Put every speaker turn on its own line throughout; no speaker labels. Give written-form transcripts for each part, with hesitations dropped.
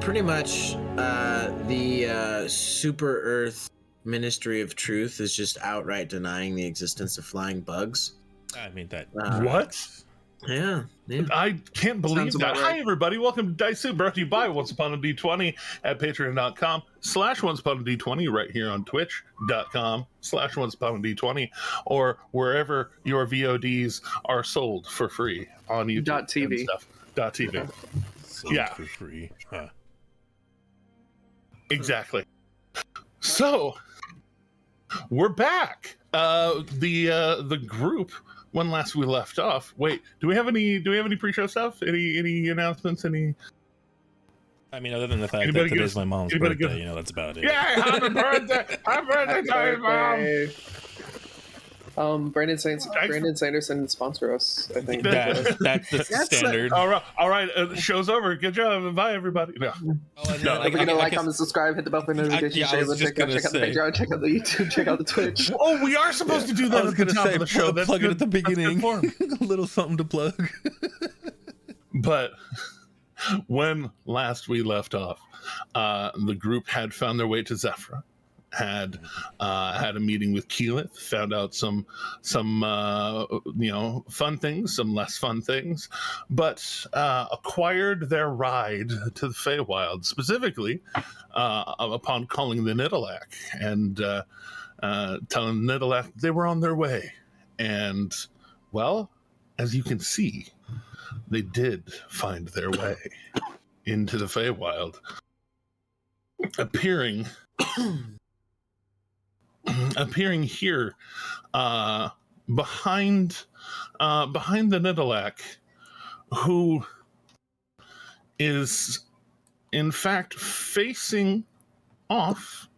pretty much the Super Earth Ministry of Truth is just outright denying the existence of flying bugs.
I mean that.
What?
Yeah.
I can't believe
Sounds
that.
about right.
Hi, everybody. Welcome to Dice Soup, brought to you by Once Upon a D20 at patreon.com/Once Upon a D20, right here on twitch.com/Once Upon a D20, or wherever your VODs are sold for free on YouTube.
.tv.
And stuff. .tv.
Sold
Yeah.
for free. Huh.
Exactly. So, we're back. The group, when last we left off. Wait, do we have any pre-show stuff? Any announcements? Any?
I mean, other than the fact
Anybody
that today's my mom's
anybody
birthday, that's about it.
Yeah, happy birthday! Happy birthday, to your mom!
Brandon Sanderson sponsor us, I think.
That's the standard.
All right. Show's over. Good job. Bye, everybody. No.
Don't forget to like, comment, subscribe, hit the bell for notifications, share the TikTok, check out the Patreon, check out the YouTube, check out the Twitch.
Oh, we are supposed to do that at the top of the show. That's
plug
good.
it at the beginning.
That's
A little something to plug.
But when last we left off, the group had found their way to Zephyra, had a meeting with Keyleth, found out some fun things, some less fun things, but acquired their ride to the Feywild, specifically upon calling the Nidalak and telling the Nidalak they were on their way. And, well, as you can see, they did find their way into the Feywild, appearing here behind the Nidalak, who is in fact facing off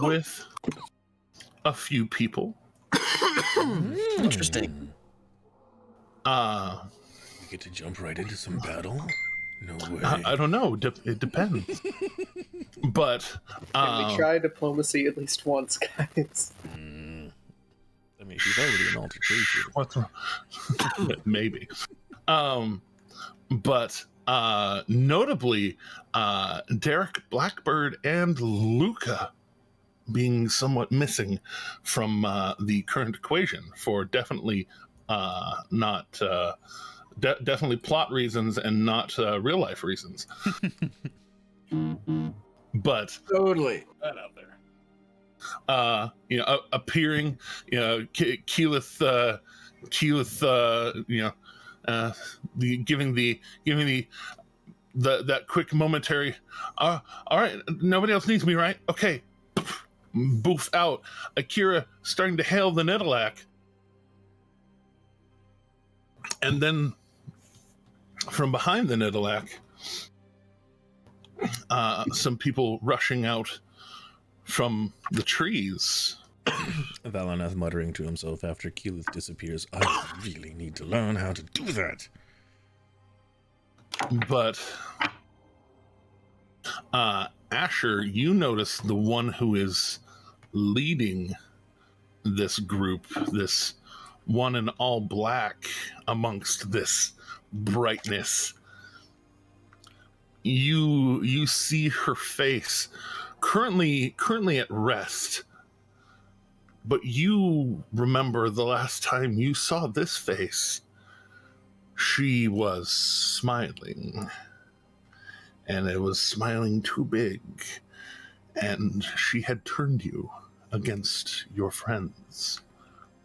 with a few people.
Interesting.
We get to jump right into some battle? No way.
I don't know. It depends. But
Can we try diplomacy at least once, guys?
I mean, she's already an altercation.
what's wrong? Maybe. But notably, Derek Blackbird and Luca being somewhat missing from the current equation for definitely not definitely plot reasons and not real life reasons. But
Totally.
That out there.
appearing, Keyleth, giving that quick momentary, all right, nobody else needs me, right? Okay, boof out. Akira starting to hail the Nidalak, and then from behind the Nidalak, some people rushing out from the trees.
Valanath muttering to himself after Keyleth disappears, I really need to learn how to do that.
But Asher, you notice the one who is leading this group, this one in all black amongst this brightness. You see her face currently at rest, but you remember the last time you saw this face, she was smiling, and it was smiling too big, and she had turned you against your friends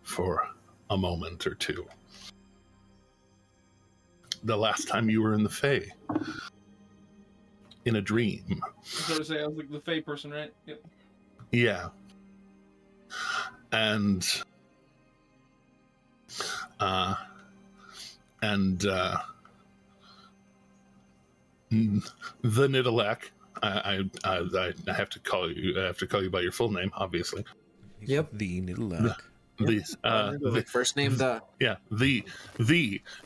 for a moment or two. The last time you were in the Fae. In a dream.
I was going to say, I was like the Fae person, right? Yep.
Yeah. And the Nidalak, I have to call you. I have to call you by your full name, obviously.
Yep.
The Nidalak.
The
first name, the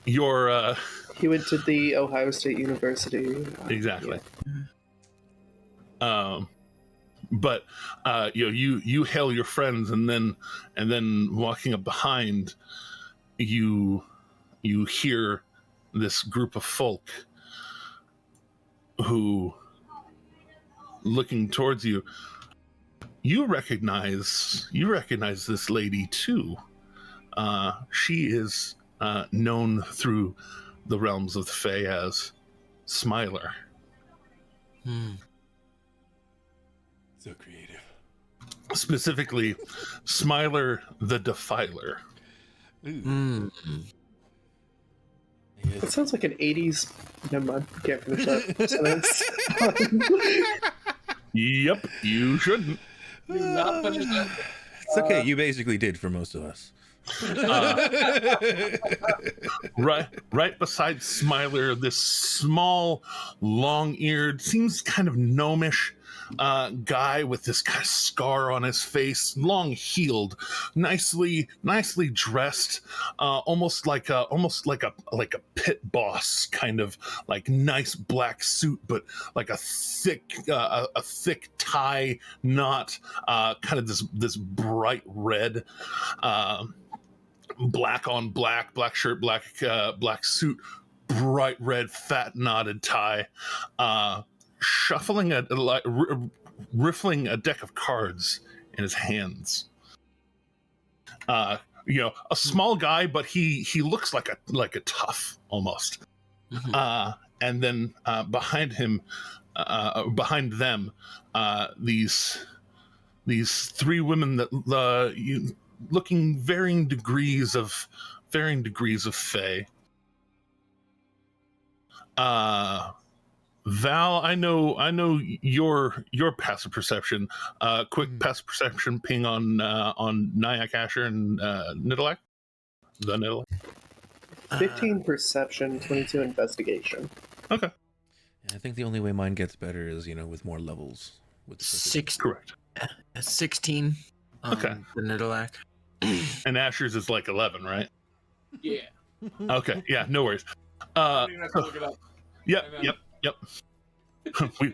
your
He went to the Ohio State University.
exactly. But you hail your friends, and then walking up behind, you hear this group of folk who looking towards you. You recognize this lady too. She is known through the realms of the Fae as Smiler.
So creative.
Specifically, Smiler the Defiler.
It sounds like an 80s. Never mind. Can't finish that sentence.
Yep, you shouldn't.
Do not finish that.
It's okay. You basically did for most of us.
Right beside Smiler, this small, long-eared, seems kind of gnomish guy with this kind of scar on his face, long-heeled, nicely dressed, almost like a pit boss, kind of like nice black suit, but like a thick tie knot, kind of this bright red. Black on black shirt, black suit, bright red fat knotted tie, shuffling riffling a deck of cards in his hands. A small guy, but he looks like a tough almost. And then behind him, behind them, these three women that looking varying degrees of Fae. Val, I know your passive perception. Quick passive perception ping on Nyack, Asher, and Nidalak. The Nidalak.
15 perception, 22 investigation.
Okay.
I think the only way mine gets better is with more levels. With
Correct.
16.
Okay.
The Nidalak.
And Asher's is like 11, right?
Yeah.
Okay. Yeah. No worries.
I don't even have to look it up.
Yep.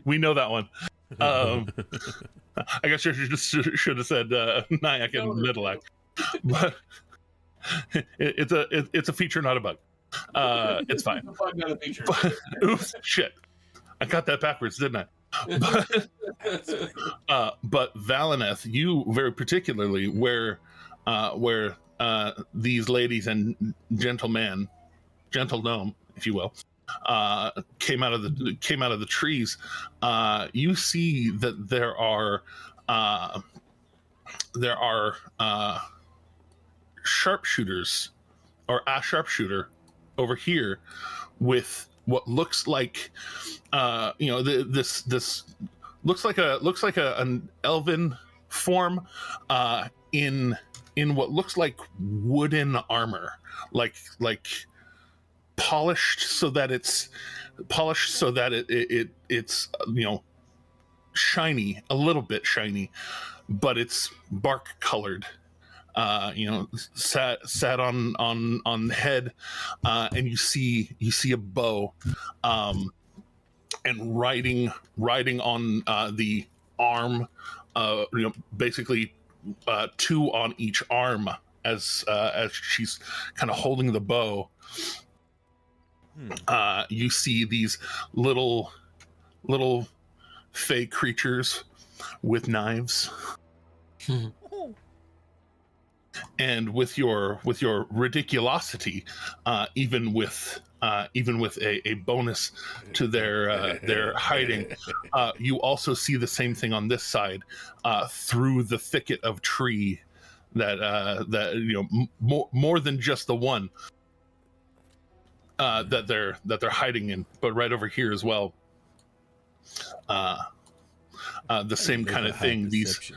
we know that one. I guess you should have said Nyack and Nidalak, but it's a feature, not a bug. It's fine.
It's a bug, not a feature.
Oops, shit! I got that backwards, didn't I? But Valineth, you very particularly, where these ladies and gentle gnome, if you will, came out of the trees. You see that there are sharpshooters, or a sharpshooter over here with what looks like this looks like an elven form in what looks like wooden armor, like polished so that it's shiny, a little bit shiny, but it's bark colored. Sat on the head, and you see a bow, and riding on the arm, basically two on each arm as she's kind of holding the bow. You see these little fey creatures with knives. And with your ridiculosity, even with a bonus to their hiding, you also see the same thing on this side, through the thicket of tree that more than just the one that they're hiding in, but right over here as well. The same kind of thing. These.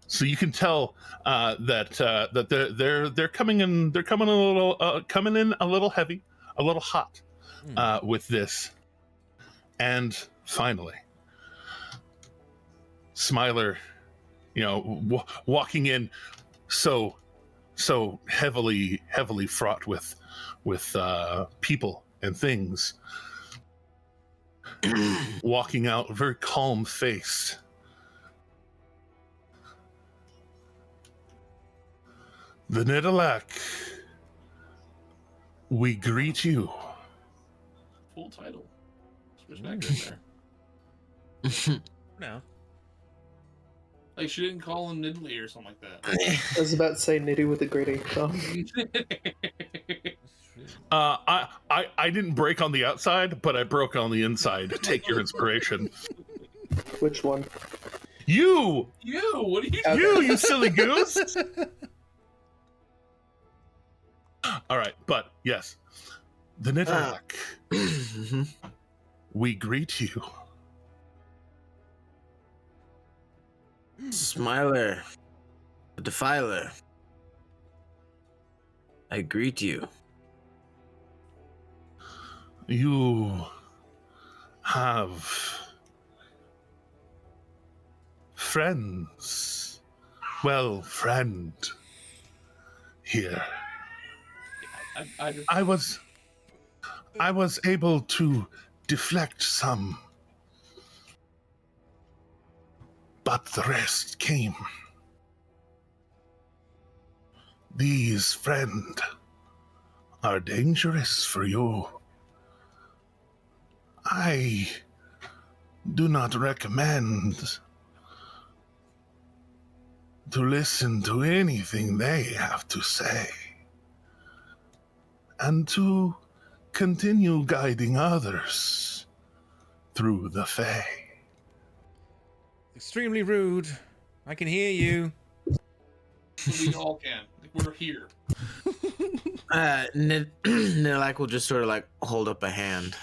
So you can tell that they're coming in. They're coming in a little heavy, a little hot with this. And finally, Smiler, walking in, so heavily fraught with people and things, walking out very calm faced. The Nidalak, we greet you.
Full title. Respect right
No.
Like, she didn't call him Niddly or something like that.
I was about to say Nitty with a great H.
I didn't break on the outside, but I broke on the inside. Take your inspiration.
Which one?
You!
What are you
You silly goose! All right, but yes. The Nidalak. We greet you.
Smiler, the Defiler. I greet you.
You have friends. Well, friend here. I was able to deflect some, but the rest came. These friend are dangerous for you. I do not recommend to listen to anything they have to say, and to continue guiding others through the Fae.
Extremely rude. I can hear you.
We all can. Like, we're here.
Nilak will just sort of like hold up a hand,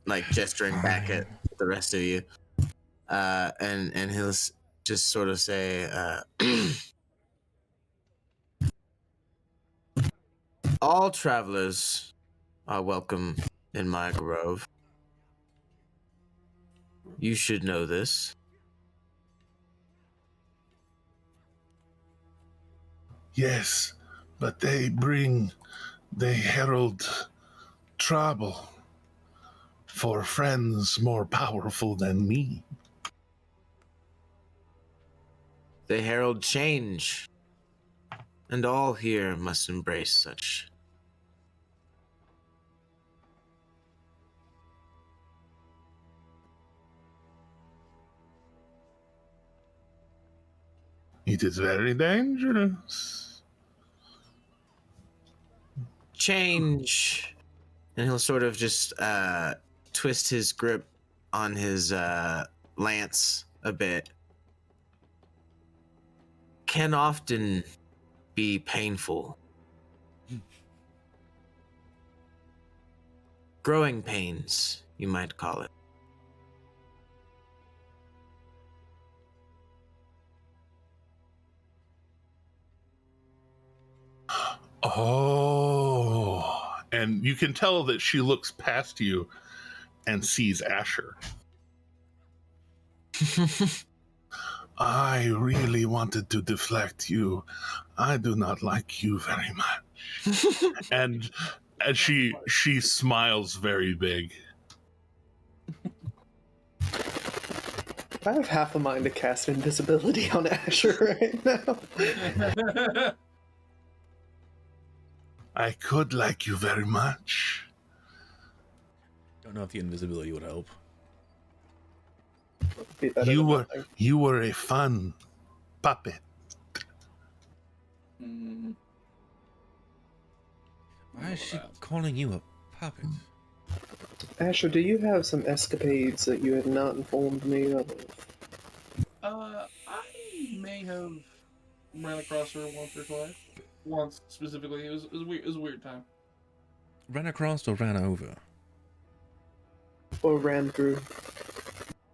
like gesturing back at the rest of you, and he'll just sort of say, "All travelers are welcome in my grove. You should know this."
Yes, but they herald trouble for friends more powerful than me.
They herald change, and all here must embrace such.
It is very dangerous.
Change. And he'll sort of just twist his grip on his lance a bit. Can often be painful. Growing pains, you might call it.
Oh, and you can tell that she looks past you and sees Asher. I really wanted to deflect you. I do not like you very much. and she smiles very big.
I have half a mind to cast invisibility on Asher right now.
I could like you very much.
Don't know if the invisibility would help.
You were a fun puppet.
Why is she calling you a puppet?
Asher, do you have some escapades that you have not informed me of?
I may have ran across her once or twice. Once specifically, it was weird. It was a weird time.
Ran across or ran over?
Or ran through?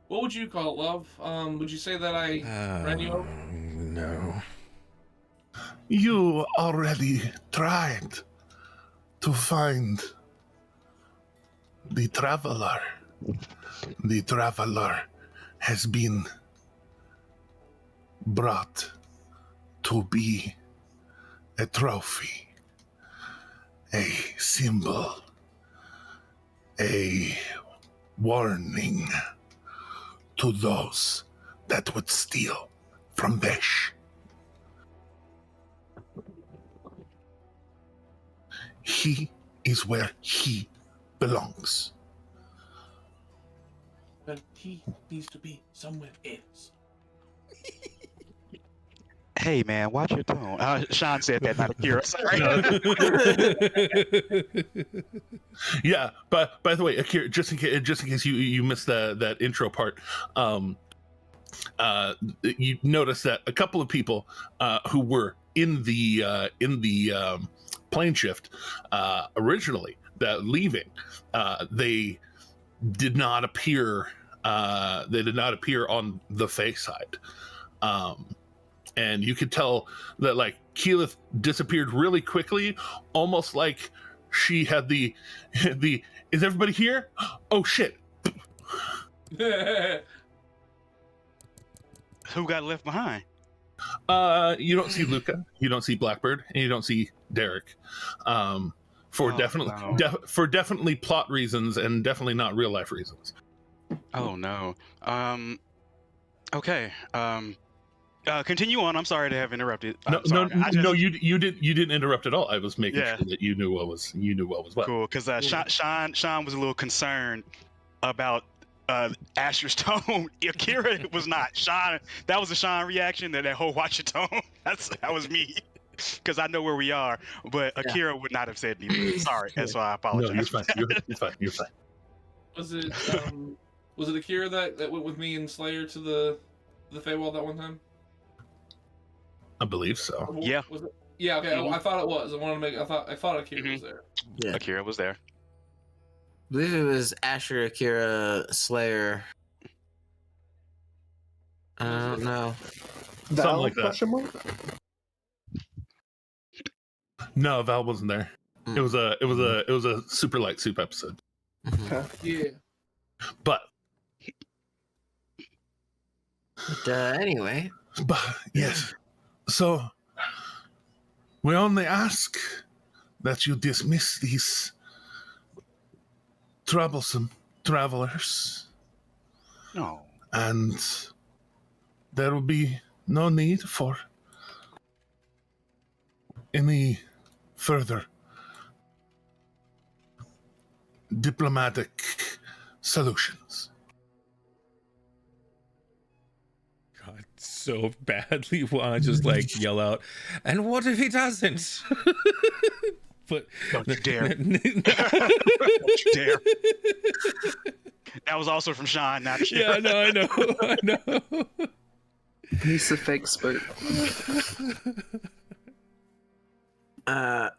What would you call it, love? Would you say that I ran you over?
No.
You already tried to find the traveler. The traveler has been brought to be a trophy, a symbol, a warning to those that would steal from Vesh. He is where he belongs.
But he needs to be somewhere else.
Hey man, watch your tone. Sean said that, not Akira. Sorry.
Yeah, but by the way, Akira, just in case you missed that intro part, you notice that a couple of people who were in the plane shift originally, that leaving, they did not appear. They did not appear on the Fey side. And you could tell that like Keyleth disappeared really quickly, almost like she had the is everybody here? Oh shit.
Who got left behind?
You don't see Luca, you don't see Blackbird, and you don't see Derek. For definitely plot reasons and definitely not real life reasons.
Oh no. Okay. Continue on. I'm sorry to have interrupted.
No, you didn't interrupt at all. I was making
Yeah.
sure that you knew what was what.
Cool, because Sean was a little concerned about Asher's tone. Akira was not. Sean, that was a Sean reaction. That whole watch your tone. That was me, because I know where we are. But Akira would not have said anything. Sorry, that's why I apologize.
No, you're fine. You're fine.
Was it Akira that went with me and Slayer to the Feywild that one time?
I believe so.
Yeah.
Was it? Yeah. Okay. I thought it was. I wanted to make. I thought Akira was there.
Yeah.
Akira was there.
I believe it was Asher, Akira, Slayer. I don't know.
Something like that.
Question mark?
No, Val wasn't there. It was a super light soup episode.
Mhm.
Yeah.
But
Anyway.
Yes. So we only ask that you dismiss these troublesome travelers,
No.
and there will be no need for any further diplomatic solutions.
God, so badly want to just like yell out, and what if he doesn't? But
Don't you dare. Don't you dare. That was also from Sean, not Akira.
Yeah, I know.
He's the fake spurt.
I'll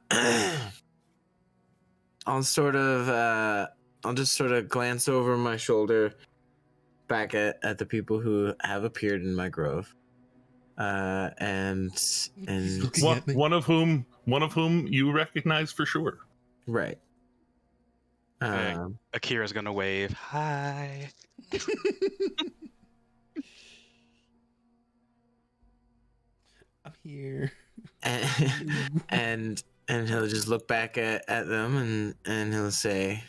just sort of glance over my shoulder back at the people who have appeared in my grove. And
looking at me.
One of whom you recognize for sure.
right.
Okay. Akira's gonna wave. Hi.
I'm here.
and he'll just look back at them and he'll say,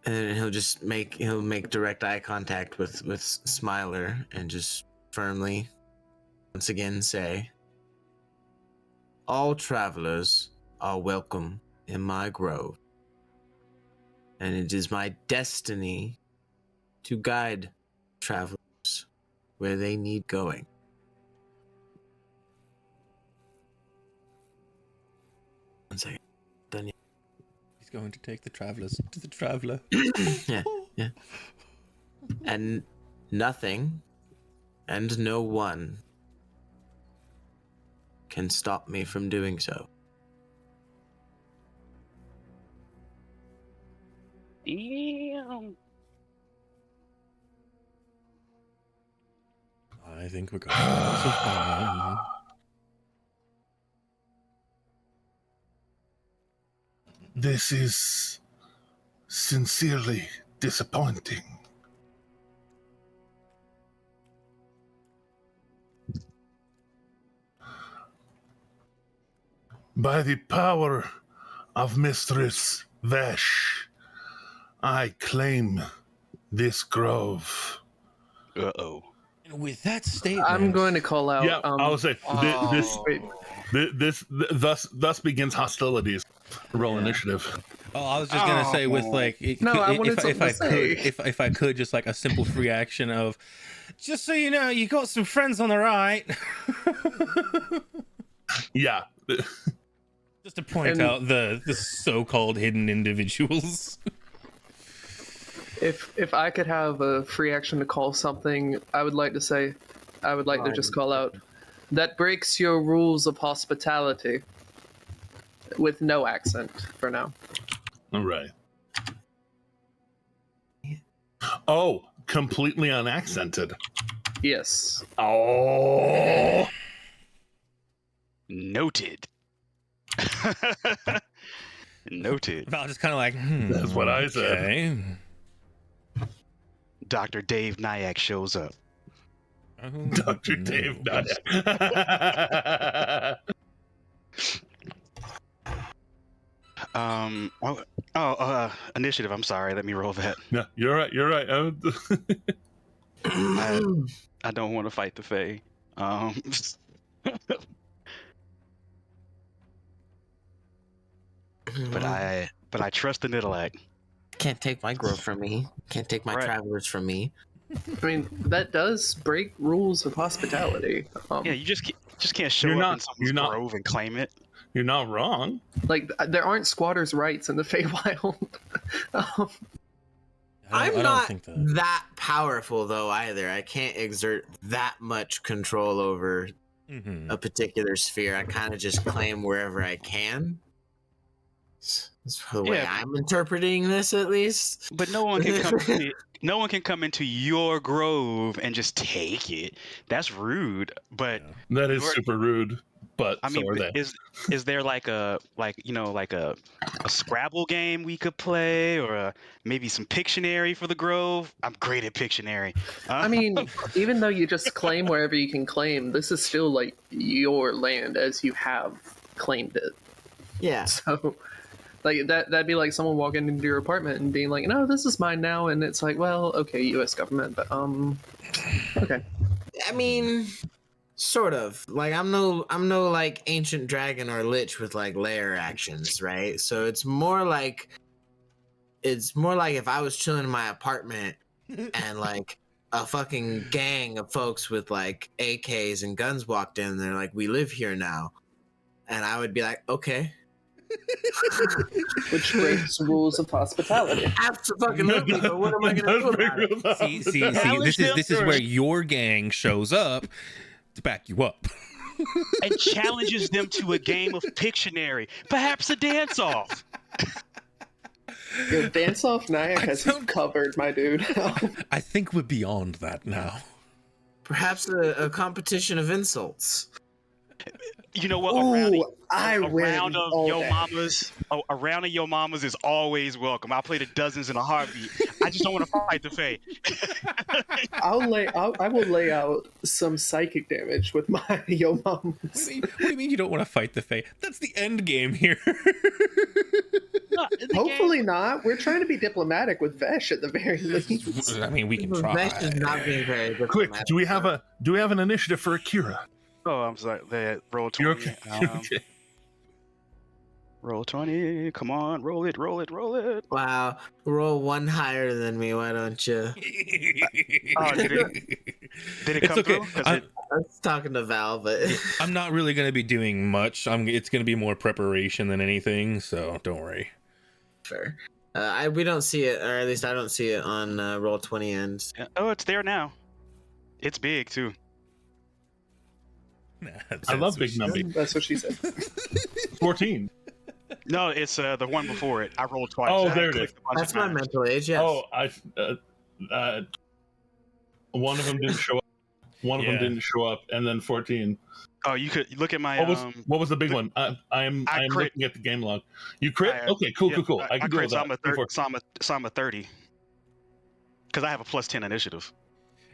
and he'll make direct eye contact with Smiler and just firmly once again say, all travelers are welcome in my grove, and it is my destiny to guide travelers where they need going. One second. Done yet?
He's going to take the travelers to the traveler.
Yeah. And nothing and no one can stop me from doing so.
Damn.
I think we're going to have some fun.
This is sincerely disappointing. By the power of Mistress Vesh, I claim this grove.
Uh-oh.
And with that statement,
I'm going to call out.
Yeah, I would say
wait.
thus begins hostilities. Roll
Yeah.
initiative.
Oh, I was just gonna say with like,
No, I wanted something to say.
if I could, just like a simple free action of, just so you know, you got some friends on the right.
Yeah.
Just to point out the so-called hidden individuals.
If I could have a free action to call something, I would like to say, I would like to just call out, that breaks your rules of hospitality. With no accent for now.
All right. Oh, completely unaccented.
Yes.
Oh.
Noted. Noted.
Val just kind of like,
That's what I said.
okay.
Dr. Dave Nyack shows up.
Oh,
Dr.
no.
Dave Nyack.
Initiative. I'm sorry. Let me roll that.
No, you're right. You're right.
I don't want to fight the Fae. But I trust the Nidalak.
Can't take my growth from me. Can't take my
Right.
travelers from me.
I mean, that does break rules of hospitality.
Yeah, you just can't show
You're
up
not-
in someone's
you're not-
grove and claim it.
You're not wrong.
Like, there aren't squatters' rights in the Feywild.
I'm
I don't
not
think that.
that powerful though either. I can't exert that much control over
Mhm.
a particular sphere. I kind of just claim wherever I can. That's the way
Yeah.
I'm interpreting this, at least.
But no one can come into your grove and just take it. That's rude. But
That is
You're-
super rude. But
I mean,
so are they.
is there like a Scrabble game we could play, or maybe some Pictionary for the grove? I'm great at Pictionary.
I mean, even though you just claim wherever you can claim, this is still, like, your land as you have claimed it.
Yeah.
So, like, that'd be like someone walking into your apartment and being like, no, this is mine now. And it's like, well, okay, U.S. government, but, okay.
I mean, sort of. Like I'm no like ancient dragon or lich with like lair actions, right? So it's more like if I was chilling in my apartment and like a fucking gang of folks with like AKs and guns walked in, and they're like, "We live here now," and I would be like, "Okay."
Which breaks rules of hospitality.
Absolutely. But what am I going to do about it?
See.
Challenge them
This is where your gang shows up to back you up.
And challenges them to a game of Pictionary, perhaps a dance-off.
Yo, Dance Off Nyack has you
don't-
covered, my dude.
I think we're beyond that now.
Perhaps a competition of insults.
You know what?
Ooh, I
a
win
round of
all
Yo
day.
Mamas, a round of Yo Mamas is always welcome. I'll play the dozens in a heartbeat. I just don't want to fight the Fae.
I will lay out some psychic damage with my Yo
What
Mamas.
do you mean you don't want to fight the Fae? That's the end game here.
Hopefully not. We're trying to be diplomatic with Vesh at the very least.
I mean, we can try.
Vesh is not being very
Quick,
diplomatic.
do we have an initiative for Akira?
Oh, I'm sorry. Roll 20.
You're okay. You're okay.
Roll 20. Come on, roll it.
Wow, roll one higher than me. Why don't you?
Oh, did it
It's
come
okay.
through? 'Cause
I was talking to Val, but
I'm not really going to be doing much. It's going to be more preparation than anything, so don't worry.
fair. We don't see it, or at least I don't see it on roll 20 ends.
Oh, it's there now. It's big too.
I love big numbers.
That's what she said.
14.
No, it's the one before it. I rolled twice.
Oh,
I
there it
clicked
is.
a bunch
That's
of
my
times.
mental age. Yes.
Oh, one of them didn't show up. One of them
Yeah.
didn't show up, and then 14.
Oh, you could look at my.
What was the big one? I am
crit.
looking at the game log. You crit? Okay, cool. I can deal with that.
So I'm a 30. Because I have a +10 initiative.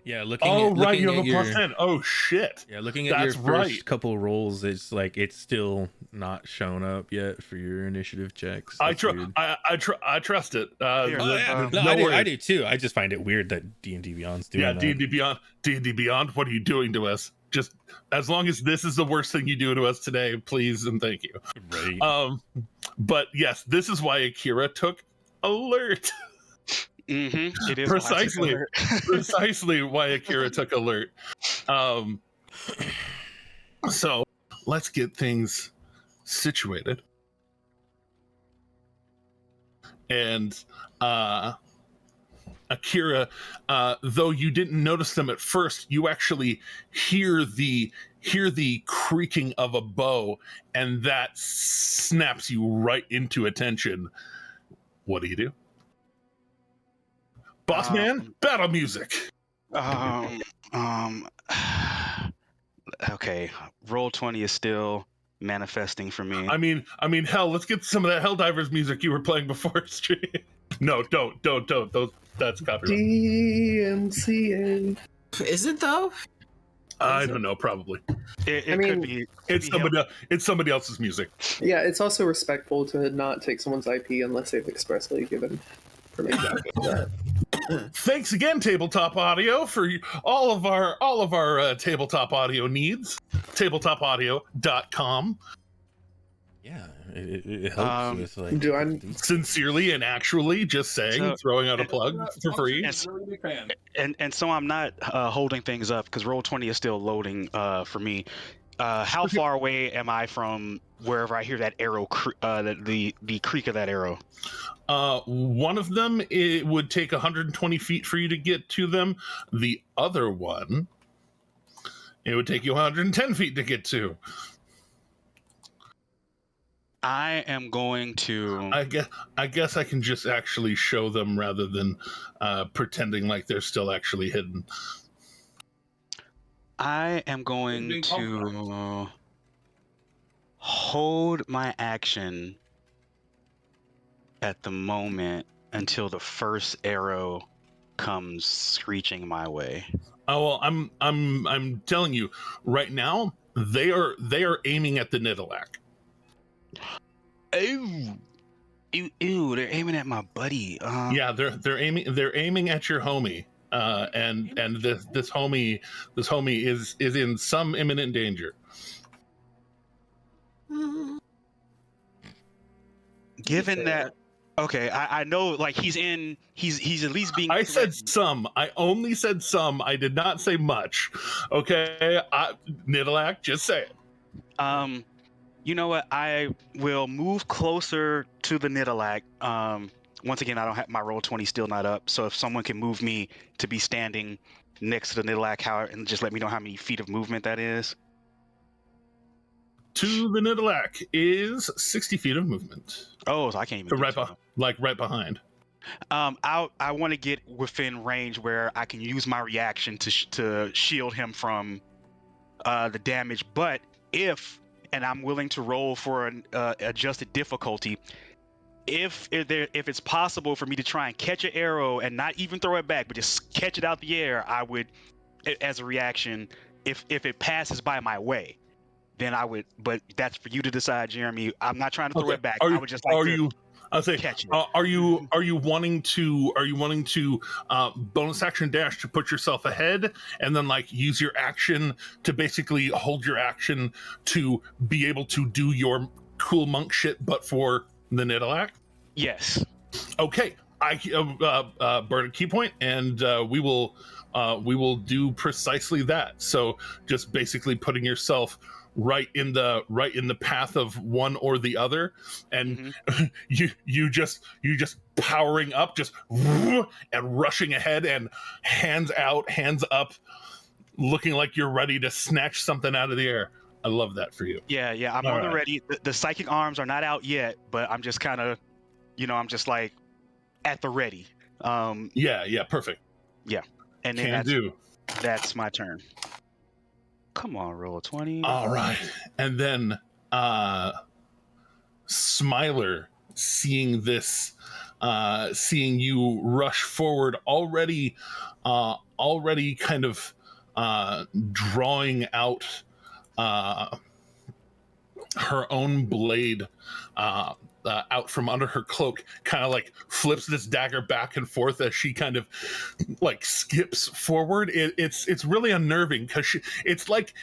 Yeah, looking
Oh,
at,
right,
looking
you have
at
a
your,
+10. Oh, shit.
Yeah, looking at
That's
your first
right.
couple rolls, it's like it's still not shown up yet for your initiative checks.
I
That's
trust.
weird.
I trust it.
Here,
Oh, yeah. No,
no
I
worries.
do too. I just find it weird that D&D Beyond's doing
Yeah,
that.
D&D Beyond. D&D Beyond. What are you doing to us? just as long as this is the worst thing you do to us today, please and thank you.
Right.
But yes, this is why Akira took alert.
It is
Precisely, precisely why Akira took alert. So let's get things situated. And Akira, though you didn't notice them at first, you actually hear the creaking of a bow, and that snaps you right into attention. What do you do? Boss man, battle music.
Okay, roll 20 is still manifesting for me.
I mean, hell, let's get some of that Helldivers music you were playing before stream. No, don't. Those, that's copyright.
DMCA.
Is it though?
I don't know. Probably.
It
I mean,
could be.
It's somebody. It's somebody else's music.
Yeah, it's also respectful to not take someone's IP unless they've expressly given permission.
Thanks again, Tabletop Audio, for all of our tabletop audio needs. Tabletopaudio.com.
Yeah, it helps with like.
do I-
Sincerely and actually, just saying,
So-
throwing out a plug for free.
Yes, really big fan.
And so I'm not holding things up because roll 20 is still loading for me. How far away am I from wherever I hear that arrow, the creak of that arrow?
One of them, it would take 120 feet for you to get to them. The other one, it would take you 110 feet to get to.
I am going to.
I guess I can just actually show them rather than pretending like they're still actually hidden.
I am going
Being
to hold my action at the moment until the first arrow comes screeching my way.
Oh well, I'm telling you right now, they are aiming at the Nidalak.
Ew, they're aiming at my buddy.
Yeah, they're aiming at your homie. And this homie is in some imminent danger.
Given that, okay, I know like he's at least being.
I said
threatened.
some. I only said some. I did not say much. Okay, Nidalak, just say it.
You know what? I will move closer to the Nidalak. Once again, I don't have my roll 20 still not up. So if someone can move me to be standing next to the Nidalak, and just let me know how many feet of movement that is.
To the Nidalak is 60 feet of movement.
Oh, so I can't even.
Right behind.
I want to get within range where I can use my reaction to shield him from the damage. But if I'm willing to roll for an adjusted difficulty. If it's possible for me to try and catch an arrow and not even throw it back, but just catch it out the air, I would, as a reaction, if it passes by my way, then I would. But that's for you to decide, Jeremy. I'm not trying to throw it back. I would just like to catch it.
Are you wanting to bonus action dash to put yourself ahead, and then like use your action to basically hold your action to be able to do your cool monk shit, but for the Nidalak?
Yes.
Okay. Burn a key point, and we will do precisely that. So just basically putting yourself right in the path of one or the other, and you just powering up, just and rushing ahead, and hands out, hands up, looking like you're ready to snatch something out of the air. I love that for you.
Yeah. I'm on the ready. The psychic arms are not out yet, but I'm just kind of, I'm just like at the ready.
Yeah, perfect.
Yeah, and then
do.
That's my turn. Come on, roll a 20.
All right, and then Smiler, seeing this, seeing you rush forward, already kind of drawing out her own blade, out from under her cloak, kind of like flips this dagger back and forth as she kind of like skips forward. It's really unnerving because it's like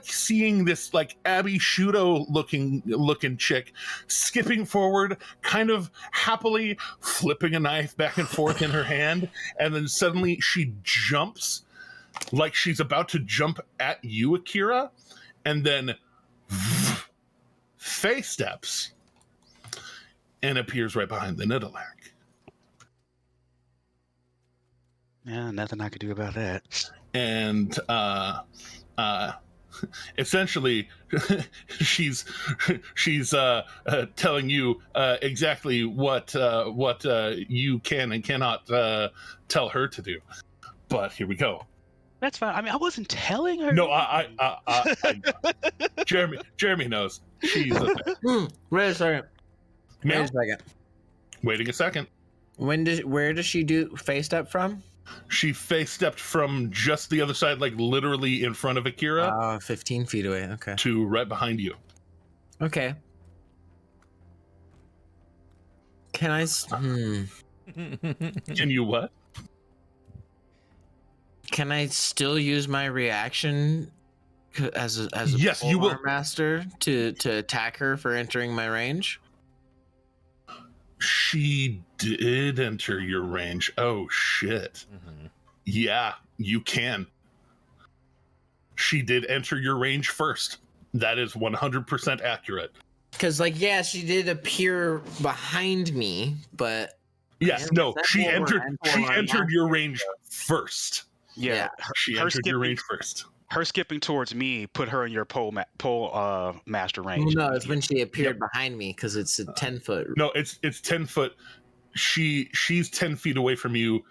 seeing this like Abby Shudo looking chick skipping forward, kind of happily flipping a knife back and forth in her hand, and then suddenly she jumps like she's about to jump at you, Akira, and then Faye steps and appears right behind the Nidalark.
Yeah, nothing I could do about that.
And essentially she's telling you exactly what you can and cannot tell her to do. But here we go.
That's fine. I mean, I wasn't telling her.
No, I Jeremy knows. She's
Wait a second. Wait a second.
waiting a second.
Where does she do face step from?
She face stepped from just the other side, like literally in front of Akira,
15 feet away. Okay.
to right behind you.
Okay. Can I?
Can you what?
Can I still use my reaction as a
Yes, you will.
master to attack her for entering my range?
She did enter your range. Oh shit.
Mhm.
Yeah, you can. She did enter your range first. That is 100% accurate.
Because, like, yeah, she did appear behind me, but
Yes,
Man,
no,
that's
she
what we're
entered.
in for
She
right
entered
now.
your range first.
Yeah,
She
her
entered
skipping,
your range first.
her skipping towards me put her in your pole master
well,
range.
no, it's when she appeared behind me because it's a 10-foot.
No, it's 10 foot. She's 10 feet away from you,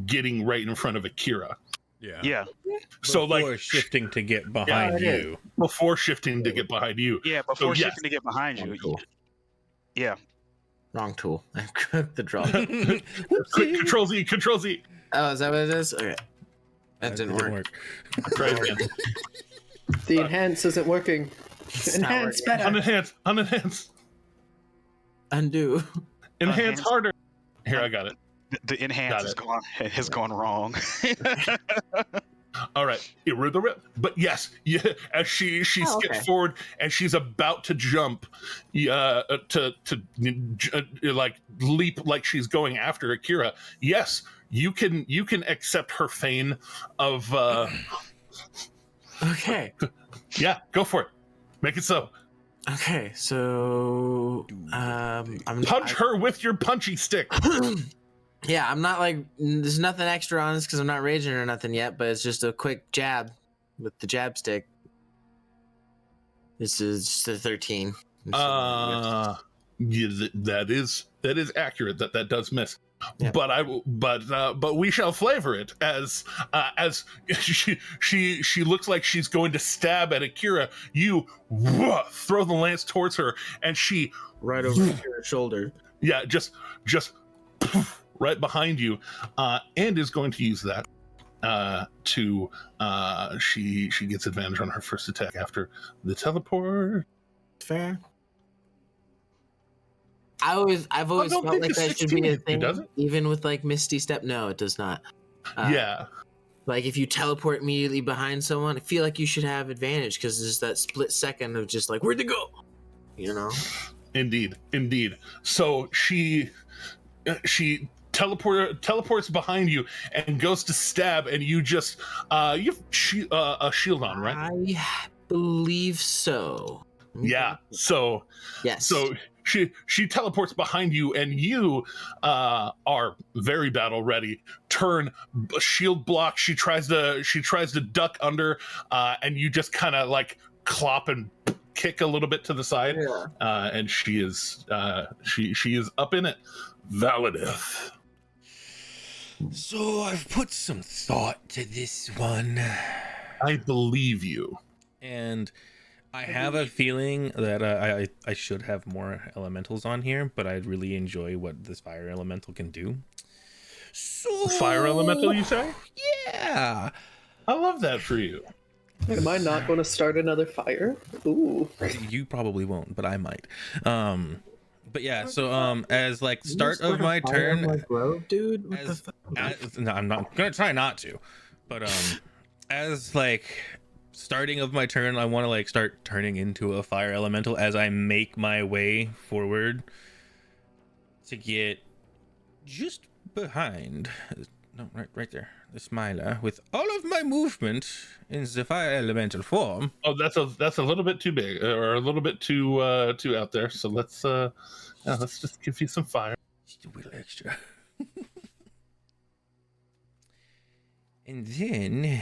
getting right in front of Akira.
Yeah.
Yeah,
So
Before
like
shifting to get behind
it is.
you.
before shifting to get behind you.
yeah. Before
yes.
shifting to get behind you.
Wrong tool.
Yeah.
Wrong tool. I cooked the draw.
Quick, Control Z, Control Z.
Oh, is that what it is? Okay. That didn't work.
Try it again.
The enhance isn't working.
It's not
Enhance
working.
better.
Unenhance.
Undo.
Enhance
Enhance.
harder. Here, I got it.
The enhance has gone wrong.
All right, but yes, yeah. As she skips
okay.
forward and she's about to jump, to like leap like she's going after Akira. Yes, you can accept her feign of.
Okay.
Yeah, go for it. Make it so.
Okay. So,
Punch her with your punchy stick.
Yeah, I'm not like there's nothing extra on this because I'm not raging or nothing yet, but it's just a quick jab with the jab stick. This is just a 13.
Yeah, that is accurate. That does miss.
Yeah.
But we shall flavor it as she looks like she's going to stab at Akira. You throw the lance towards her, and she
right over her shoulder.
yeah just right behind you, and is going to use that to she gets advantage on her first attack after the teleport.
Fair. I've always
don't
felt
think
like
it's
that should
16.
be a
It
thing,
doesn't?
even with like Misty Step. No, it does not.
Yeah.
Like if you teleport immediately behind someone, I feel like you should have advantage because there's that split second of just like where'd they go, you know?
Indeed. So she teleports behind you and goes to stab, and you just you have a shield on, right?
I believe so.
Yeah. So
Yes.
she teleports behind you, and you are very battle ready. Turn, shield block. She tries to duck under, and you just kind of like clop and kick a little bit to the side,
Yeah.
and she is up in it. Valideth.
So I've put some thought to this one.
I believe you.
And I have a feeling that I should have more elementals on here, but I really enjoy what this fire elemental can do. So
Fire elemental, you say?
Yeah.
I love that for you.
Am I not going to start another fire? Ooh.
You probably won't, but I might. but yeah, so as like start of my turn,
dude. What the
as,
fuck?
no, I'm not gonna try not to, but as like starting of my turn, I want to like start turning into a fire elemental as I make my way forward to get just behind. No, right there, the Smiler, with all of my movement in the fire elemental form.
Oh, that's a little bit too big, or a little bit too out there. So let's just give you some fire.
Just a little extra. And then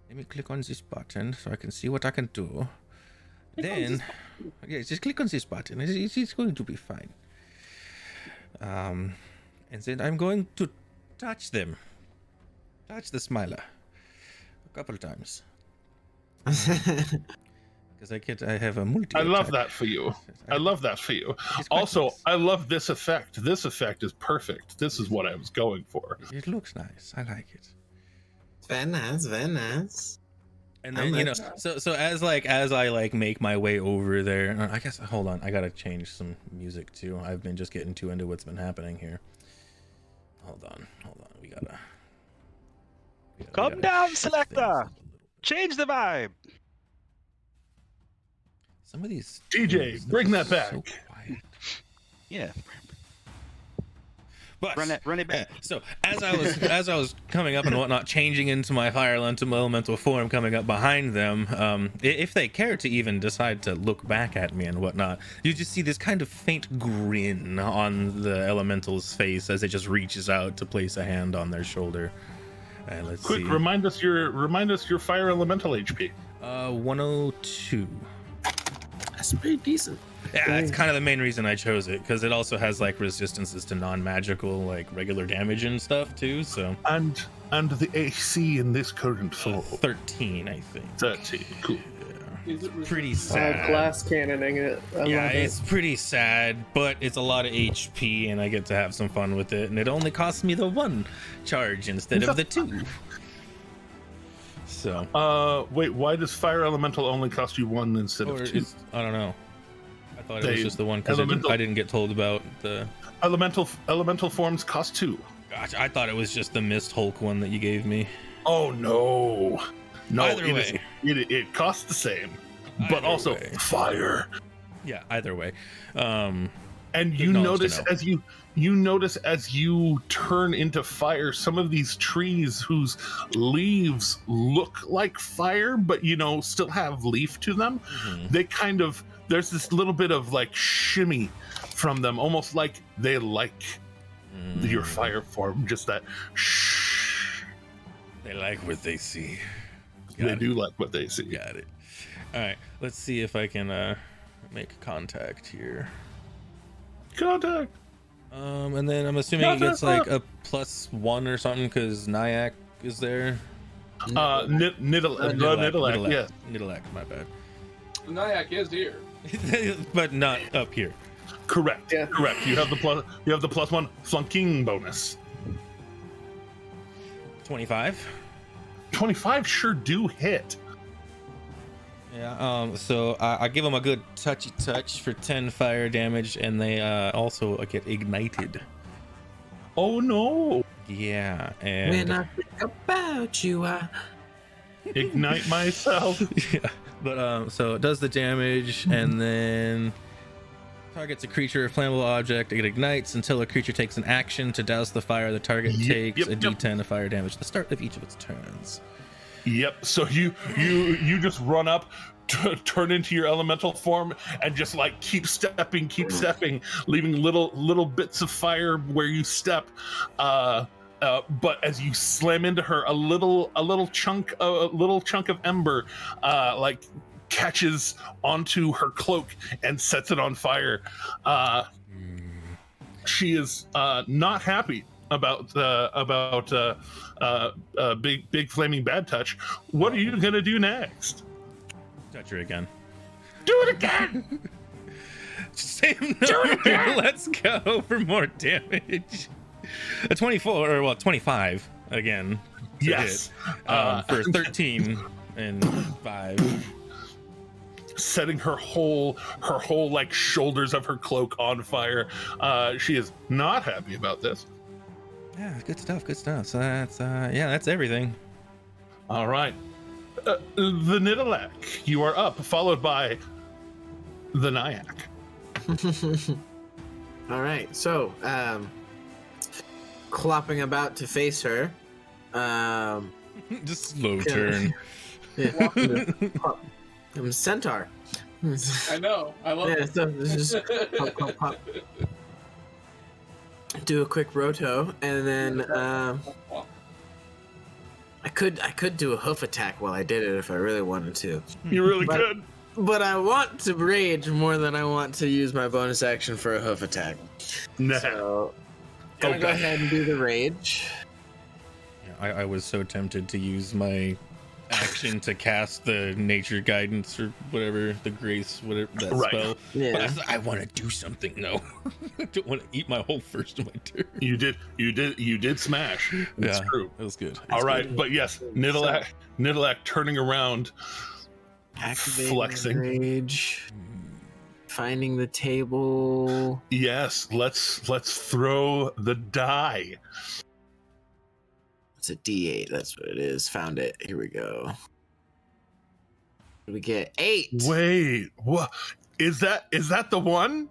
let me click on this button so I can see what I can do. Then, okay, just click on this button. It's going to be fine. And then I'm going to touch them. Touch the Smiler a couple times. Because I have a multi.
I love that for you. I love that for you. Also,
nice.
I love this effect. This effect is perfect. This is what I was going for.
It looks nice. I like it.
Very nice, very nice.
And then so as I like make my way over there, I guess hold on, I gotta change some music too. I've been just getting too into what's been happening here. Hold on, we gotta
Come down, selector. Change the vibe.
Some of these
DJ,
tunes,
bring
they're
that back.
so quiet.
Yeah.
But
Run it back.
so as I was coming up and whatnot, changing into my fire elemental form, coming up behind them, if they care to even decide to look back at me and whatnot, you just see this kind of faint grin on the elemental's face as it just reaches out to place a hand on their shoulder. And let's
Quick,
see.
remind us your fire elemental HP.
102.
That's pretty decent.
Yeah, that's kind of the main reason I chose it, because it also has like resistances to non-magical, like regular damage and stuff too. So
And the AC in this current form.
13, I think.
13. Cool.
Is it
Pretty sad.
Glass cannoning it. I
Yeah,
love
it's pretty sad, but it's a lot of HP, and I get to have some fun with it. And it only costs me the 1 charge instead of the 2. So.
Wait, why does fire elemental only cost you 1 instead
Or
of 2?
I don't know. I thought it was just the one because
elemental-
I didn't get told about the.
Elemental forms cost 2.
Gosh, I thought it was just the Mist Hulk one that you gave me.
Oh no. No,
Either
it
way.
it costs the same, but
Either
also
way.
fire.
Yeah, either way.
And
Good
you
knowledge to
notice
know.
you notice as you turn into fire, some of these trees whose leaves look like fire, but still have leaf to them.
Mhm.
They kind of there's this little bit of like shimmy from them, almost like they like your fire form. Just that shh.
They like what they see.
They do like what they see.
Got it. All right, let's see if I can make contact here.
Contact.
And then I'm assuming it gets like a +1 or something because Nyack is there.
Nidalak, yeah.
Nidalak, my bad.
Nyack is here.
But not up here.
Correct.
Yeah.
Correct. You have the +1 flunking bonus.
25.
25 sure do hit.
Yeah. So I give them a good touchy touch for 10 fire damage, and they also get ignited.
Oh no!
Yeah.
When
And
I think about you,
Ignite myself.
yeah. But so it does the damage, and then targets a creature or flammable object. It ignites until a creature takes an action to douse the fire. The target takes a D10 of fire damage at the start of each of its turns.
Yep. So you just run up, turn into your elemental form, and just like keep stepping, leaving little bits of fire where you step. But as you slam into her, a little chunk of ember, like catches onto her cloak and sets it on fire. She is not happy about big flaming bad touch. What are you gonna do next?
Touch her again.
Do it again.
Sam, no. Let's go for more damage. A 24, or well, 25 again. To
Yes.
hit, for 13 and 5.
setting her whole like shoulders of her cloak on fire. She is not happy about this.
Yeah, good stuff. So that's that's everything.
All right. The Nidalak, you are up, followed by the Nyack.
All right, so clopping about to face her.
Just slow turn.
Yeah. I'm Centaur.
I know. I love it.
So just pop. Do a quick roto, and then I could do a hoof attack while I did it if I really wanted to.
You really could.
But I want to rage more than I want to use my bonus action for a hoof attack.
Nah.
So gonna go ahead and do the rage.
Yeah, I was so tempted to use my action to cast the nature guidance or whatever, the grace, whatever that spell.
Yeah.
But I want to do something. No, I don't want to eat my whole first of my turn.
You did smash. It's true.
That was good.
All right, but yes, Nidalak turning around,
Activating
flexing.
Rage. Finding the table.
Yes, let's throw the die.
It's a D8. That's what it is. Found it. Here we go. We get 8.
Wait, what? Is that the one?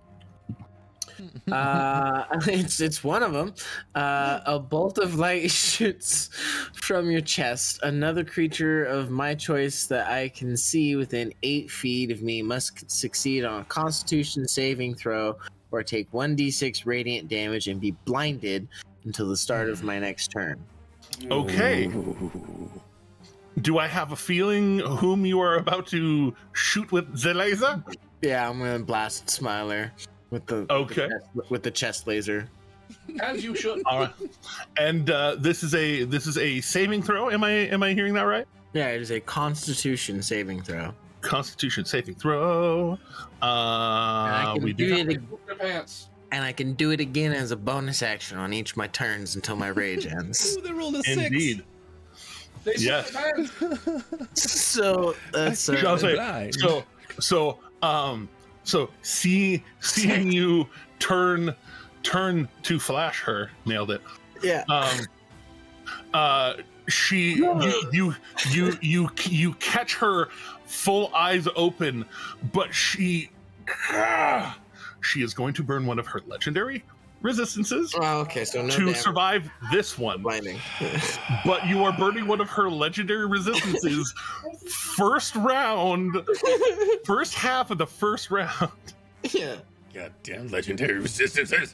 It's one of them. A bolt of light shoots from your chest. Another creature of my choice that I can see within 8 feet of me must succeed on a Constitution saving throw or take 1d6 radiant damage and be blinded until the start of my next turn.
Okay. Do I have a feeling whom you are about to shoot with the laser?
Yeah, I'm gonna blast Smiler with the chest laser.
As you should.
All right. And this is a saving throw. Am I hearing that right?
Yeah, it is a Constitution saving throw.
Constitution saving throw. We do.
Your pants.
And I can do it again as a bonus action on each of my turns until my rage ends.
Ooh, they rolled a 6.
Indeed.
They
Yes.
So that's
I'll say, so seeing you turn to flash her, nailed it.
yeah.
You catch her full eyes open, but she is going to burn one of her legendary resistances
Oh, okay, so no
to
damage.
survive this one.
Blinding.
But you are burning one of her legendary resistances first half of the first round.
Yeah.
Goddamn legendary resistances.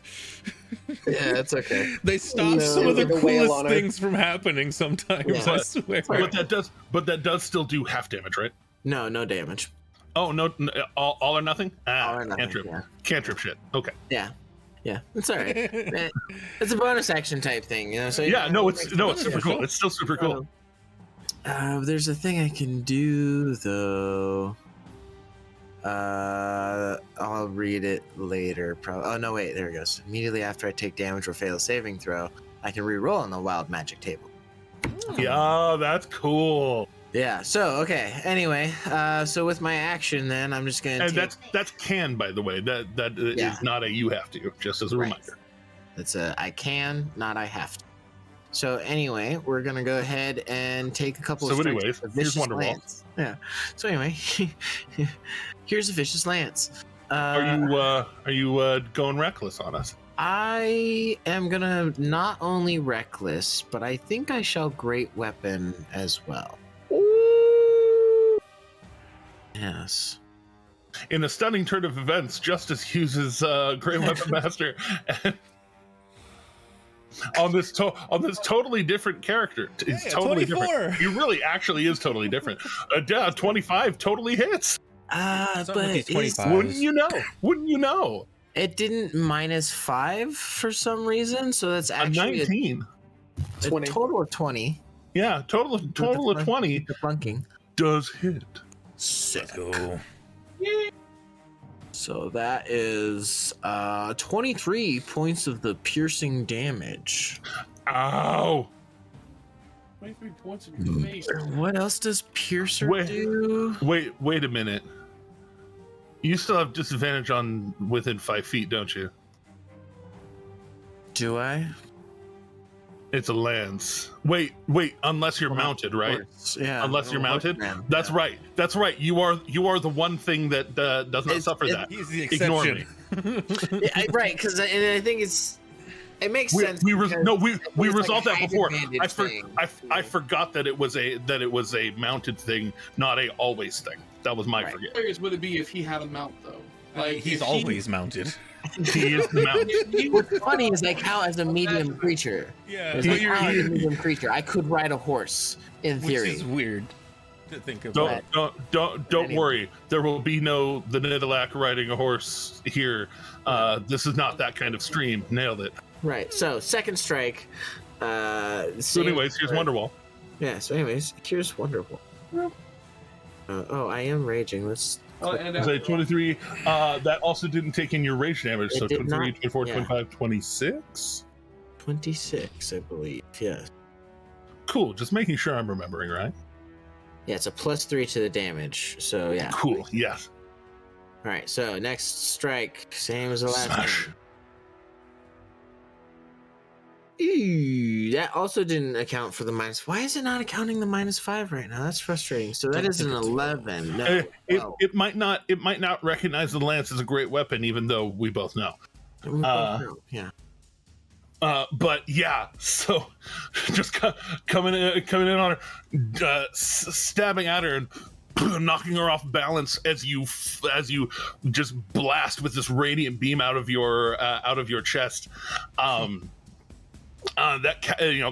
Yeah, it's okay.
They stop some of the
the whale
coolest
on her.
things from happening sometimes,
Yeah.
I swear.
But that does still do half damage, right?
No damage.
Oh no, all or nothing.
All or nothing,
Cantrip.
yeah.
Cantrip shit. Okay.
Yeah, it's all right. It's a bonus action type thing, you know. So
Yeah, it's super
Yeah,
cool.
sure.
It's still super cool.
There's a thing I can do though. I'll read it later. Probably. Oh no, wait. There it goes. Immediately after I take damage or fail a saving throw, I can re-roll on the wild magic table.
Yeah, that's cool.
Yeah. So okay. Anyway, so with my action, then I'm just gonna.
And
take...
that's can, by the way. That
Yeah.
is not a you have to. Just as a
Right.
reminder.
That's a I can, not I have to. So anyway, we're gonna go ahead and take a couple
So
of strikes
anyways,
with a
here's
vicious
Wonderwall.
lance. Yeah. So anyway, here's a vicious lance.
Are you going reckless on us?
I am gonna not only reckless, but I think I shall great weapon as well. Yes.
In a stunning turn of events, Justice uses Great Weapon Master and on this totally different character. It's
Hey,
totally
24.
different. He really actually is totally different. 25 totally hits.
Something with
But
these 25.
Wouldn't you know? Wouldn't you know?
it didn't -5 for some reason, so that's
A
actually
19.
a
20.
total of 20.
Yeah, total of 20
The flunking.
does hit.
Let's go.
So that is 23 points of the piercing damage.
Ow!
23 points in your face.
What else does Piercer
Wait.
do?
Wait a minute. You still have disadvantage on within 5 feet, don't you?
Do I?
It's a lance. Wait. Unless you're mounted, right?
Yeah.
Unless you're mounted.
Man.
That's right. That's right. You are the one thing that does not suffer that.
He's the
Ignore
exception.
me.
Yeah, right, because I think it makes sense.
We
because
resolved that
height
before.
advantage thing.
I forgot that it was a mounted thing, not a always thing. That was my forget.
Curious would it be if he had a mount though? Like
He's
if
always mounted.
He is the mounted.
What's funny is I count as a medium creature.
Yeah,
It's like, count as a medium creature. I could ride a horse in
which
theory.
is weird to think about.
Don't
Anyway.
worry. There will be no the Nidalak riding a horse here. This is not that kind of stream. Nailed it.
Right. So second strike.
So anyways, here's Wonderwall.
Yeah. So anyways, here's Wonderwall. I am raging. Let's.
and
Say 23. That also didn't take in your rage damage.
It
So
did
23,
not,
24,
yeah.
25, 26.
26, I believe. Yes.
Cool. Just making sure I'm remembering right.
Yeah, it's a +3 to the damage. So yeah.
Cool. Yes.
All right. So next strike, same as the last
Smash.
one. Ew, that also didn't account for the minus. Why is it not accounting the -5 right now? That's frustrating. So that is an 11. No.
It might not recognize the lance as a great weapon, even though we both know.
Yeah.
But yeah, so just coming in on her, stabbing at her and knocking her off balance as you just blast with this radiant beam out of your chest. That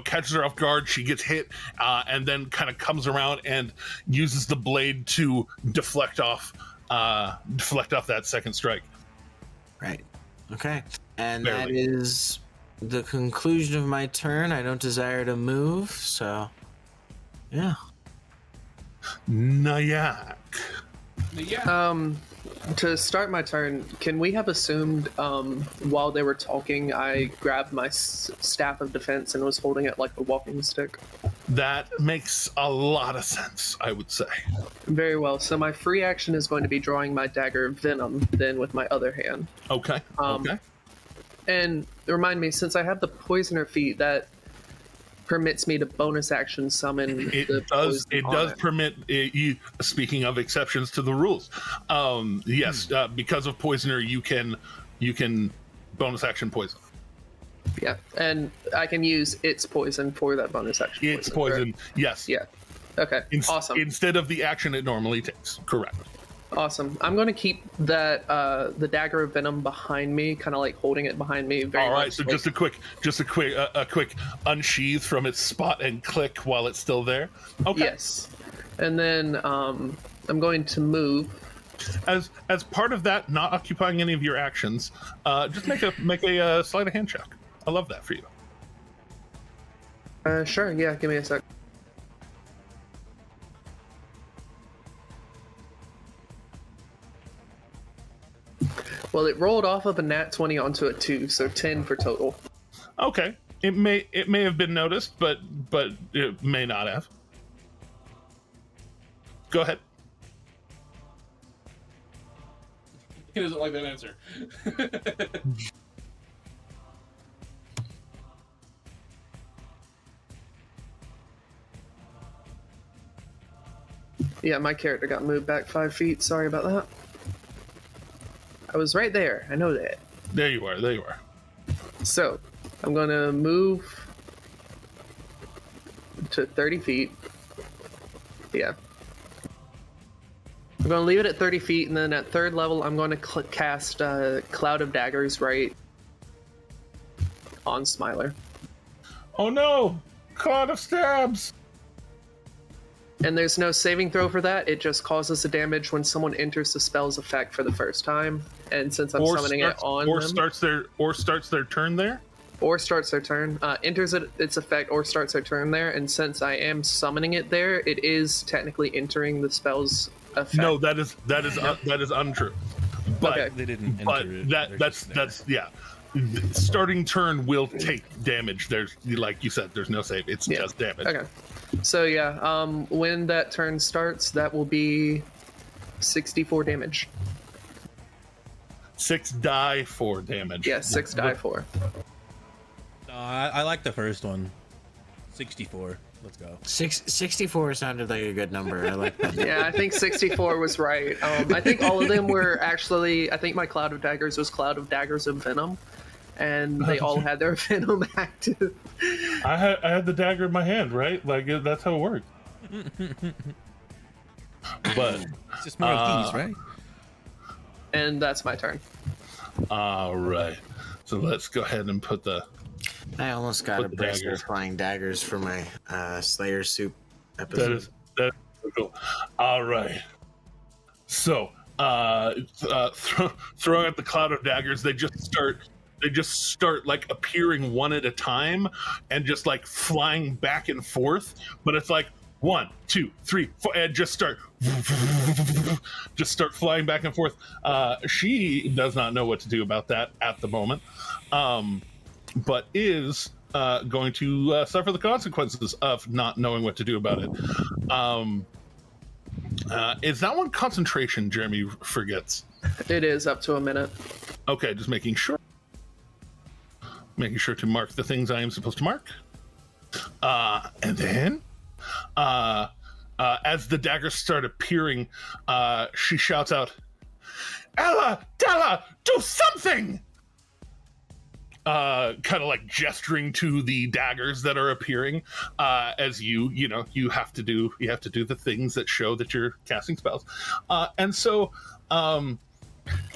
catches her off guard. She gets hit, and then kind of comes around and uses the blade to deflect off that second strike.
Right. Okay. And
Barely.
that is the conclusion of my turn. I don't desire to move, so yeah.
Nayak.
yeah.
To start my turn, can we have assumed while they were talking, I grabbed my staff of defense and was holding it like a walking stick?
That makes a lot of sense, I would say.
Very well. So my free action is going to be drawing my dagger of venom then with my other hand.
Okay. Okay.
And remind me, since I have the poisoner feat, that permits me to bonus action summon.
It
the
does.
poison
It
on
does permit you. Speaking of exceptions to the rules, yes, because of poisoner, you can bonus action poison.
Yeah, and I can use its poison for that bonus action.
It's poison.
correct?
Yes.
Yeah. Okay. Awesome.
Instead of the action it normally takes. Correct.
Awesome. I'm going to keep that the dagger of venom behind me, kind of like holding it behind me. Very
All right.
much
So
like-
just a quick unsheath from its spot and click while it's still there. Okay.
Yes. And then I'm going to move.
As part of that, not occupying any of your actions, just make a sleight of hand check. I love that for you.
Sure. Yeah. Give me a sec. Well, it rolled off of a nat 20 onto a 2, so 10 for total.
Okay. It may have been noticed, but it may not have. Go ahead.
He doesn't like that answer.
Yeah, my character got moved back 5 feet. Sorry about that. I was right there. I know that.
There you are. There you are.
So, I'm going to move to 30 feet. Yeah. I'm going to leave it at 30 feet, and then at third level, I'm going to cast Cloud of Daggers right on Smiler.
Oh no! Cloud of stabs!
And there's no saving throw for that. It just causes the damage when someone enters the spell's effect for the first time. And since I'm summoning it on them,
starts their turn there.
or starts their turn, enters its effect or starts their turn there. And since I am summoning it there, it is technically entering the spell's effect.
No, that is untrue. But
Okay.
They didn't
but
enter it.
that
They're
that's
just there.
that's yeah. Starting turn will take damage. There's, like you said, there's no save. It's
Yeah.
just damage.
Okay. So yeah, when that turn starts, that will be 64 damage.
6 die 4 damage.
Yeah, 6 die 4.
No, I like the first one. 64. Let's go.
64 sounded like a good number. I like that.
Yeah, I think 64 was right. I think all of them were actually. I think my Cloud of Daggers was Cloud of Daggers of Venom, and they all had their Venom active.
I had the dagger in my hand, right? Like that's how it worked. But
It's just more of these, right?
And that's my turn.
all right, so let's go ahead and put the.
I almost got
With
a
the
bracelet
dagger.
of flying daggers for my Slayer soup
That
episode.
is cool. All right. So, throwing at the cloud of daggers, they just start like appearing one at a time and just like flying back and forth. But it's like 1, 2, 3, 4, and just start flying back and forth. She does not know what to do about that at the moment, but is going to suffer the consequences of not knowing what to do about it. Is that one concentration? Jeremy forgets.
It is up to a minute.
Okay, just making sure to mark the things I am supposed to mark. And then, as the daggers start appearing, she shouts out, "Ella, Della, do something!" Kind of like gesturing to the daggers that are appearing, as you have to do the things that show that you're casting spells. And so, up in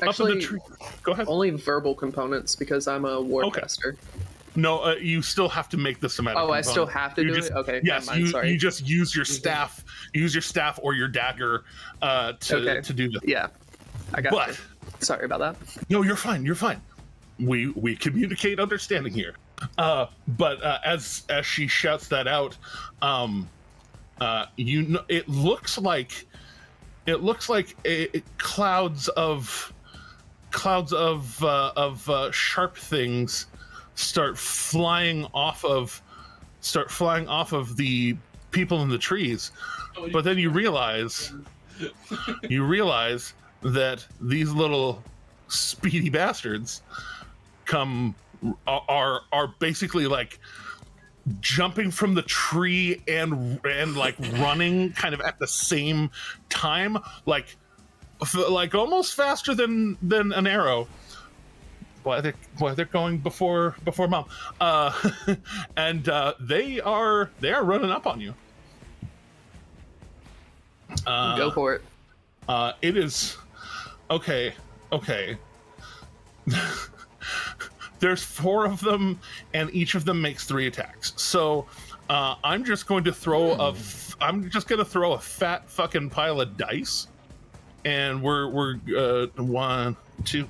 Actually,
the tree. Go ahead.
only verbal components because I'm a wardcaster.
No, you still have to make the somatic.
Oh, I
component.
still have to
You
do
just-
it? Okay,
Yes,
never mind, sorry.
you just use your staff. Use your staff or your dagger to do the.
Yeah, I got
But
you. Sorry about that.
no, you're fine. You're fine. We communicate understanding here. But as she shouts that out, it looks like clouds of sharp things start flying off of the people in the trees. But then you realize that these little speedy bastards are basically like jumping from the tree and like running kind of at the same time, like almost faster than an arrow. Why they're going before mom, and they are running up on you.
Go for it.
It is okay. There's 4 of them, and each of them makes 3 attacks. So I'm just going to throw a fat fucking pile of dice, and we're 1, 2.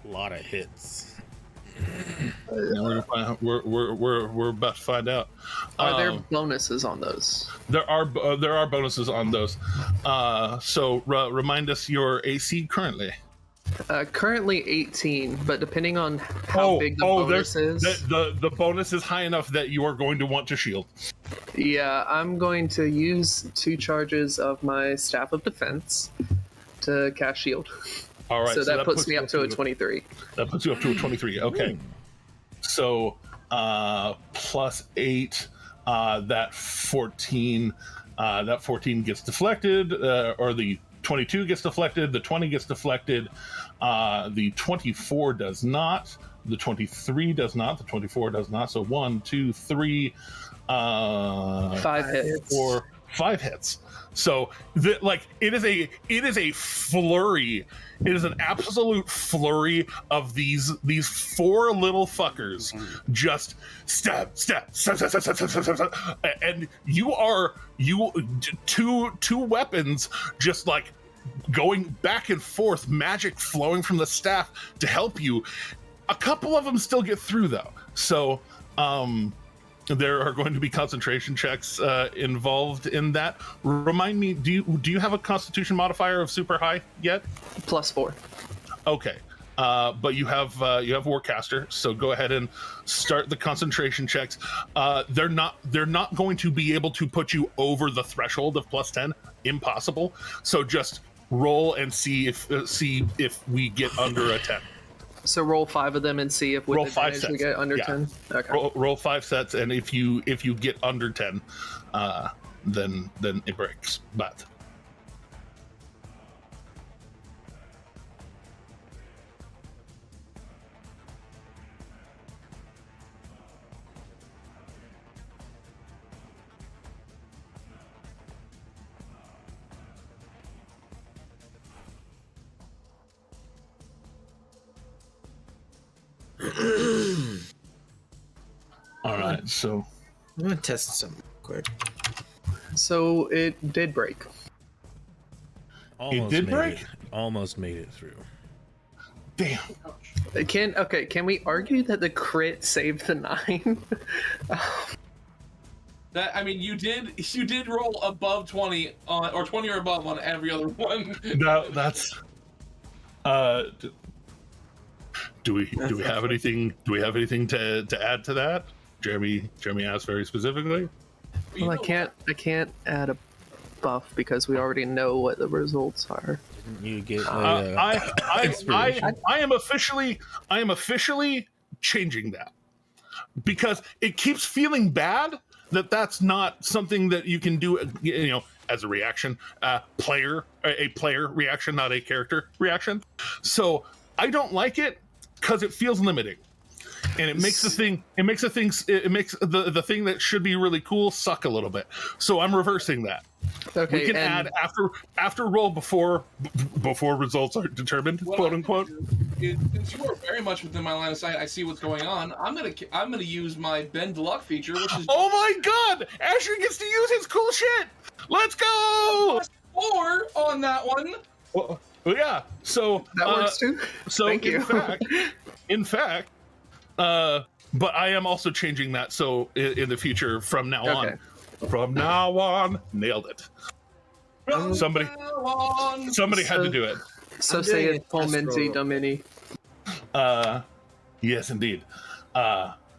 A lot of hits.
We're about to find out.
Are there bonuses on those?
There are bonuses on those. So remind us your AC currently.
Currently 18, but depending on how big the bonus is.
The bonus is high enough that you are going to want to shield.
Yeah, I'm going to use 2 charges of my Staff of Defense to cast shield.
All right,
so that puts me up to a 23.
That puts you up to a 23. Okay. So plus 8, that 14. That 14 gets deflected, or the 22 gets deflected. The 20 gets deflected. The 24 does not. The 23 does not. The 24 does not. So 1, 2, 3,
5 hits.
4, 5 hits. So it is a flurry. It is an absolute flurry of these 4 little fuckers just stab, and two weapons just like going back and forth, magic flowing from the staff to help you. A couple of them still get through though. So there are going to be concentration checks involved in that. Remind me, do you have a Constitution modifier of super high yet?
+4.
Okay, but you have Warcaster, so go ahead and start the concentration checks. They're not going to be able to put you over the threshold of +10. Impossible. So just roll and see if we get under a 10.
So roll 5 of them and see if with
Roll 5
advantage we
sets.
get under
Yeah.
10. Okay.
Roll 5 sets, and if you get under 10, then it breaks. But all right, so
I'm gonna test something quick.
So it did break.
Almost
did
made
break?
it. Almost made it through.
damn.
Can we argue that the crit saved the 9?
That, I mean, you did roll above 20 on, or 20 or above on every other one.
No, that's. Do we have anything? Do we have anything to add to that? Jeremy asked very specifically.
Well, I can't add a buff because we already know what the results are.
You get
I am officially changing that because it keeps feeling bad that that's not something that you can do, as a reaction, a player reaction, not a character reaction. So I don't like it because it feels limiting. And it makes the thing the thing that should be really cool suck a little bit. So I'm reversing that.
Okay,
We can add after roll before results are determined,
What
quote
I'm
unquote.
gonna do is, since you are very much within my line of sight, I see what's going on. I'm gonna use my bend luck feature, which is
Oh my god! Asher gets to use his cool shit! Let's go!
+4 on that one.
Well, yeah, so
that works too.
so
Thank you.
in fact, but I am also changing that so in the future from now
Okay.
on, nailed it. Somebody had to do it.
So
I'm
say
doing
it's
a test
Pomenti
roll.
Domini.
Yes, indeed.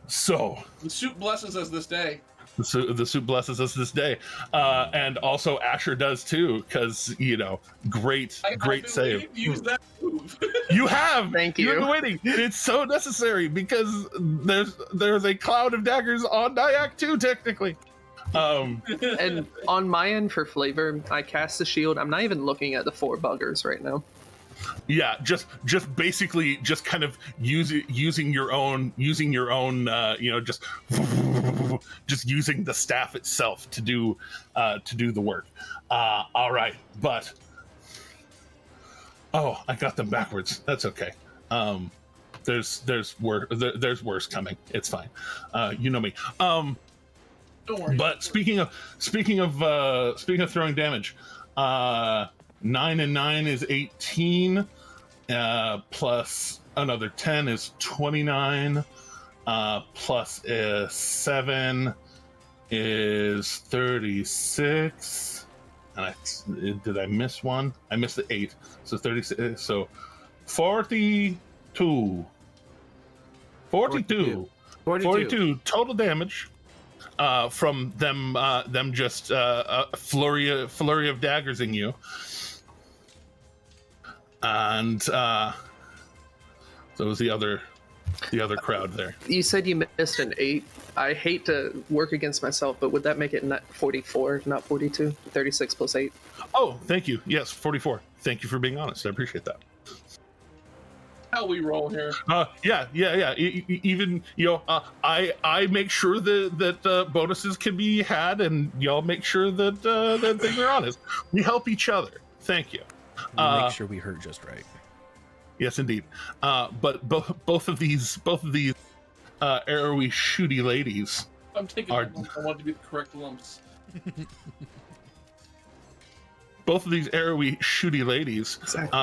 So
The soup blesses us this day.
the soup blesses us this day, and also Asher does too, because great
I've been
save.
waiting to use that move.
You have.
Thank
You've
you.
been waiting. It's so necessary because there's a cloud of daggers on Nyack too, technically.
And on my end for flavor, I cast the shield. I'm not even looking at the 4 buggers right now.
Yeah, just basically just kind of using your own just using the staff itself to do the work. All right, but I got them backwards. That's okay. There's worse coming. It's fine. You know me.
Don't worry.
But speaking of throwing damage, 9 and 9 is 18, plus another 10 is 29, plus 7 is 36. And did I miss one? I missed the 8, so 36. So 42 total damage. From them just a flurry of daggers in you, and so was the other crowd there.
You said you missed an 8. I hate to work against myself, but would that make it not 44, not 42? 36 plus 8.
Oh, thank you. Yes, 44. Thank you for being honest. I appreciate that.
How we roll here.
Yeah. Even I make sure that bonuses can be had, and y'all make sure that things are honest. We help each other. Thank you.
make sure we hurt just right.
Yes, indeed. But both of these arrowy, shooty ladies.
I'm taking
Are-
the lumps. I want it to be the correct lumps.
Both of these arrowy, shooty ladies
Exactly.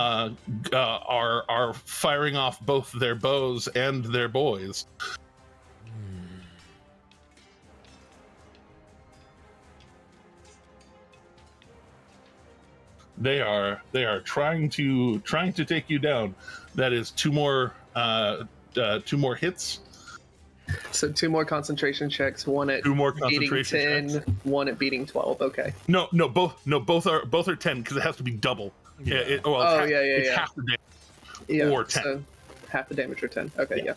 are firing off both their bows and their boys. They are trying to take you down. That is two more hits.
So 2 more concentration checks. One at
2 more
beating
concentration
10,
checks.
one at beating 12. Okay.
No, both are 10 because it has to be double.
Yeah.
It's half the damage.
Yeah.
Or 10.
So half the damage or 10. Okay. Yeah.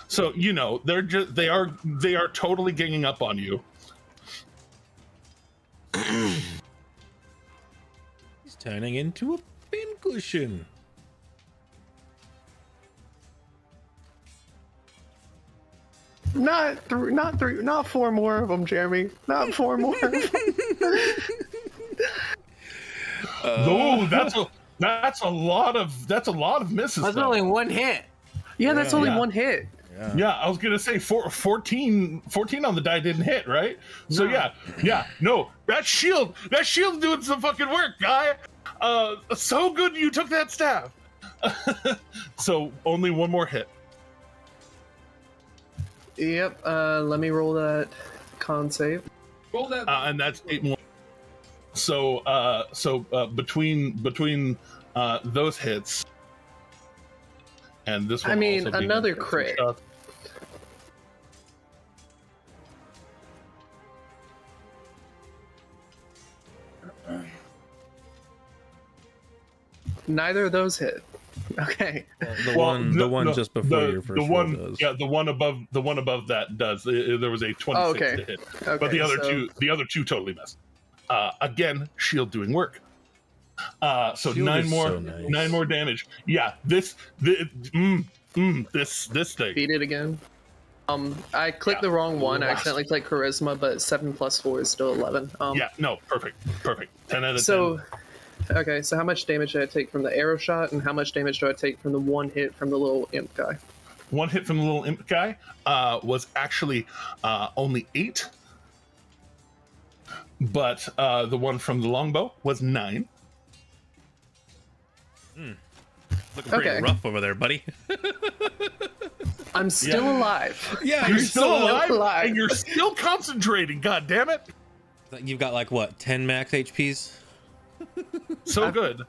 So they are totally ganging up on you.
He's turning into a pincushion.
Not 4 more of them, Jeremy. Not 4 more.
No, that's a lot of misses.
That's
though.
only 1 hit.
Yeah, that's only
Yeah.
1 hit.
Yeah, I was gonna say 14 on the die didn't hit, right? So no, that shield's doing some fucking work, guy. So good you took that stab. So only 1 more hit.
Yep. Let me roll that con save.
Roll that.
And that's 8 more. So between those hits and this one,
I mean,
also being
another
a
crit.
shot.
Neither of those hit. Okay.
The one just before your first roll does.
Yeah, the one above that does. There was a 26
okay.
to hit,
Okay,
but the other two totally missed. Again, shield doing work. So
Shield
9
is
more,
so nice.
9 more damage. Yeah, this thing.
Beat it again. I clicked the wrong one. I accidentally clicked charisma, but 7 plus 4 is still 11.
Yeah, no, perfect. 10 out of 10.
So, okay, so how much damage did I take from the arrow shot, and how much damage do I take from the 1 hit from the little imp guy?
1 hit from the little imp guy was actually only 8, but the one from the longbow was 9.
Looking pretty
Okay.
rough over there, buddy.
I'm still alive.
Yeah,
You're still alive,
alive.
and you're still concentrating. God damn it!
You've got like what, 10 max HPs?
So good.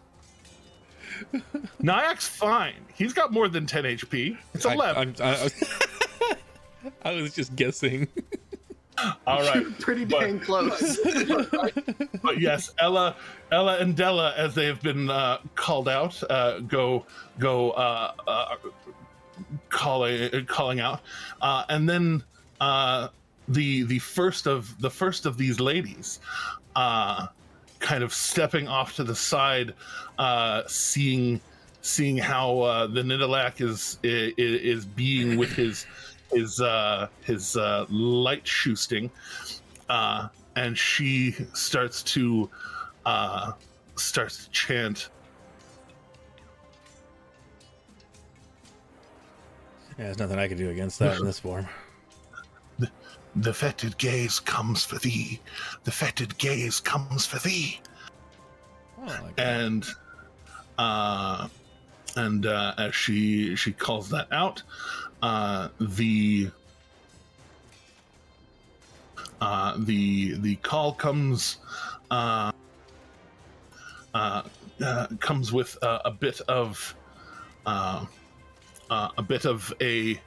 Nyack's fine. He's got more than 10 HP. It's 11.
I was just guessing.
All right.
Pretty dang close.
But yes, Ella and Della, as they have been called out, go calling out, and then the first of these ladies, kind of stepping off to the side, seeing how the Nidalak is being with his light shoosting, and she starts to chant.
Yeah, there's nothing I can do against that in this form.
The fetid gaze comes for thee. The fetid gaze comes for thee.
Oh, I like that.
And as she calls that out, the call comes comes with a bit of a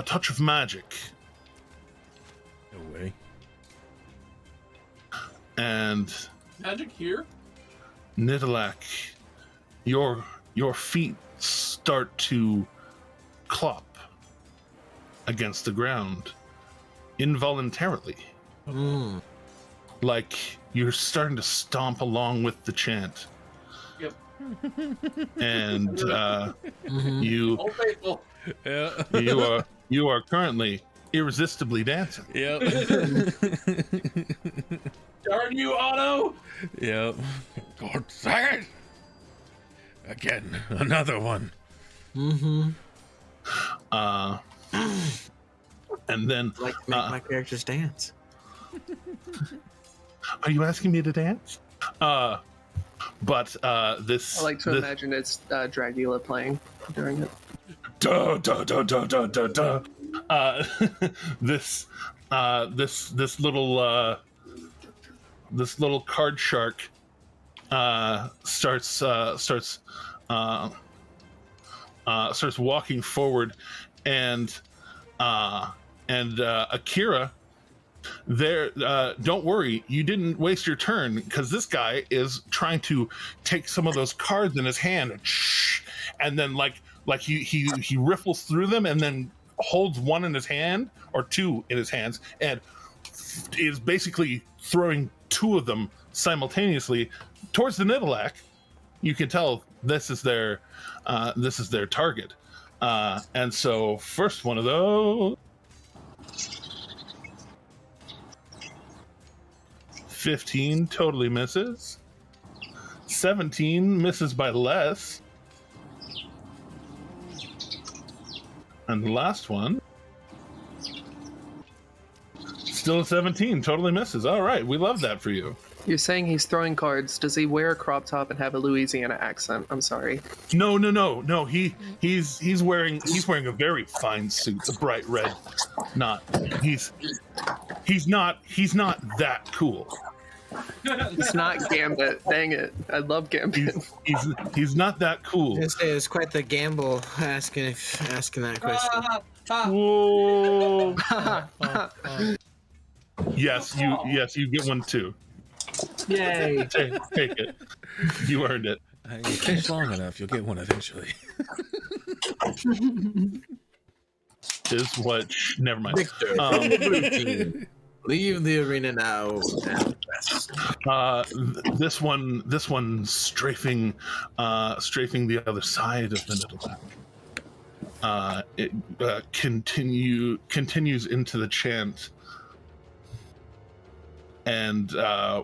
touch of magic,
No way.
and
Magic here?
Nidalak, your feet start to clop against the ground involuntarily, like you're starting to stomp along with the chant.
Yep.
And you
Old faithful.
Yeah.
you are currently irresistibly dancing.
Yep.
Darn you, Otto!
Yep. God dang it! Again, another one.
And then
Like to make my characters dance.
are you asking me to dance? But this
I like to
this,
imagine it's Dragula playing during it.
duh, duh, duh, duh, duh, duh, duh. This little card shark starts walking forward, and Akira, there, don't worry, you didn't waste your turn, because this guy is trying to take some of those cards in his hand, and then like he riffles through them, and then holds one in his hand or two in his hands, and is basically throwing two of them simultaneously towards the Nidalak. You can tell this is their target, and so first one of those. 15 totally misses. 17 misses by less. And the last one, still a 17, totally misses. All right, we love that for you.
You're saying he's throwing cards. Does he wear a crop top and have a Louisiana accent? I'm sorry.
No. He's wearing a very fine suit, a bright red. He's not that cool.
It's not Gambit. Dang it. I love Gambit.
He's not that cool.
It's quite the gamble asking that question.
Whoa. Yes, you get one too.
Yay!
Take it. You earned it.
You fish long enough, you'll get one eventually.
Is what? Never mind.
Victor, from the blue team. Leave the arena now.
This one strafing the other side of the Nidalak. It continues into the chant, and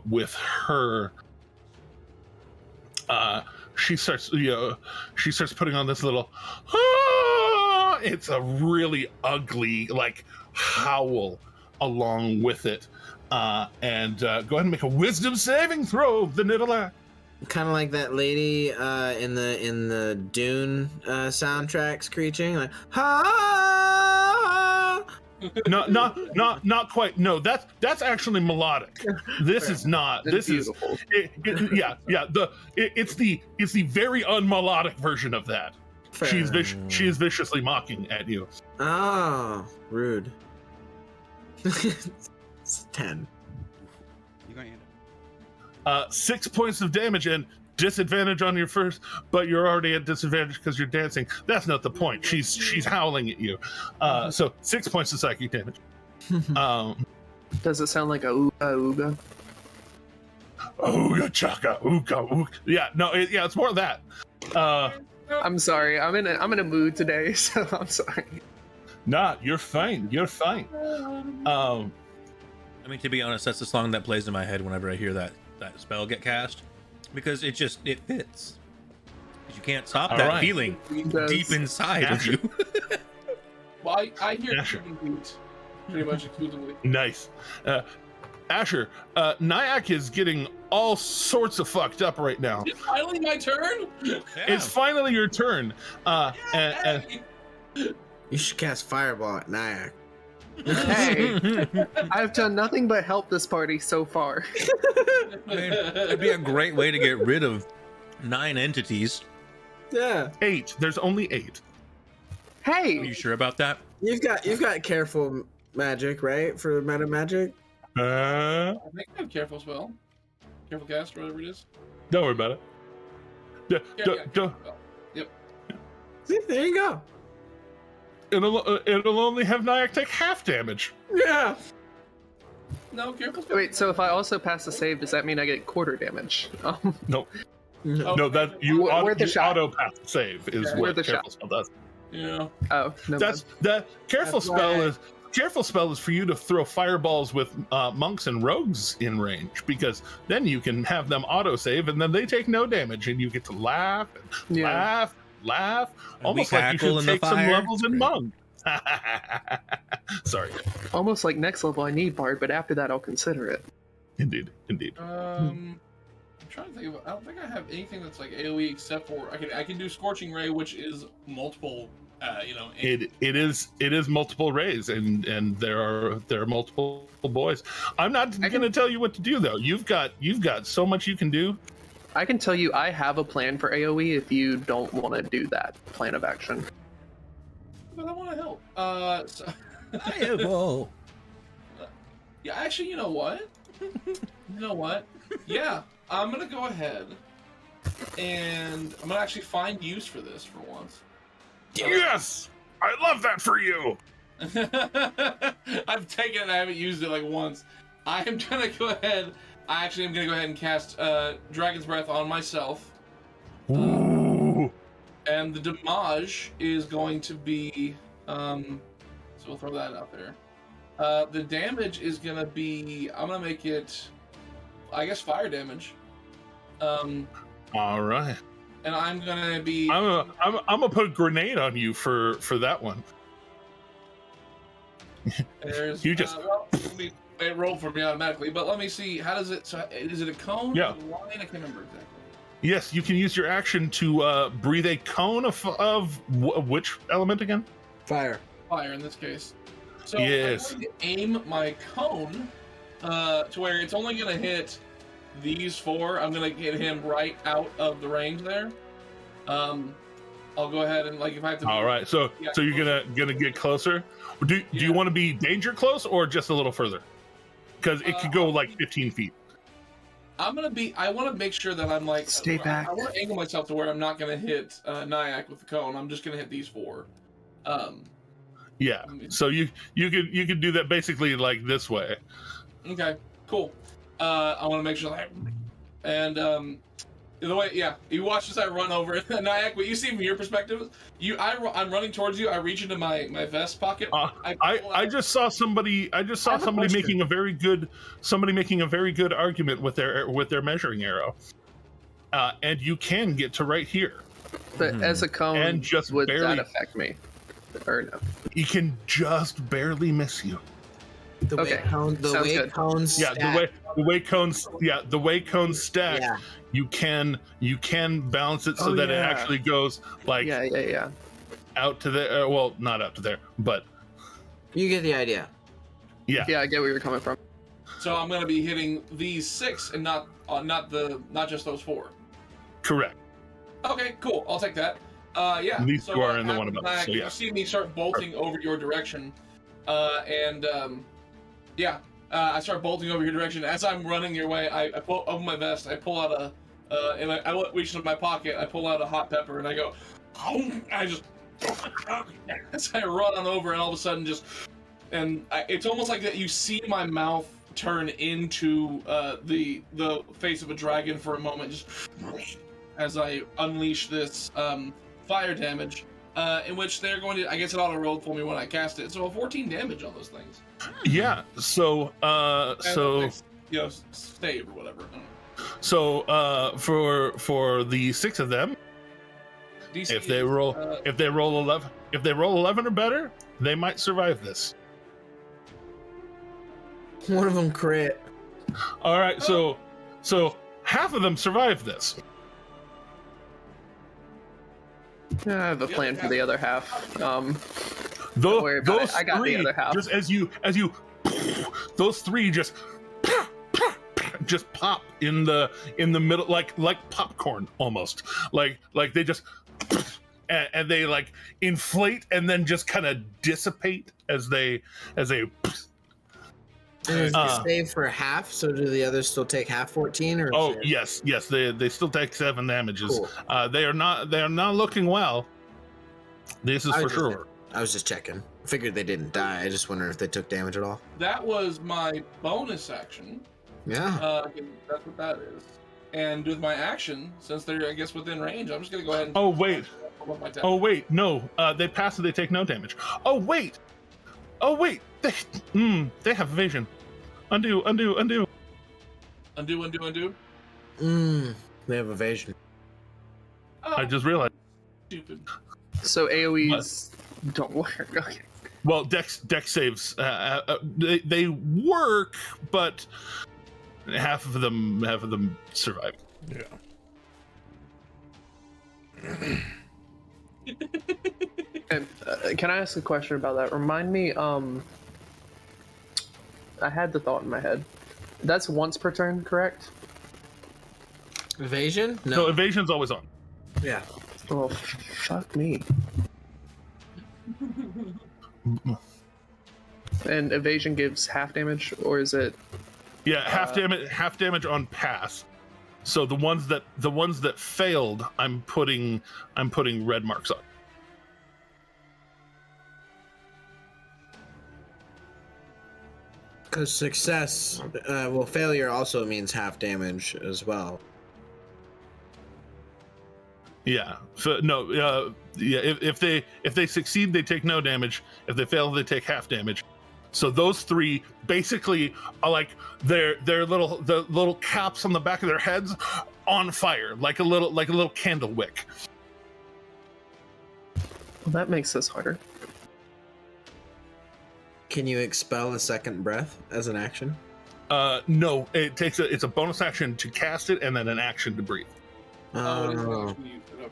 with her, she starts putting on this little. It's a really ugly howl along with it, and go ahead and make a wisdom saving throw, the Nidalak.
Kind of like that lady in the Dune soundtrack screeching like ha.
Not quite. No, that's actually melodic. This is not. This
beautiful.
It's the very unmelodic version of that.
Fair.
She is viciously mocking at you.
Oh, rude. It's 10.
You're gonna end
6 points of damage and disadvantage on your first, but you're already at disadvantage because you're dancing. That's not the point. She's howling at you. So 6 points of psychic damage.
Does it sound like a ooga ooga?
Ooga chaka ooga ooga. Yeah, no, it's more of that.
I'm sorry. I'm in a mood today, so I'm sorry.
Nah, you're fine. You're fine.
I mean, to be honest, that's the song that plays in my head whenever I hear that spell get cast, because it fits. You can't stop
All
that
right.
feeling deep inside of you.
Well, I hear
Asher.
beat pretty much exclusively.
Nice. Asher, Nyack is getting all sorts of fucked up right now.
It's finally my turn.
It's finally your turn. And
Hey!
You should cast Fireball at Nyack.
Hey, I've done nothing but help this party so far.
I mean, it'd be a great way to get rid of 9 entities.
Yeah,
8. There's only 8.
Are
Hey,
you sure about that?
you've got careful magic, right? For meta magic.
I think I have careful spell. Careful cast, or whatever it is.
Don't worry about it.
Careful spell. Yep.
See, there you go.
It'll only have Nyack take half damage.
Yeah.
No, careful spell.
wait, so if I also pass the save, does that mean I get quarter damage?
No,
No.
no, that you
Worth a shot.
auto pass save is
Yeah.
what
Worth a
careful
shot.
spell does.
Yeah.
Oh, no.
That careful
That's
spell
why-
is careful spell is for you to throw fireballs with monks and rogues in range, because then you can have them auto save and then they take no damage and you get to laugh and
Yeah.
laugh,
And
almost
we
like you
cackle
should
in the
take some
fire.
levels in monk. Sorry.
Almost like next level I need Bard, but after that I'll consider it.
Indeed.
I'm trying to think of. I don't think I have anything that's like AOE except for I can do Scorching Ray, which is multiple
It is multiple rays, and there are multiple boys. I'm not going to tell you what to do though. You've got so much you can do.
I can tell you I have a plan for AoE if you don't want to do that plan of action.
But I want to help. So...
Whoa.
Yeah, actually, you know what? Yeah, I'm gonna go ahead and I'm gonna actually find use for this for once.
Yes, I love that for you.
I've taken it and I haven't used it like once. I am gonna go ahead. I actually am gonna go ahead and cast Dragon's Breath on myself.
Ooh.
And the damage is going to be, so we'll throw that out there. The damage is gonna be, I'm gonna make it, I guess, fire damage.
All right.
And I'm gonna be.
I'm gonna put a grenade on you for that one.
There's,
You just.
It rolled for me automatically, but let me see. How does it? So is it a cone?
Yeah.
Or a line? I can't remember exactly.
Yes, you can use your action to breathe a cone of which element again?
Fire.
Fire in this case. So
Yes.
I'm going to aim my cone to where it's only going to hit these four. I'm going to get him right out of the range there. I'll go ahead and if I have to.
All right. So you're gonna get closer. Do you want to be danger close or just a little further? Because it could go 15 feet.
I want to make sure that I'm
Stay back.
I want to angle myself to where I'm not going to hit Nyack with the cone. I'm just going to hit these four.
Yeah. So you could do that basically like this way.
Okay. Cool. I want to make sure and the way, you watch as I run over it. Nyack, what you see from your perspective, I'm running towards you. I reach into my vest pocket.
I just saw somebody. Somebody making a very good argument with their measuring arrow. And you can get to right here.
But as a cone,
and just
would
barely,
that affect me? Or no?
He can just barely miss you.
The way cones stack.
The way cones stack.
Yeah.
You can balance it so that it actually goes out to there. Well, not out to there, but
You get the idea.
yeah.
Yeah, I get where you're coming from.
So I'm going to be hitting these 6 and not just those 4.
Correct.
Okay, cool. I'll take that. Yeah.
At least
so
you are in the one above.
Nyack,
So
you
yeah.
see me start bolting over your direction, I start bolting over your direction. As I'm running your way, I pull open my vest. I pull out and I reach into my pocket. I pull out a hot pepper and I go. I just as I run on over, and all of a sudden it's almost like that. You see my mouth turn into the face of a dragon for a moment, just as I unleash this fire damage. In which they're going to, I guess it auto rolled for me when I cast it. So a 14 damage on those things.
Yeah. So
save or whatever.
So for the 6 of them,
DC
if they roll 11 or better, they might survive this.
One of them crit.
All right. So half of them survive this.
I have a plan for the other half. Don't worry about
Those
it. I got
three,
the other half.
just as you, those 3 just pop in the middle, like popcorn almost, like they just, and they inflate and then just kind of dissipate as they.
And is it save for half? So do the others still take half 14? Or
Oh yes, they still take 7 damages.
Cool.
They are not looking well. This is for sure.
I was just checking. Figured they didn't die. I just wondered if they took damage at all.
That was my bonus action.
Yeah.
That's what that is. And with my action, since they're, I guess, within range, I'm just gonna go ahead and.
Oh wait, no. They pass and they take no damage. Oh wait. They have evasion. Undo.
Undo.
They have evasion.
Oh,
I just realized.
stupid.
So AoEs don't work. Okay.
Well, dex saves they work, but half of them survive.
Yeah.
Okay, can I ask a question about that? Remind me, I had the thought in my head. That's once per turn, correct?
Evasion?
No, evasion's always on.
Yeah.
Oh, fuck me. And evasion gives half damage, or is it?
Yeah, half damage on pass. So the ones that failed, I'm putting red marks on.
Because success, failure also means half damage as well.
Yeah. So no. Yeah. If they succeed, they take no damage. If they fail, they take half damage. So those three basically are like the little caps on the back of their heads on fire, like a little candle wick.
Well, that makes this harder.
Can you expel a second breath as an action?
No. It's a bonus action to cast it and then an action to breathe.
Oh, it is an
Oh.
action use it,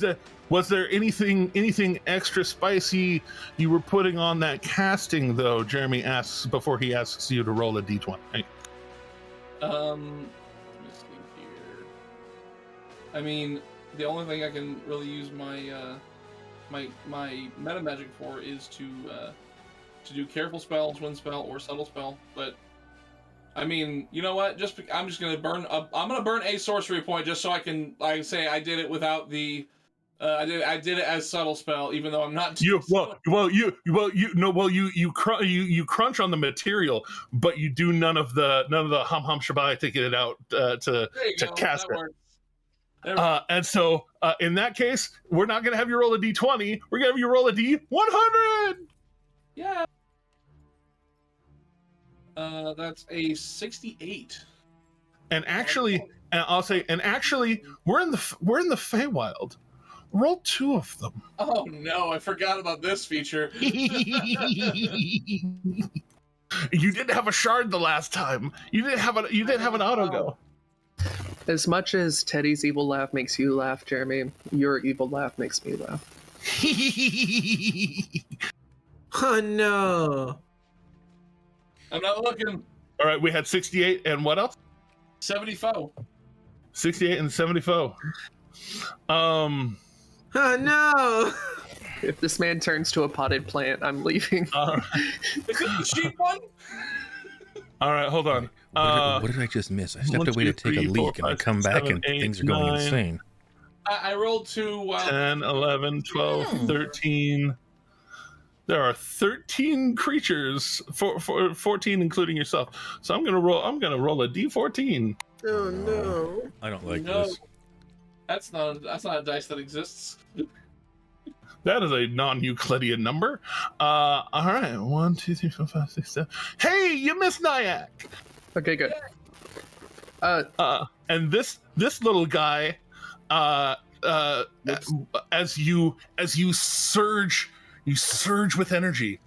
okay.
Was there anything extra spicy you were putting on that casting though? Jeremy asks before he asks you to roll a d20. Hey.
Let me see here. I mean, the only thing I can really use my my meta magic for is to do careful spells, wind spell, or subtle spell. But I mean, you know what? I'm just gonna burn. I'm gonna burn a sorcery point just so I can say I did it without the. I did it as subtle spell, even though I'm not.
You crunch on the material, but you do none of the hum shabai to get it out to cast it. And so in that case, we're not gonna have you roll a d20. We're gonna have you roll a d100.
Yeah. That's a 68.
And actually, we're in the Feywild. Roll 2 of them.
Oh no, I forgot about this feature.
You didn't have a shard the last time. You didn't have an auto go.
As much as Teddy's evil laugh makes you laugh, Jeremy, your evil laugh makes me laugh.
Oh no.
I'm not looking.
All right, we had 68 and what else?
74.
68 and 74.
Oh no.
If this man turns to a potted plant, I'm leaving.
Is it the sheep one?
All right, hold on.
What did I just miss? I stepped away to take a leak and I come back and things are going insane.
I rolled 2.
10, 11, 12, 13. There are 13 creatures, for 14 including yourself. So I'm gonna roll a d14.
Oh no.
I don't like
No.
this.
That's not a dice that exists.
That is a non-Euclidean number. All right, 1, 2, 3, 4, 5, 6, 7. Hey, you missed Nyack.
Okay, good.
And this little guy, as you surge with energy,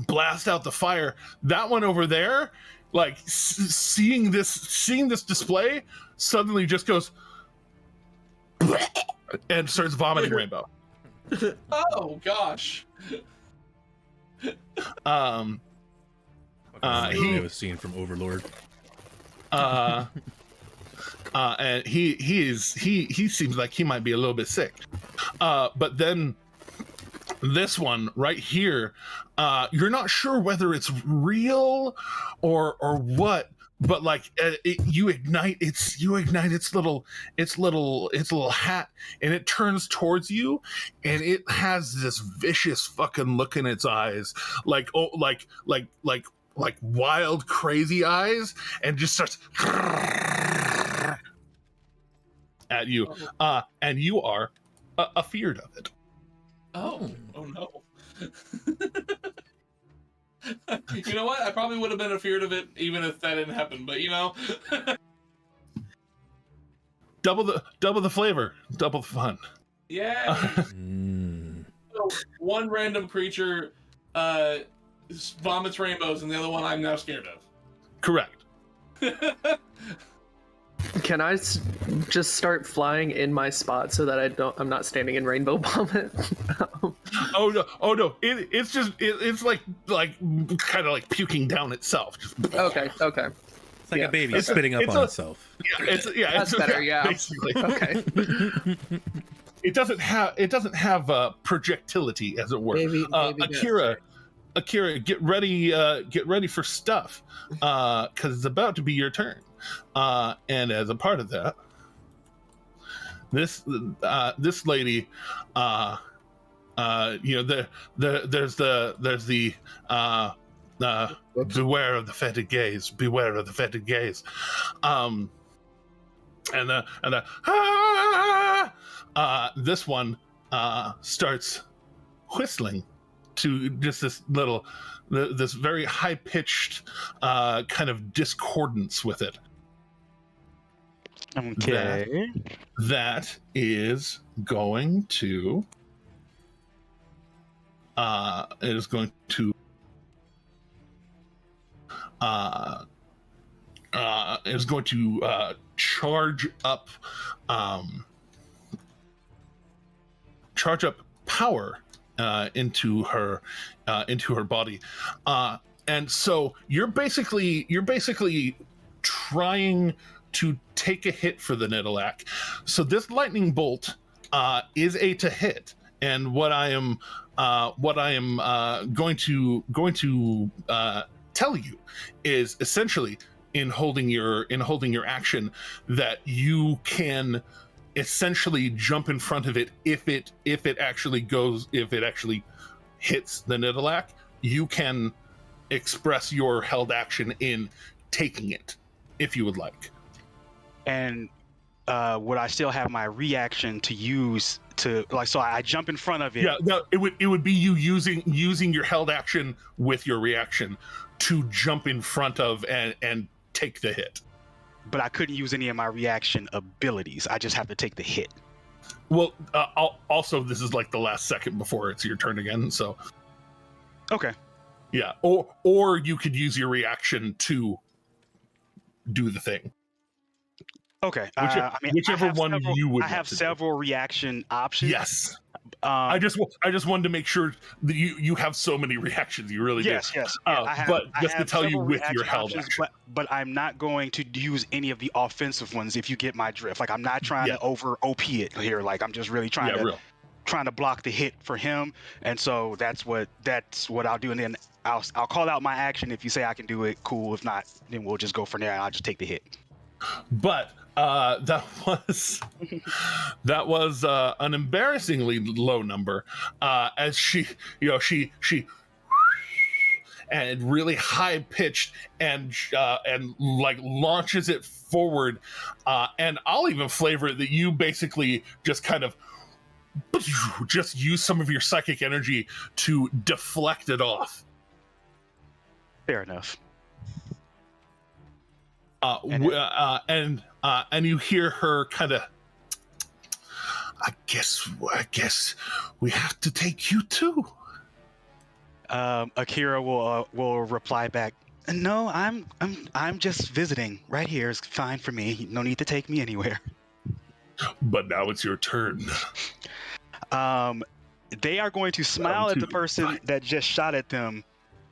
blast out the fire. That one over there, like seeing this display, suddenly just goes and starts vomiting rainbow.
Oh gosh.
He
was seen from Overlord.
And he seems like he might be a little bit sick. But then this one right here, you're not sure whether it's real or what, but like you ignite its little hat, and it turns towards you, and it has this vicious fucking look in its eyes, like wild crazy eyes, and just starts at you, and you are afeared of it.
Oh no. You know what? I probably would have been afeared of it even if that didn't happen, but you know.
double the flavor, double the fun.
Yeah. So one random creature vomits rainbows, and the other one I'm now scared of.
Correct.
Can I just start flying in my spot so that I'm not standing in rainbow vomit?
Oh no! It's like kind of like puking down itself. Just,
Okay.
It's like
Yeah.
a baby
It's
spitting up on itself.
That's better. Yeah.
Basically.
Okay.
It doesn't have projectility, as it were.
Maybe
Akira, get ready for stuff, because it's about to be your turn. And as a part of that, this lady, there's the beware of the fetid gaze, beware of the fetid gaze, this one starts whistling to just this very high pitched kind of discordance with it.
Okay.
That is going to charge up power into her body, and so you're basically trying to take a hit for the Nidalak. So this lightning bolt is a to hit, and what I am going to tell you is essentially in holding your action that you can essentially jump in front of it if it actually hits the Nidalak. You can express your held action in taking it if you would like.
And would I still have my reaction to use to so I jump in front of it?
Yeah, no, it would be you using your held action with your reaction to jump in front of and take the hit.
But I couldn't use any of my reaction abilities. I just have to take the hit.
Well, also this is like the last second before it's your turn again, so
Okay.
yeah, or you could use your reaction to do the thing.
Okay.
Whichever one you would.
I have several reaction options.
Yes. I just wanted to make sure that you have so many reactions. You really do.
Yes. Yeah,
but just to tell you with your held action.
But I'm not going to use any of the offensive ones. If you get my drift, like I'm not trying to over OP it here. Like I'm just really trying to block the hit for him. And so that's what I'll do. And then I'll call out my action. If you say I can do it, cool. If not, then we'll just go from there and I'll just take the hit.
But that was an embarrassingly low number, as she and really high pitched and like launches it forward, and I'll even flavor it that you basically just kind of just use some of your psychic energy to deflect it off.
Fair enough.
And you hear her kind of, I guess we have to take you too.
Akira will reply back, no, I'm just visiting. Right here is fine for me. No need to take me anywhere.
But now it's your turn.
They are going to smile at the person that just shot at them,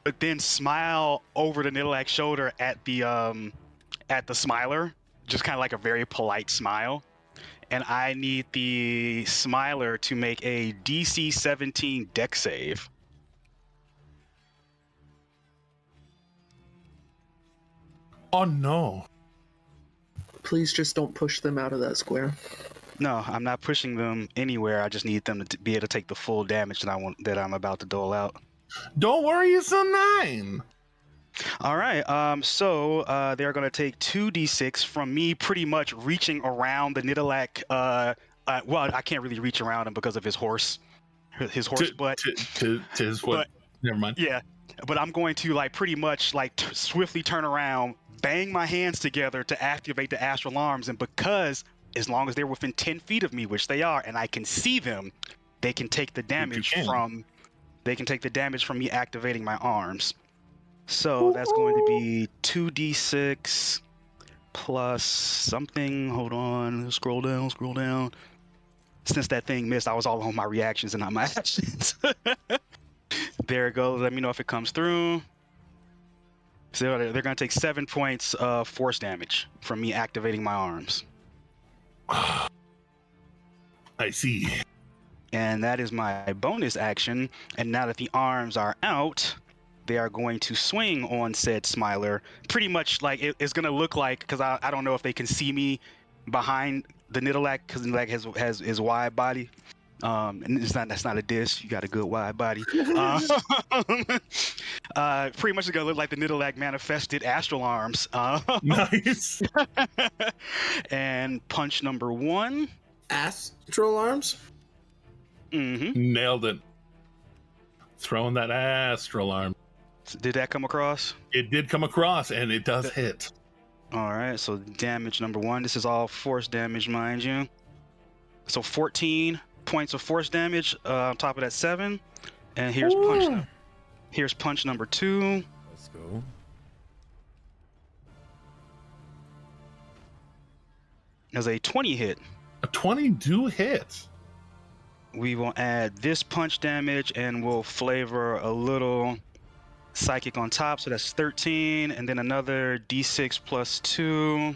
but then smile over the Nidalak's shoulder at the smiler, just kind of like a very polite smile. And I need the smiler to make a DC 17 dex save.
Oh no.
Please just don't push them out of that square.
No, I'm not pushing them anywhere. I just need them to be able to take the full damage that I'm about to dole out.
Don't worry, it's a 9.
All right, so they're going to take 2d6 from me pretty much reaching around the Nidalak. Well, I can't really reach around him because of his horse butt.
To his foot. Never mind.
Yeah, but I'm going to like pretty much like swiftly turn around, bang my hands together to activate the astral arms, and because as long as they're within 10 feet of me, which they are, and I can see them, they can take the damage from me activating my arms. So that's going to be 2d6 plus something. Hold on. Scroll down. Since that thing missed, I was all on my reactions and not my actions. There it goes. Let me know if it comes through. So they're going to take 7 points of force damage from me activating my arms.
I see.
And that is my bonus action. And now that the arms are out, they are going to swing on said Smiler. Pretty much like it's going to look like, because I don't know if they can see me behind the Nidalak, because the Nidalak has his wide body. And that's not a diss. You got a good wide body. Pretty much it's gonna look like the Nidalak manifested astral arms.
Nice.
And punch number 1.
Astral arms?
Mm-hmm.
Nailed it. Throwing that astral arm.
Did that come across?
It did come across, and it does hit.
All right. So damage number 1. This is all force damage, mind you. So 14 points of force damage on top of that 7. And here's punch. Here's punch number 2.
Let's go.
As a 20 hit.
A 20 do hit.
We will add this punch damage and we'll flavor a little psychic on top. So that's 13. And then another d6 plus 2.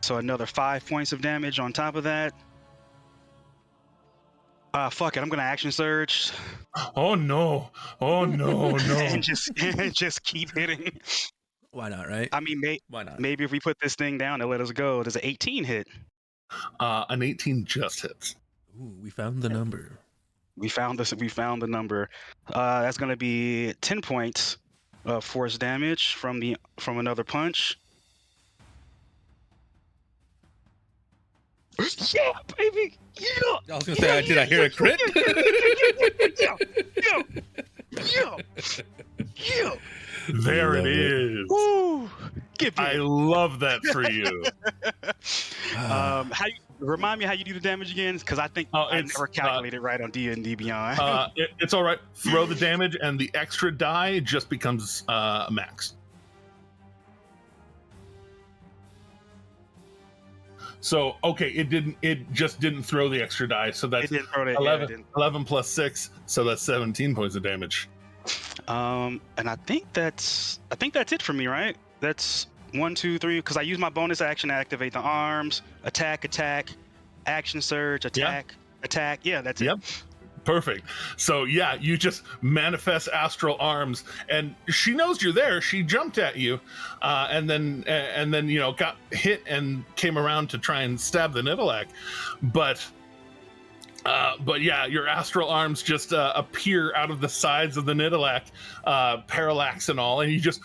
So another 5 points of damage on top of that. Fuck it, I'm gonna action surge.
Oh no! Oh no! No!
and just keep hitting.
Why not, right?
I mean,
Why not?
maybe if we put this thing down, they'll let us go. There's an 18 hit.
An 18 just hits.
Ooh, we found the number.
We found the number. That's gonna be 10 points of force damage from another punch. Yeah, baby. Yeah.
I was gonna say, did I hear a crit?
Yeah.
There it is.
Woo.
I love that for you.
Remind me how you do the damage again, because I think I never calculated right on D&D Beyond.
It's all right. Throw the damage, and the extra die just becomes max. So okay, it just didn't throw the extra die. So that's 11 plus 6, so that's 17 points of damage.
And I think that's it for me, right? That's 1, 2, 3, because I use my bonus action to activate the arms, attack, action surge, attack. Yeah, that's it.
Yep. Perfect. So yeah, you just manifest astral arms, and she knows you're there. She jumped at you, and then got hit and came around to try and stab the Nidalak, but yeah, your astral arms just appear out of the sides of the Nidalak, parallax and all, and you just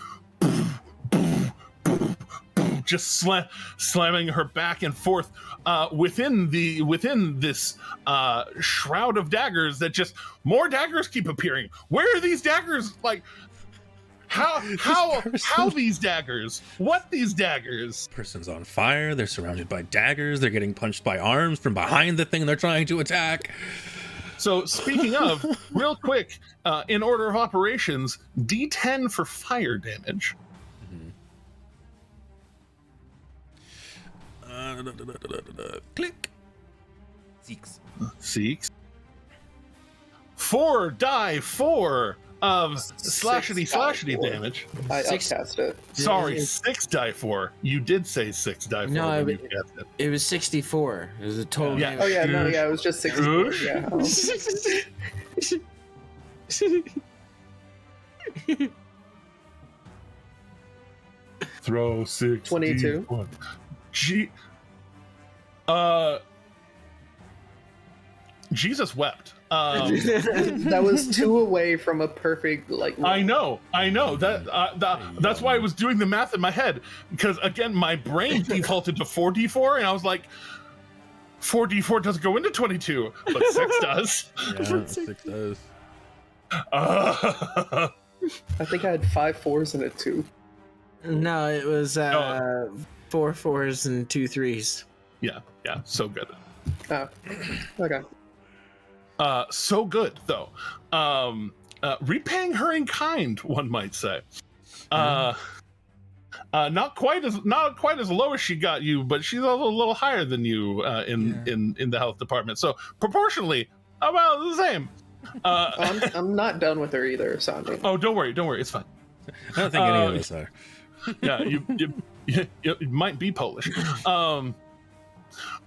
slamming her back and forth within this shroud of daggers. That just more daggers keep appearing. Where are these daggers? Like how these daggers? What these daggers?
Person's on fire. They're surrounded by daggers. They're getting punched by arms from behind the thing they're trying to attack.
So speaking of, real quick, in order of operations, D10 for fire damage.
Click. 6. 4 die 4 of slashity damage.
I upcast it.
Sorry, 6 die 4. You did say 6 die 4.
No, it was 64. It was a total.
Yeah.
Oh yeah, no, yeah, it was just 64. Yeah.
Throw 6.
22.
Jesus wept.
That was 2 away from a perfect
I know. That's why I was doing the math in my head, because again my brain defaulted to 4d4, and I was like, 4d4 doesn't go into 22, but 6 does.
Yeah, 6 does.
I think I had 5 4s and a 2.
No, it was 4 4s and 2 3s.
Yeah, so good.
Oh, okay.
So good though. repaying her in kind, one might say. Not quite as low as she got you, but she's a little higher than you in the health department. So proportionally, about the same.
I'm not done with her either, Sanji.
Oh, don't worry, it's fine.
I don't think any of us are.
Yeah, you might be Polish,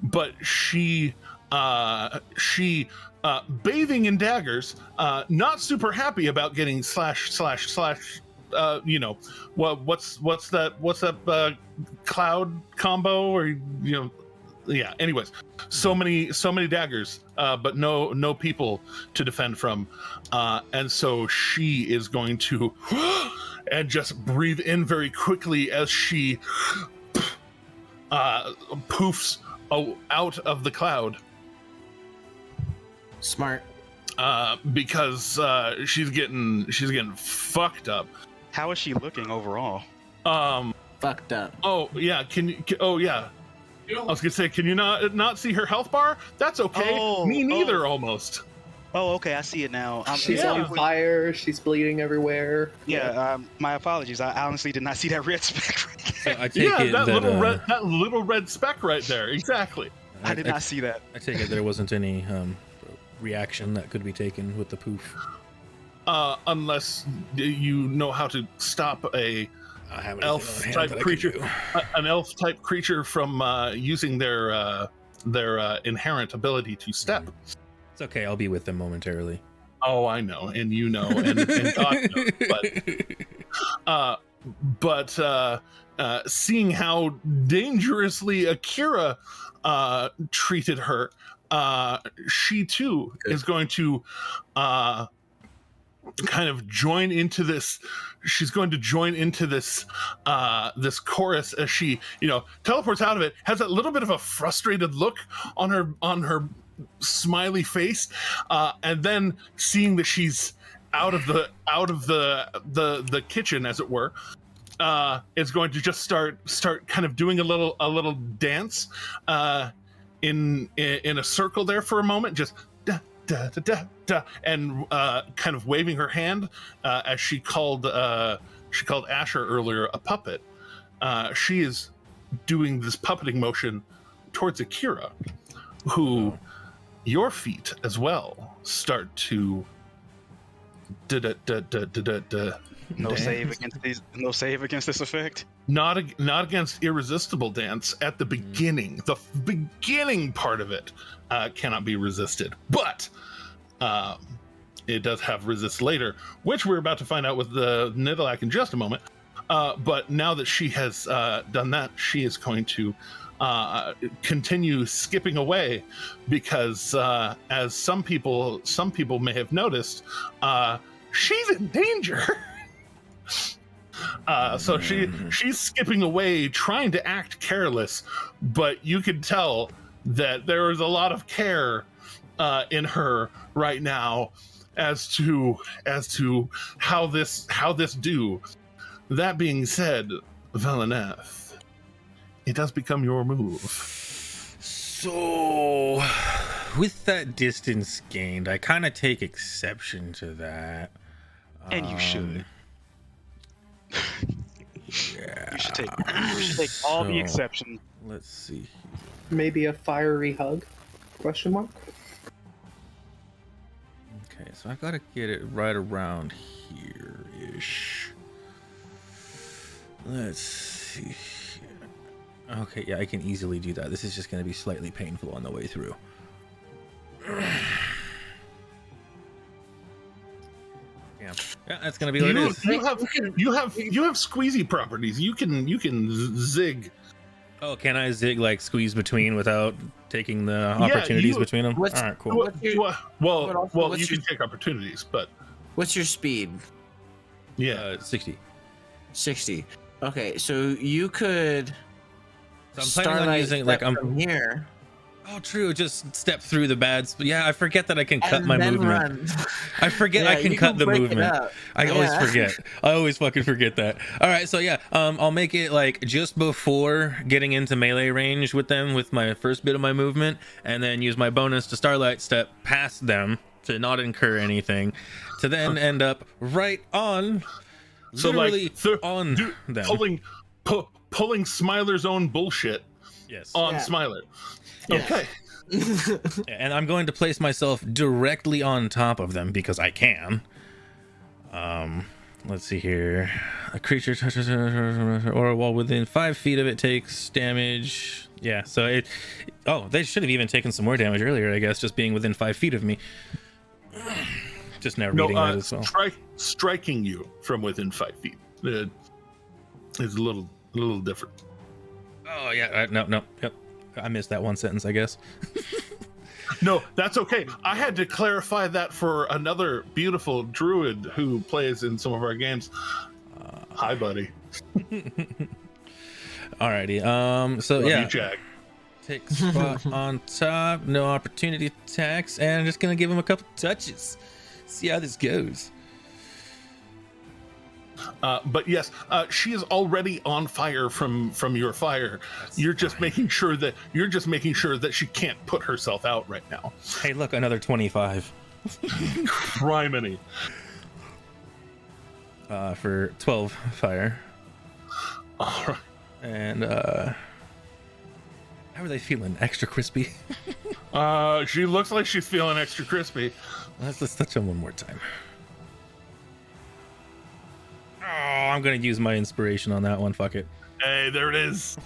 but she bathing in daggers, not super happy about getting slash. What's that cloud combo, or yeah. Anyways, so many daggers, but no people to defend from, and so she is going to and just breathe in very quickly as she poofs out of the cloud.
Smart.
Because she's getting fucked up.
How is she looking overall?
Fucked up.
Oh yeah. Oh yeah. I was gonna say, can you not see her health bar? That's okay.
Oh,
Me neither, almost.
Oh, okay, I see it now.
She's on fire. She's bleeding everywhere.
Yeah, my apologies. I honestly did not see that red speck right there.
So I take it
that little red speck right there. Exactly.
I did not see that.
I take it there wasn't any reaction that could be taken with the poof.
Unless you know how to stop an elf type creature from using their inherent ability to step.
It's okay, I'll be with them momentarily.
Oh, I know, and you know, and God knows, but seeing how dangerously Akira treated her, she too is going to kind of join into this. She's going to join into this this chorus as she teleports out of it, has that little bit of a frustrated look on her smiley face, and then seeing that she's out of the kitchen, as it were, is going to just start kind of doing a little dance in a circle there for a moment, just da da da da da, and kind of waving her hand as she called Asher earlier a puppet. She is doing this puppeting motion towards Akira, who your feet as well start to
No save against this effect.
Not against irresistible dance at the beginning. The beginning part of it cannot be resisted, but it does have resist later, which we're about to find out with the Nidalak in just a moment. But now that she has done that, she is going to continue skipping away, because as some people may have noticed, she's in danger. So she's skipping away, trying to act careless, but you can tell that there is a lot of care in her right now as to how this do. That being said, Valeneth, it does become your move.
So, with that distance gained, I kind of take exception to that.
And you should.
Yeah.
You should take all the exception.
Let's see.
Maybe a fiery hug? Question mark.
Okay, so I gotta get it right around here-ish. Let's see. Okay, yeah, I can easily do that. This is just gonna be slightly painful on the way through. Yeah, that's gonna be what it is.
You have squeezy properties. You can zig.
Oh, can I zig, like squeeze between without taking the opportunities between them? All right, cool.
Well, you can take opportunities, but
What's your speed?
yeah,
60.
60. Okay, so you could
So I'm planning on using
from here.
Oh, true. Just step through the bad. Yeah, I forget that I can cut
and
my
then
movement.
Run.
I forget I can cut the
break it
movement.
up.
I always forget. I always fucking forget that. All right, so yeah, I'll make it like just before getting into melee range with them with my first bit of my movement, and then use my bonus to Starlight Step past them to not incur anything, to then end up right on,
So
literally
like
on them.
pulling Smiler's own bullshit
Yes.
on
Yeah.
Smiler.
Yes.
Okay.
And I'm going to place myself directly on top of them because I can. Let's see here. A creature touches or a wall within 5 feet of it takes damage. Yeah, so it. Oh, they should have even taken some more damage earlier, I guess, just being within 5 feet of me. Just now reading that as well.
Striking you from within 5 feet is a little different.
Oh yeah, no, yep. I missed that one sentence, I guess.
No, that's okay. I had to clarify that for another beautiful druid who plays in some of our games. Hi, buddy.
Alrighty. So
Love
yeah,
you, Jag.
take spot on top. No opportunity attacks, and I'm just gonna give him a couple touches. See how this goes.
But yes, she is already on fire from your fire. You're just making sure that she can't put herself out right now.
Hey, look, another 25.
Criminy.
For 12 fire.
All right.
And how are they feeling? Extra crispy?
She looks like she's feeling extra crispy.
Let's touch on one more time. Oh, I'm gonna use my inspiration on that one. Fuck it.
Hey, there it is.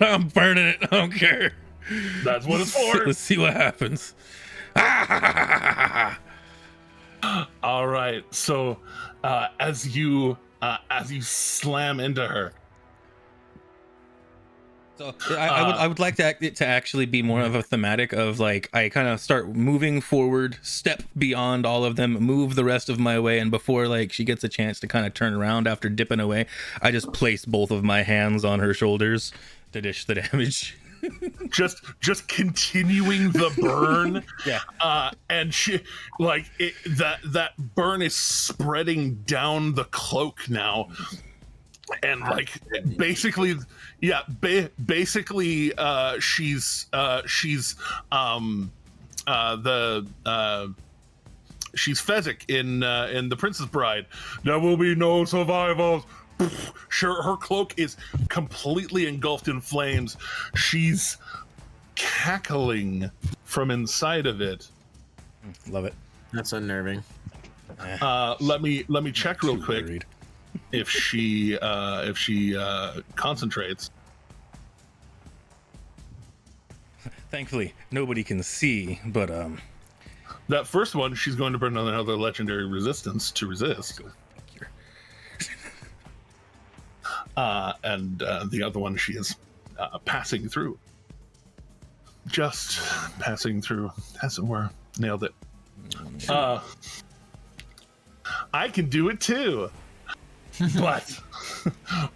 I'm burning it. I don't care.
That's what it's for.
Let's see what happens.
All right. So, as you slam into her,
So I would like it to actually be more of a thematic of like I kind of start moving forward, step beyond all of them, move the rest of my way, and before like she gets a chance to kind of turn around after dipping away, I just place both of my hands on her shoulders to dish the damage.
just continuing the burn.
Yeah.
And she that burn is spreading down the cloak now. And like basically she's Fezzik in The Princess Bride. There will be no survivors. Sure, her cloak is completely engulfed in flames. She's cackling from inside of it.
Love it.
That's unnerving.
Let me check real
Too
quick.
worried.
If she concentrates.
Thankfully, nobody can see, but
That first one, she's going to burn another legendary resistance to resist. And the other one, she is passing through. Just passing through, as it were. Nailed it. I can do it too.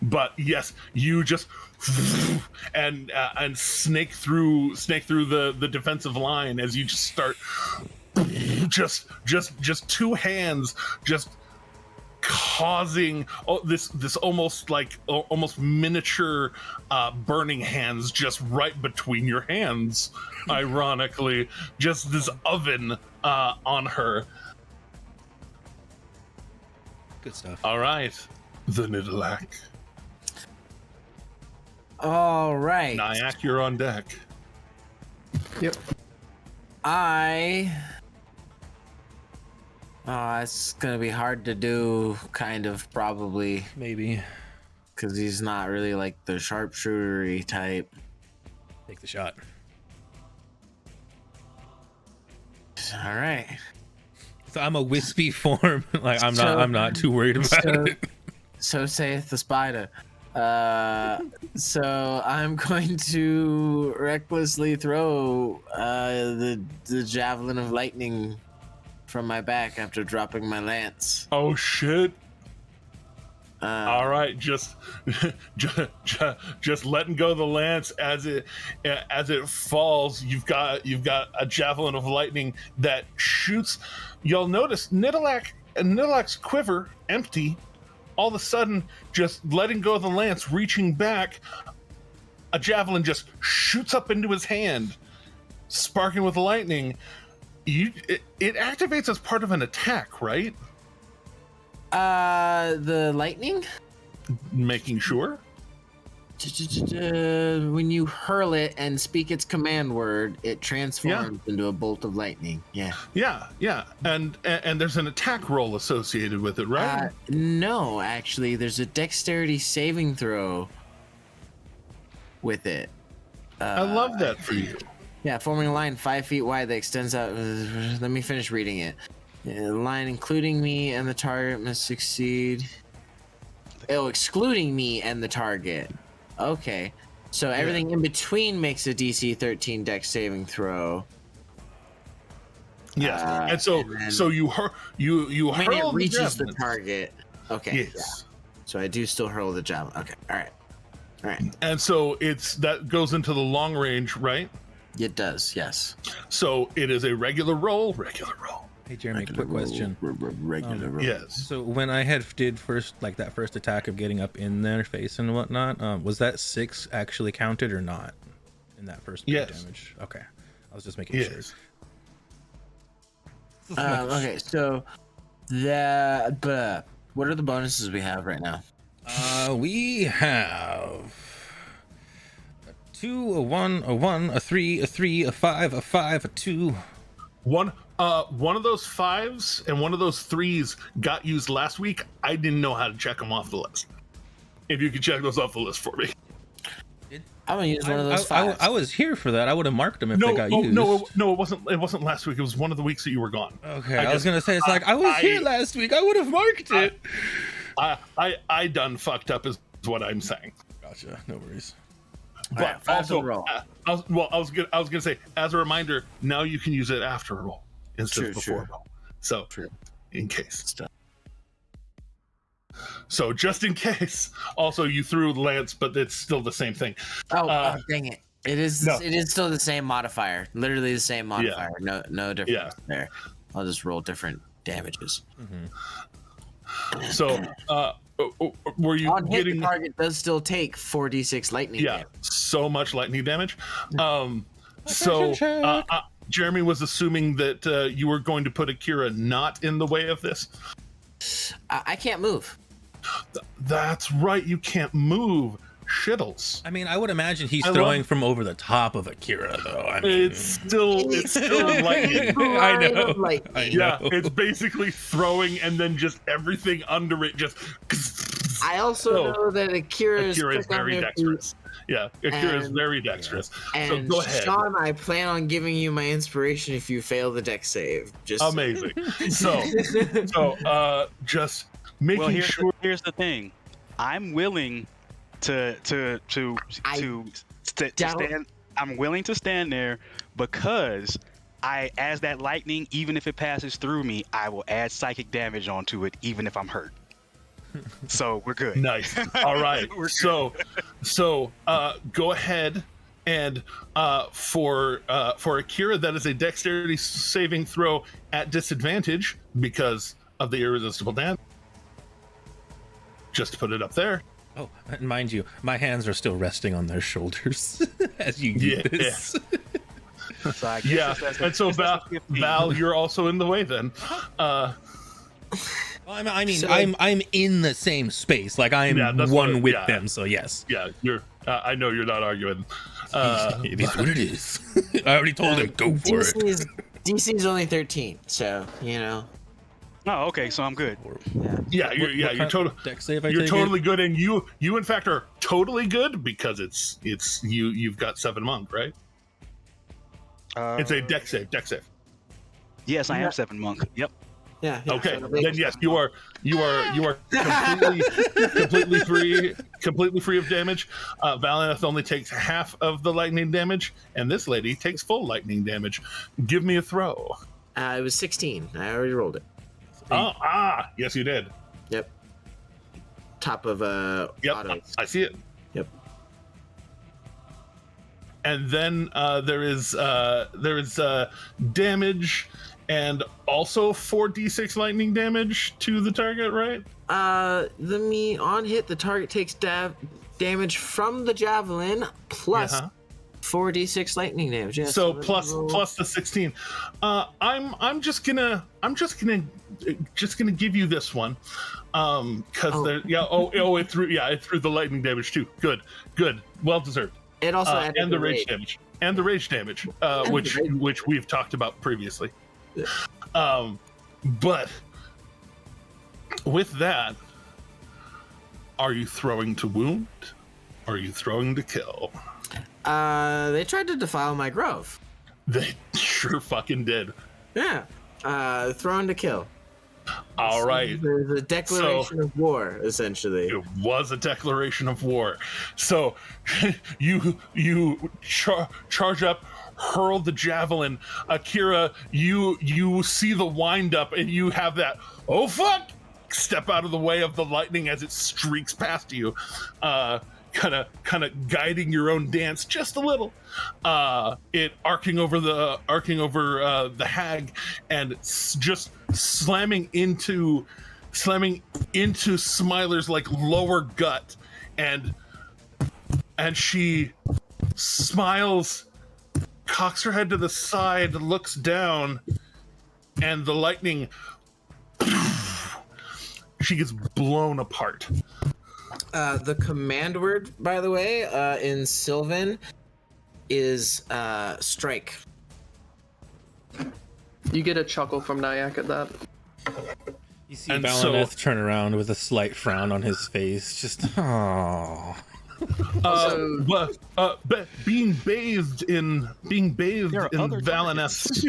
But yes, you just and snake through the defensive line as you just start just two hands just causing this almost miniature burning hands just right between your hands. Ironically, just this oven on her.
good stuff.
All right, the Nidalak.
All right.
Nyack, you're on deck.
Yep.
It's gonna be hard to do, kind of, probably,
Maybe
because he's not really like the sharpshootery type.
take the shot.
All right.
So I'm a wispy form. Like I'm not too worried about it.
So saith the spider. So I'm going to recklessly throw the javelin of lightning from my back after dropping my lance.
Oh shit! All right, just letting go of the lance as it falls. You've got a javelin of lightning that shoots. You'll notice Nidalak's quiver empty. All of a sudden, just letting go of the lance, reaching back, a javelin just shoots up into his hand, sparking with lightning. it activates as part of an attack, right?
The lightning?
Making sure.
When you hurl it and speak its command word, it transforms into a bolt of lightning. Yeah.
Yeah. And there's an attack roll associated with it, right?
No, actually, there's a dexterity saving throw with it.
I love that for you.
Yeah, forming a line 5 feet wide that extends out. Let me finish reading it. The line including me and the target must succeed. Oh, excluding me and the target. Okay. So everything in between makes a DC 13 dex saving throw.
Yes. And so you hurl
when it reaches the
javelin.
target. Okay.
Yes.
Yeah. So I do still hurl the javelin. Okay. All right.
And so that goes into the long range, right?
It does. Yes.
So it is a regular roll.
Hey Jeremy, quick question.
Regular roll.
Yes.
So when I did that first attack of getting up in their face and whatnot, was that 6 actually counted or not in that first bit of
Yes.
damage? Okay, I was just making sure.
Yes.
Okay. So what are the bonuses we have right now?
We have a 2, a 1, a 1, a 3, a 3, a 5, a 5, a 2.
One of those 5s and one of those 3s got used last week. I didn't know how to check them off the list. If you could check those off the list for me.
I'm gonna use one of those
I
5s.
I was here for that. I would have marked them if they got used.
No, it wasn't. It wasn't last week. It was one of the weeks that you were gone.
Okay,
I
I was
guess-
gonna say it's like I was here last week. I would have marked it.
I done fucked up is what I'm saying.
Gotcha. No worries.
But
Alright, 5
also,
to roll.
I was gonna say, as a reminder, now you can use it after a roll instead of before a roll. So, in case.
Stuff.
So just in case. Also, you threw lance, but it's still the same thing.
Oh, dang it! It is.
No.
It is still the same modifier. Literally the same modifier. No difference there. I'll just roll different damages.
So, were you
On hit,
getting?
the target does still take 4d6 lightning
Yeah,
damage.
so much lightning damage. So Jeremy was assuming that you were going to put Akira not in the way of this.
I can't move.
That's right, you can't move. Shittles.
I mean, I would imagine he's throwing from over the top of Akira, though. I mean,
It's still lightning.
I know.
Lightning.
I
Yeah,
know.
it's basically throwing and then just everything under it just.
I also know that Akira is
Akira is
quick on
very
their feet,
dexterous. Yeah, Akira is
And-
very dexterous. So
And
go ahead.
Sean, I plan on giving you my inspiration if you fail the dex save. Just
Amazing. So just making
Well,
sure.
here's the thing. I'm willing to stand. I'm willing to stand there because as that lightning, even if it passes through me, I will add psychic damage onto it, even if I'm hurt. So we're good.
Nice. All right.
We're
So go ahead and for Akira, that is a dexterity saving throw at disadvantage because of the irresistible damage. Just to put it up there.
Oh, and mind you, my hands are still resting on their shoulders as you do this.
So I guess
Yeah.
that's
And so Val, you're also in the way then.
Well, I mean,
So-
I'm in the same space. Like I'm
Yeah, that's
one
what-
with
yeah.
them. So yes,
Yeah, you're. I know you're not arguing.
it is what it is. I already told him go for it.
DC is only 13, so you know.
Oh, okay. So I'm good.
Yeah, you're totally.
Dex save.
You're totally good, and you in fact are totally good because it's you've got 7 monk, right? It's a dex save.
Yes, I am 7 monk. Yep.
Yeah.
Okay,
so
then yes, you are completely free of damage. Valineth only takes half of the lightning damage, and this lady takes full lightning damage. Give me a throw.
It was 16. I already rolled it.
Yes, you did.
Yep. Top of
Yep,
auto.
I see it.
Yep.
And then there is damage and also 4d6 lightning damage to the target, right?
On hit, the target takes damage from the javelin plus
Uh-huh.
4d6 lightning damage. Yes.
So
let's
plus
roll.
plus the 16. I'm just gonna give you this one. Because it threw the lightning damage too. Good. Well deserved.
It also added
and the rage damage. And the rage damage, which we've talked about previously. But with that, are you throwing to wound? Are you throwing to kill?
They tried to defile my grove.
They sure fucking did.
Yeah. Throwing to kill.
All right.
The declaration of war, essentially.
It was a declaration of war. So you charge up, hurl the javelin. Akira, you see the wind up, and you have that, oh fuck, step out of the way of the lightning as it streaks past you, kind of guiding your own dance just a little. It arcing over the hag, and just slamming into Smiler's like lower gut, and she smiles, cocks her head to the side, looks down, and the lightning, she gets blown apart.
The command word, by the way, in Sylvan is strike.
You get a chuckle from Nyack at that.
You see
And
Balineth turn around with a slight frown on his face. Just, oh.
Being bathed in Valineth's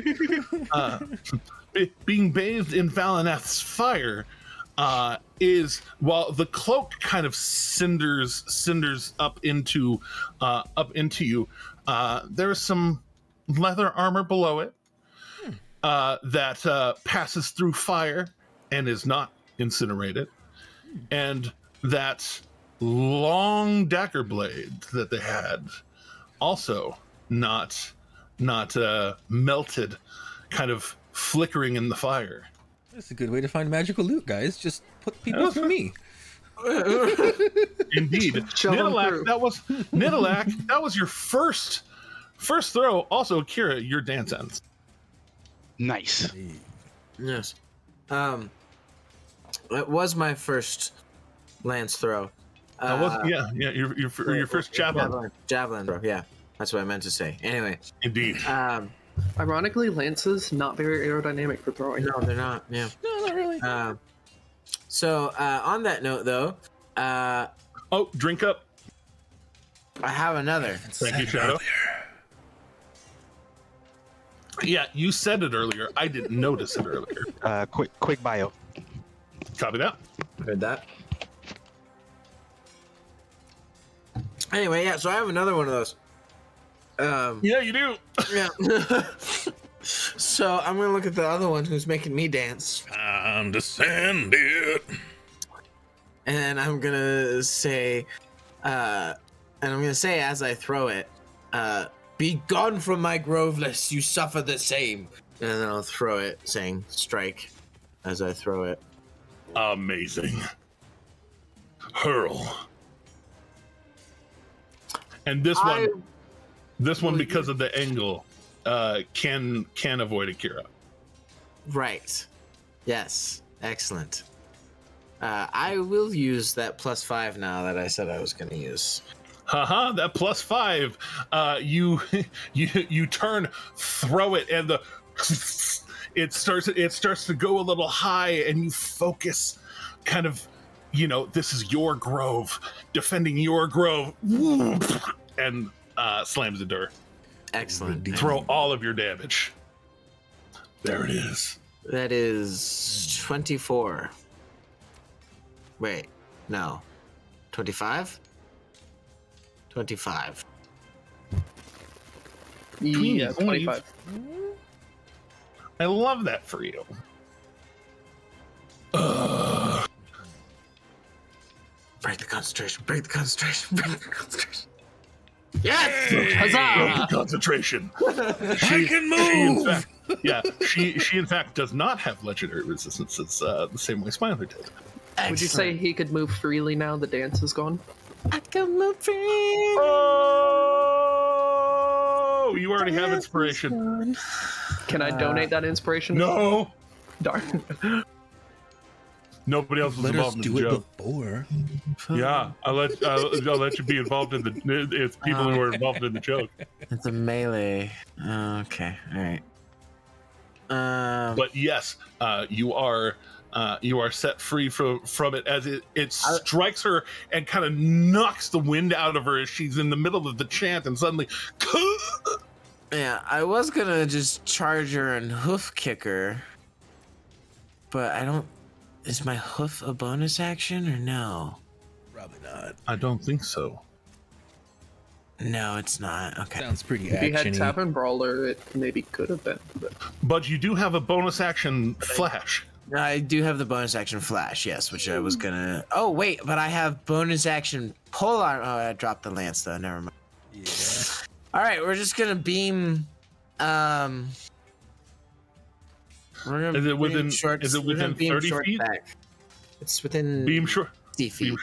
being bathed in Valineth's fire is, while the cloak kind of cinders up into you, there's some leather armor below it that passes through fire and is not incinerated, and that long dagger blade that they had, also not melted, kind of flickering in the fire.
That's a good way to find magical loot, guys. Just put people through me.
Indeed. Nidalak, that was your first throw. Also, Akira, your dance ends.
Nice.
Yes. It was my first lance throw.
Your first javelin.
Javelin throw, yeah. That's what I meant to say. Anyway.
Indeed.
Ironically, lances not very aerodynamic for throwing.
No, they're not. Yeah.
No, not really.
So on that note, though,
Drink up.
I have another.
Thank you, Shadow. Yeah, you said it earlier. I didn't notice it earlier.
Quick bio.
Copy that.
Heard that. Anyway, yeah. So I have another one of those.
Yeah, you do.
Yeah. So I'm gonna look at the other one who's making me dance,
I'm descended.
and I'm gonna say, as I throw it, "Be gone from my grove, lest you suffer the same." And then I'll throw it, saying "strike" as I throw it.
Amazing. Hurl. And this one, because of the angle, can avoid Akira.
Right. Yes. Excellent. I will use that +5 now that I said I was going to use.
Haha, that +5. You turn, throw it, and it starts to go a little high, and you focus, kind of, this is your grove, defending your grove, and slams the door.
Excellent.
Throw all of your damage. There it is.
That is 24. Wait, no. 25? 25.
Yeah, 25.
I love that for you.
Break the concentration. Break the concentration. Break the concentration. Yes!
Huzzah! Concentration.
I can move.
She in fact does not have legendary resistance. It's the same way Smiler did.
Would you say he could move freely now the dance is gone?
I can move free.
Oh! no, you already have inspiration.
Can I donate that inspiration?
No,
Darn.
nobody else was
Let us
involved in
do
the
it
joke.
before.
Yeah, I'll let you be involved in the. It's people who are involved in the joke.
It's a melee. Okay, all right.
But yes, you are set free from it as it strikes her and kind of knocks the wind out of her as she's in the middle of the chant, and suddenly,
yeah, I was gonna just charge her and hoof kick her, but I don't. Is my hoof a bonus action or no?
Probably not.
I don't think so.
No, it's not. Okay.
Sounds pretty
If you had
actiony.
Tap and Brawler, it maybe could have been.
But you do have a bonus action flash.
I do have the bonus action flash, yes, which I was gonna. Oh wait, but I have bonus action pull on. Oh, I dropped the lance though. Never mind.
Yeah.
All right, we're just gonna beam. We're gonna
Is it
beam
within-
short,
is it
we're gonna
within
beam
30
short
feet?
back. It's within
Beam short.
50 feet.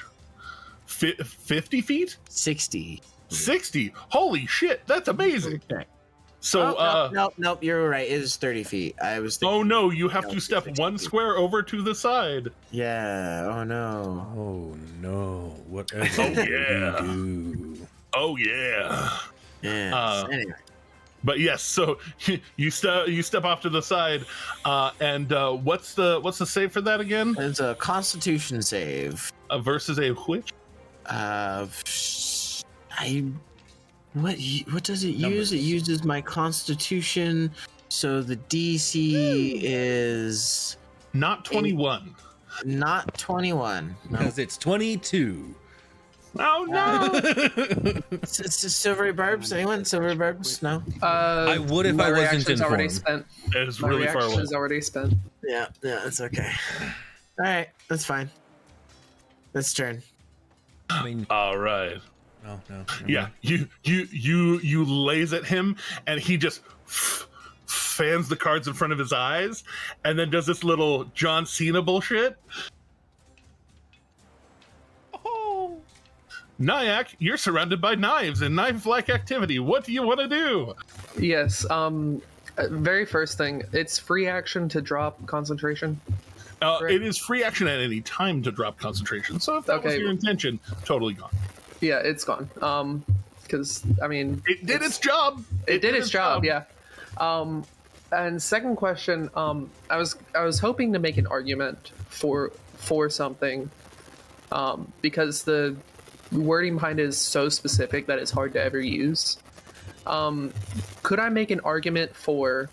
50 feet?
60.
60. Holy shit, that's amazing.
Okay.
So,
Nope. You're right. It is 30 feet. I was. Thinking,
oh no, you have
No,
to step
60
one
feet.
square over to the side.
Yeah. Oh no.
Oh no! Whatever
Oh, yeah.
we do.
Oh yeah.
Yeah. Anyway.
But yes, so you step off to the side, and what's the save for that again?
It's a Constitution save.
Versus a which?
What does it use?
Numbers.
It uses my Constitution. So the DC is
Not 21.
not 21. No.
Because it's 22.
Oh no!
It's silvery barbs. Anyone? Silvery barbs? No.
I would if
my
I wasn't
reaction's already
informed.
spent.
It's
My
really far away.
reaction's already spent.
Yeah. It's okay. All right. That's fine. That's turn.
I mean,
All right.
no.
Yeah, you laze at him, and he just fans the cards in front of his eyes, and then does this little John Cena bullshit. Nyack, you're surrounded by knives and knife-like activity. What do you want to do?
Yes. Very first thing, it's free action to drop concentration.
It is free action at any time to drop concentration. So if that was
Okay.
your intention, totally gone.
Yeah, it's gone. Because I mean,
It did its job.
it did its job. Yeah. And second question, I was hoping to make an argument for something, because the wording behind it is so specific that it's hard to ever use. Could I make an argument for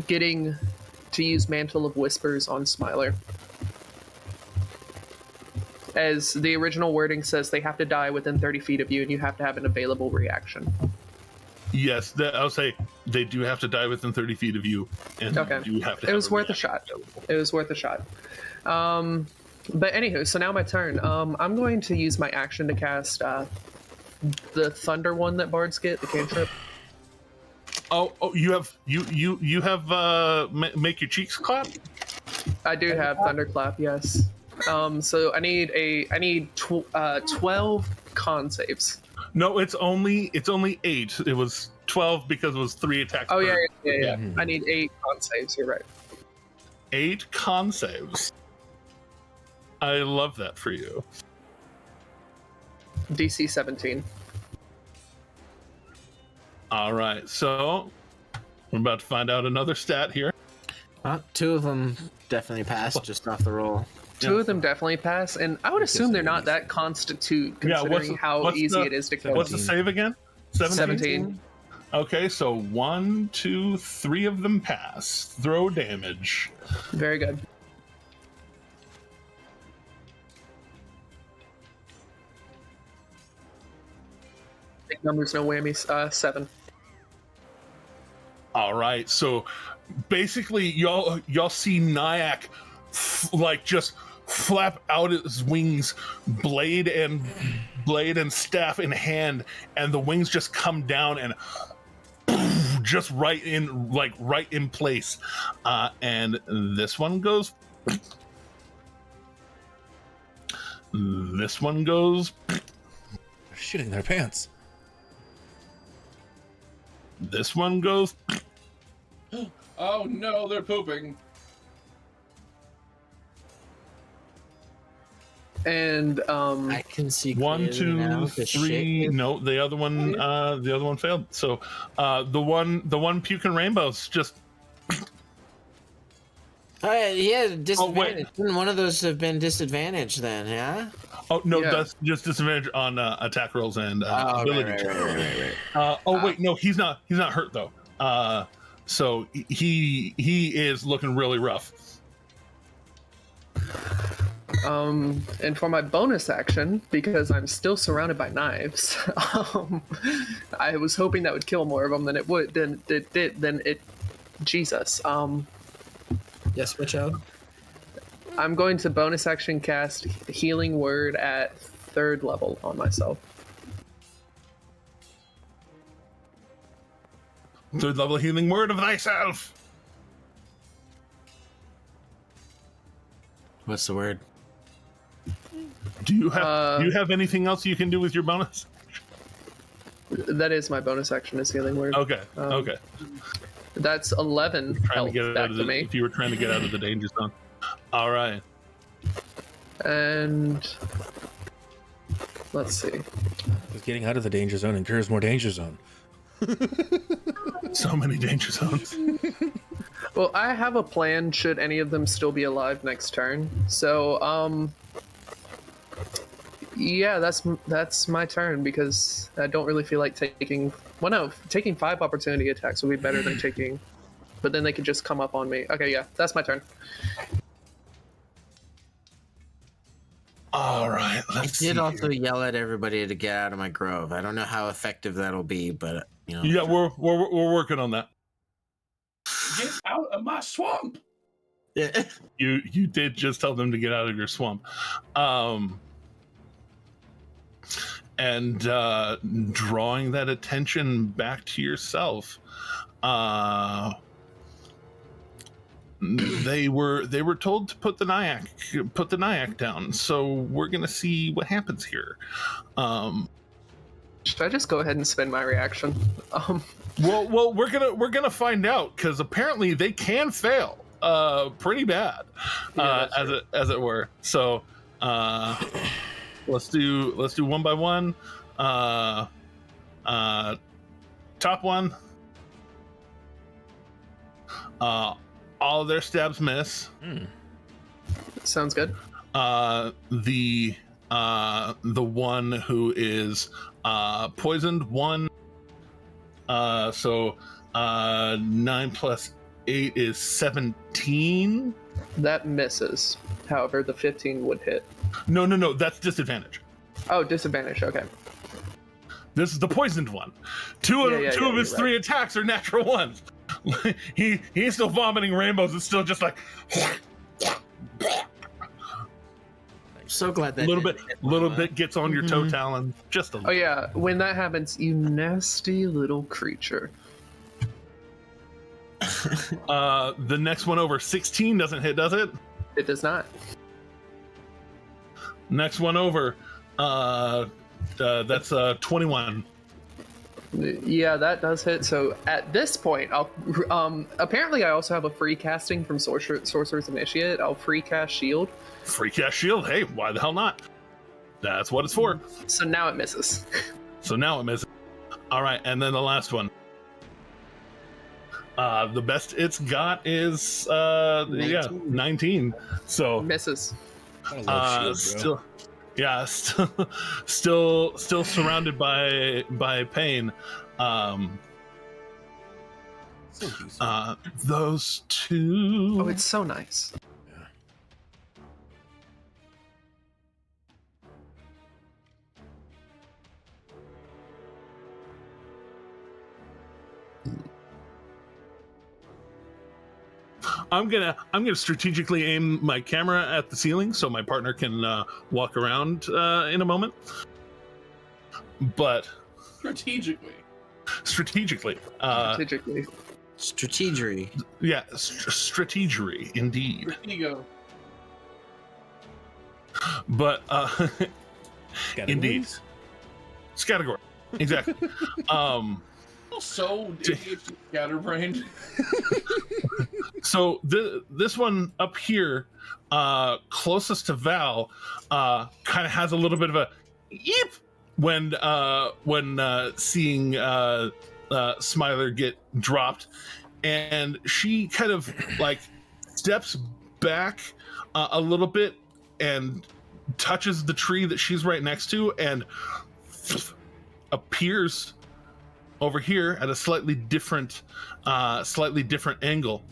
getting to use Mantle of Whispers on Smiler? As the original wording says, they have to die within 30 feet of you, and you have to have an available reaction.
Yes, I'll say they do have to die within 30 feet of you, and
Okay.
you have to.
It was worth a shot. It was worth a shot. But anywho, so now my turn. I'm going to use my action to cast the Thunder one that bards get, the cantrip.
Oh, you have make your cheeks clap.
I do have Thunderclap, yes. So I need 12 con saves.
No, it's only 8. It was 12 because it was 3 attacks.
Oh
per-
yeah. I need 8 con saves. You're right.
8 con saves. I love that for you.
DC 17.
All right, so we're about to find out another stat here.
2 of them definitely passed just off the roll.
Two of them definitely pass, and I would assume they're not that constitute, considering how easy it is to kill.
What's the save again?
17.
Okay, so 1, 2, 3 of them pass. Throw damage.
Very good. Big numbers, no whammies. 7.
All right, so basically, y'all see Nyack just flap out his wings, blade and staff in hand, and the wings just come down and just right in place. And this one goes. This one goes.
They're shitting their pants.
This one goes.
Oh no, they're pooping.
And
I can see
1,
clearly now.
2,
The
3.
shit.
No, the other one failed. So the one puking rainbows just.
Oh yeah, disadvantage. Wouldn't one of those have been disadvantaged then? Yeah.
Oh no,
Yeah.
that's just disadvantage on attack rolls and
Oh,
ability
right,
checks.
right.
Wait, no, he's not hurt though. So he is looking really rough.
And for my bonus action, because I'm still surrounded by knives, I was hoping that would kill more of them than it would. Than it did. Then it. Jesus.
Yes, my child.
I'm going to bonus action cast Healing Word at 3rd level on myself.
3rd level healing word of thyself.
What's the word?
Do you have anything else you can do with your bonus?
That is my bonus action is Healing Word.
Okay. Okay.
That's 11
Trying
health
to get
back
out of
to
the,
me.
if you were trying to get out of the danger zone. All right.
And let's see.
Because getting out of the danger zone incurs more danger zone.
So many danger zones.
Well, I have a plan should any of them still be alive next turn. So, yeah, that's my turn because I don't really feel like taking. Well, no, taking 5 opportunity attacks would be better than taking. But then they could just come up on me. Okay, yeah, that's my turn.
All right.
I
Let's
did
see
also
here.
yell at everybody to get out of my grove. I don't know how effective that'll be, but you know.
Yeah, we're working on that.
Get out of my swamp.
Yeah.
You did just tell them to get out of your swamp. And drawing that attention back to yourself, they were told to put the Nyack down. So we're gonna see what happens here.
Should I just go ahead and spend my reaction?
Well, we're gonna find out because apparently they can fail pretty bad,
Yeah,
as it were. So let's do one by one. Top one. All of their stabs miss.
sounds good.
The one who is poisoned, 1. So 9 plus 8 is 17.
That misses. However, the 15 would hit.
No, that's disadvantage.
Oh, disadvantage. Okay.
This is the poisoned one. Two of his
you're
3 attacks are natural ones. He's still vomiting rainbows. It's still just like
So glad that
little bit gets on your toe talon. Just a
Oh
little.
yeah, when that happens, you nasty little creature.
The next one over 16 doesn't hit, does it?
It does not.
Next one over, that's 21.
Yeah, that does hit. So at this point, I'll apparently I also have a free casting from Sorcerer's Initiate. I'll free cast Shield.
Free cast shield. Hey, why the hell not? That's what it's for.
So now it misses.
So now it misses. All right, and then the last one. The best it's got is 19. So
Misses.
I love shield, bro.
still surrounded by pain.
So decent.
Those two.
Oh, it's so nice.
I'm gonna strategically aim my camera at the ceiling so my partner can walk around in a moment. But
Strategically.
strategically,
Strategically.
yeah, strategery indeed.
Ego.
But
Categories?
indeed, category exactly.
So ADHD scatterbrained.
So this one up here, closest to Val, kind of has a little bit of a yip when seeing Smiler get dropped, and she kind of like steps back a little bit and touches the tree that she's right next to, and appears over here at a slightly different angle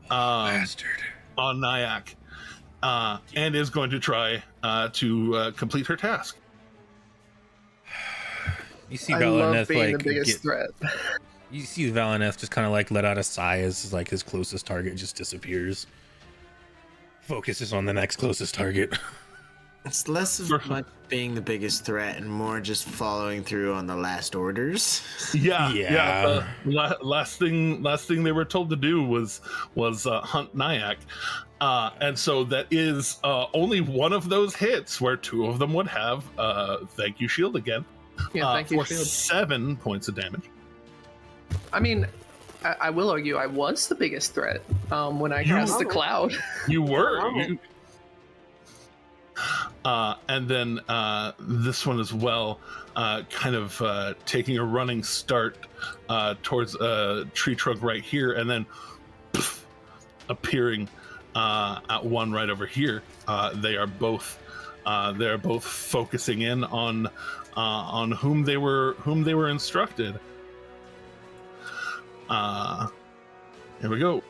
Bastard.
on Nyack, and is going to try to complete her task.
You see
I love
Valineth
being
like
the biggest threat.
you see Valineth just kind of like let out a sigh as like his closest target just disappears. Focuses on the next closest target.
It's less of much being the biggest threat and more just following through on the last orders.
Yeah.
Last thing they were told to do was hunt Nyack, and so that is only one of those hits where two of them would have thank you shield again.
Yeah, thank you,
for
shield.
7 points of damage.
I mean, I will argue I was the biggest threat when I cast the cloud.
You were. And then this one as well, kind of taking a running start towards a tree trunk right here, and then appearing at one right over here. They are both focusing in on whom they were instructed. Here we go.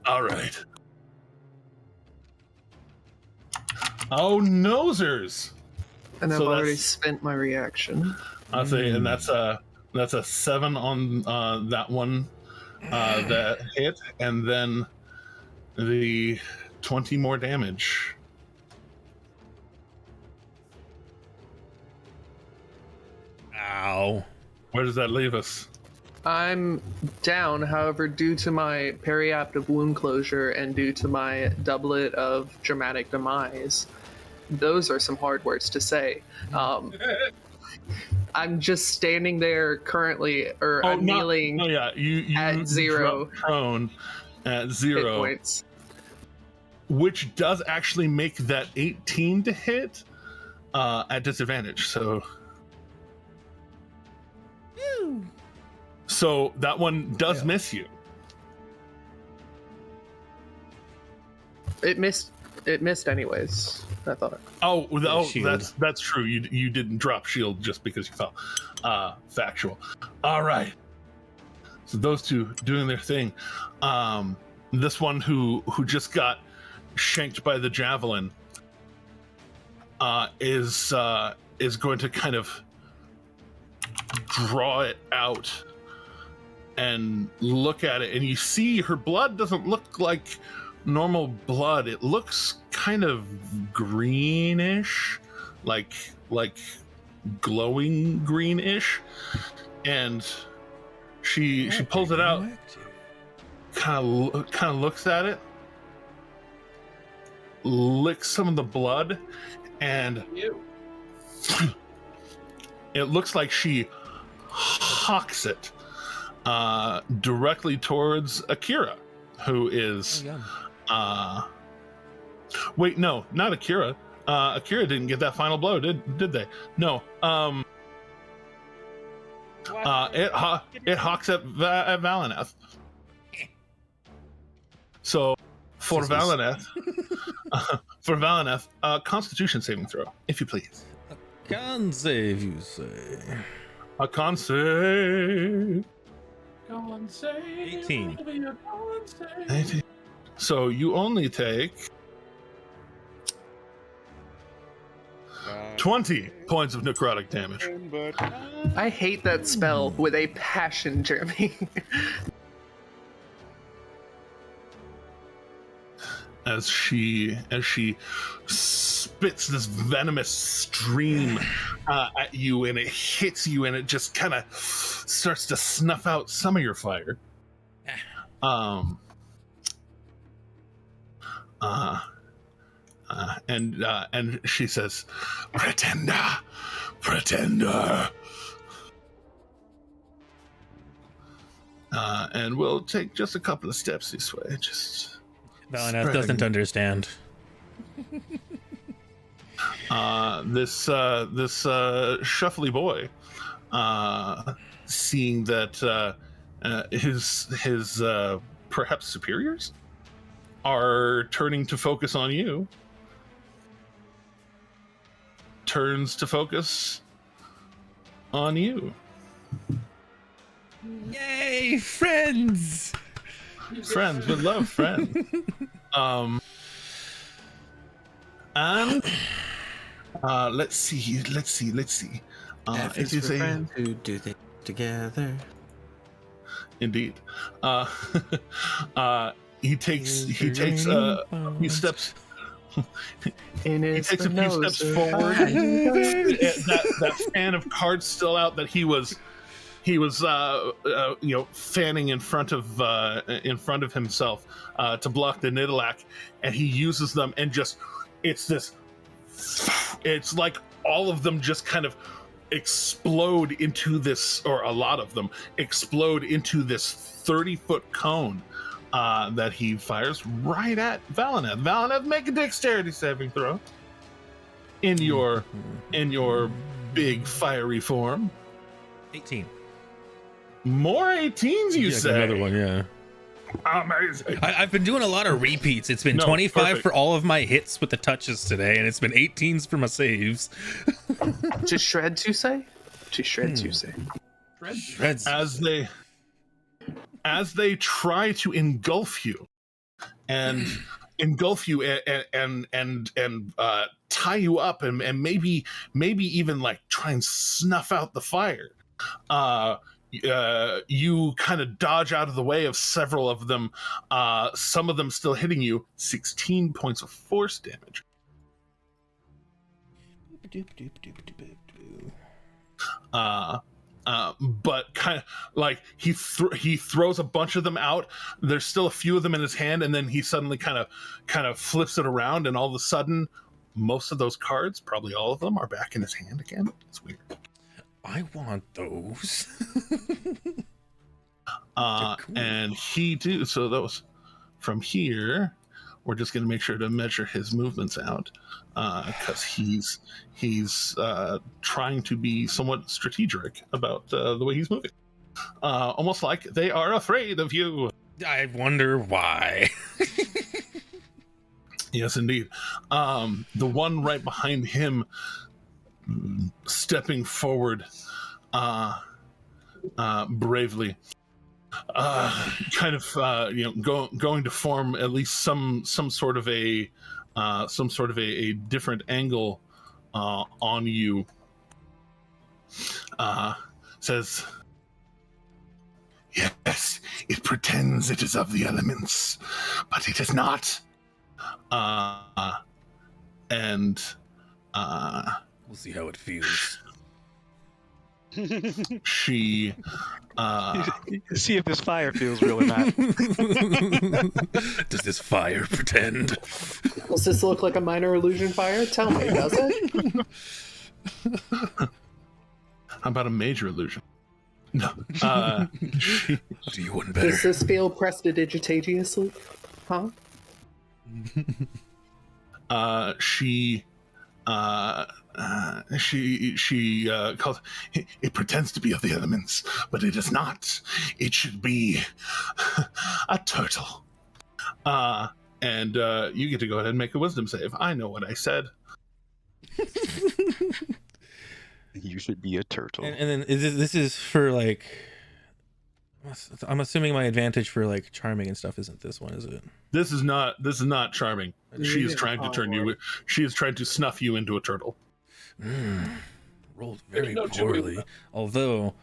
All right. Oh, nosers!
And I've
So
already
that's-
spent my reaction.
I'll say, and that's a 7 on that one that hit, and then the 20 more damage.
Ow.
Where does that leave us?
I'm down, however, due to my periaptive wound closure and due to my doublet of dramatic demise, those are some hard words to say. I'm just standing there currently, or I'm kneeling
Oh yeah, you
at 0
drop prone at
hit
0,
points.
which does actually make that 18 to hit at disadvantage. So that one does miss you.
It missed anyways, I thought.
Shield.
That's true. You didn't drop shield just because you fell. Factual. All right. So those two doing their thing. This one who just got shanked by the javelin is going to kind of draw it out and look at it, and you see her blood doesn't look like normal blood. It looks kind of greenish, like glowing greenish, and she pulls it out, kind of looks at it, licks some of the blood, and it looks like she hawks it directly towards Akira, who is wait, no, not Akira. Akira didn't get that final blow, did they? No. It hawks at Valineth. So for Valineth, Constitution saving throw, if you please.
Can save, you say.
A con save.
Go on, say
18.
18. So you only take 20 points of necrotic damage.
I hate that spell with a passion, Jeremy.
as she spits this venomous stream at you, and it hits you, and it just kind of starts to snuff out some of your fire. And she says, pretender. And we'll take just a couple of steps this way. Just
Valineth doesn't understand.
This shuffly boy, seeing that his perhaps superiors are turning to focus on you, turns to focus on you.
Yay, friends!
Friends, we love friends. And let's see.
F
It
is
is
for
a
friends who do things together.
indeed. He takes a few steps. He takes a few steps forward. that fan of cards still out that he was fanning in front of himself to block the Nidalak, and he uses them, and just it's like all of them just kind of explode into this, or a lot of them explode into this 30-foot cone that he fires right at Valineth. Valineth, make a dexterity saving throw in your big fiery form.
18.
More 18s, you say?
Another one, yeah.
Amazing.
I've been doing a lot of repeats. It's been
No,
25
perfect.
for all of my hits with the touches today, and it's been 18s for my saves.
To shreds, you say? To shreds, you say?
Shreds.
As they try to engulf you and tie you up and maybe even like try and snuff out the fire, you kind of dodge out of the way of several of them, some of them still hitting you. 16 points of force damage. But kind of like he throws a bunch of them out. There's still a few of them in his hand, and then he suddenly kind of flips it around, and all of a sudden most of those cards, probably all of them, are back in his hand again. It's weird.
I want those.
Cool. And he do so. Those from here, we're just going to make sure to measure his movements out, because he's trying to be somewhat strategic about the way he's moving, almost like they are afraid of you.
I wonder why.
Yes, indeed. The one right behind him, stepping forward bravely, kind of going to form at least some sort of a different angle on you, says, "Yes, it pretends it is of the elements, but it is not." And
We'll see how it feels.
she
See if this fire feels real or not.
Does this fire pretend?
Does this look like a minor illusion fire? Tell me, does it?
how about a major illusion? No.
Do you want better?
Does this feel prestidigitateously? Huh?
She calls, it pretends to be of the elements, but it is not. It should be a turtle. And you get to go ahead and make a wisdom save. I know what I said.
You should be a turtle.
And then this is for like, I'm assuming my advantage for like charming and stuff isn't this one, is it?
This is not charming. She is trying to turn you. She is trying to snuff you into a turtle.
Rolled very
No,
poorly. Although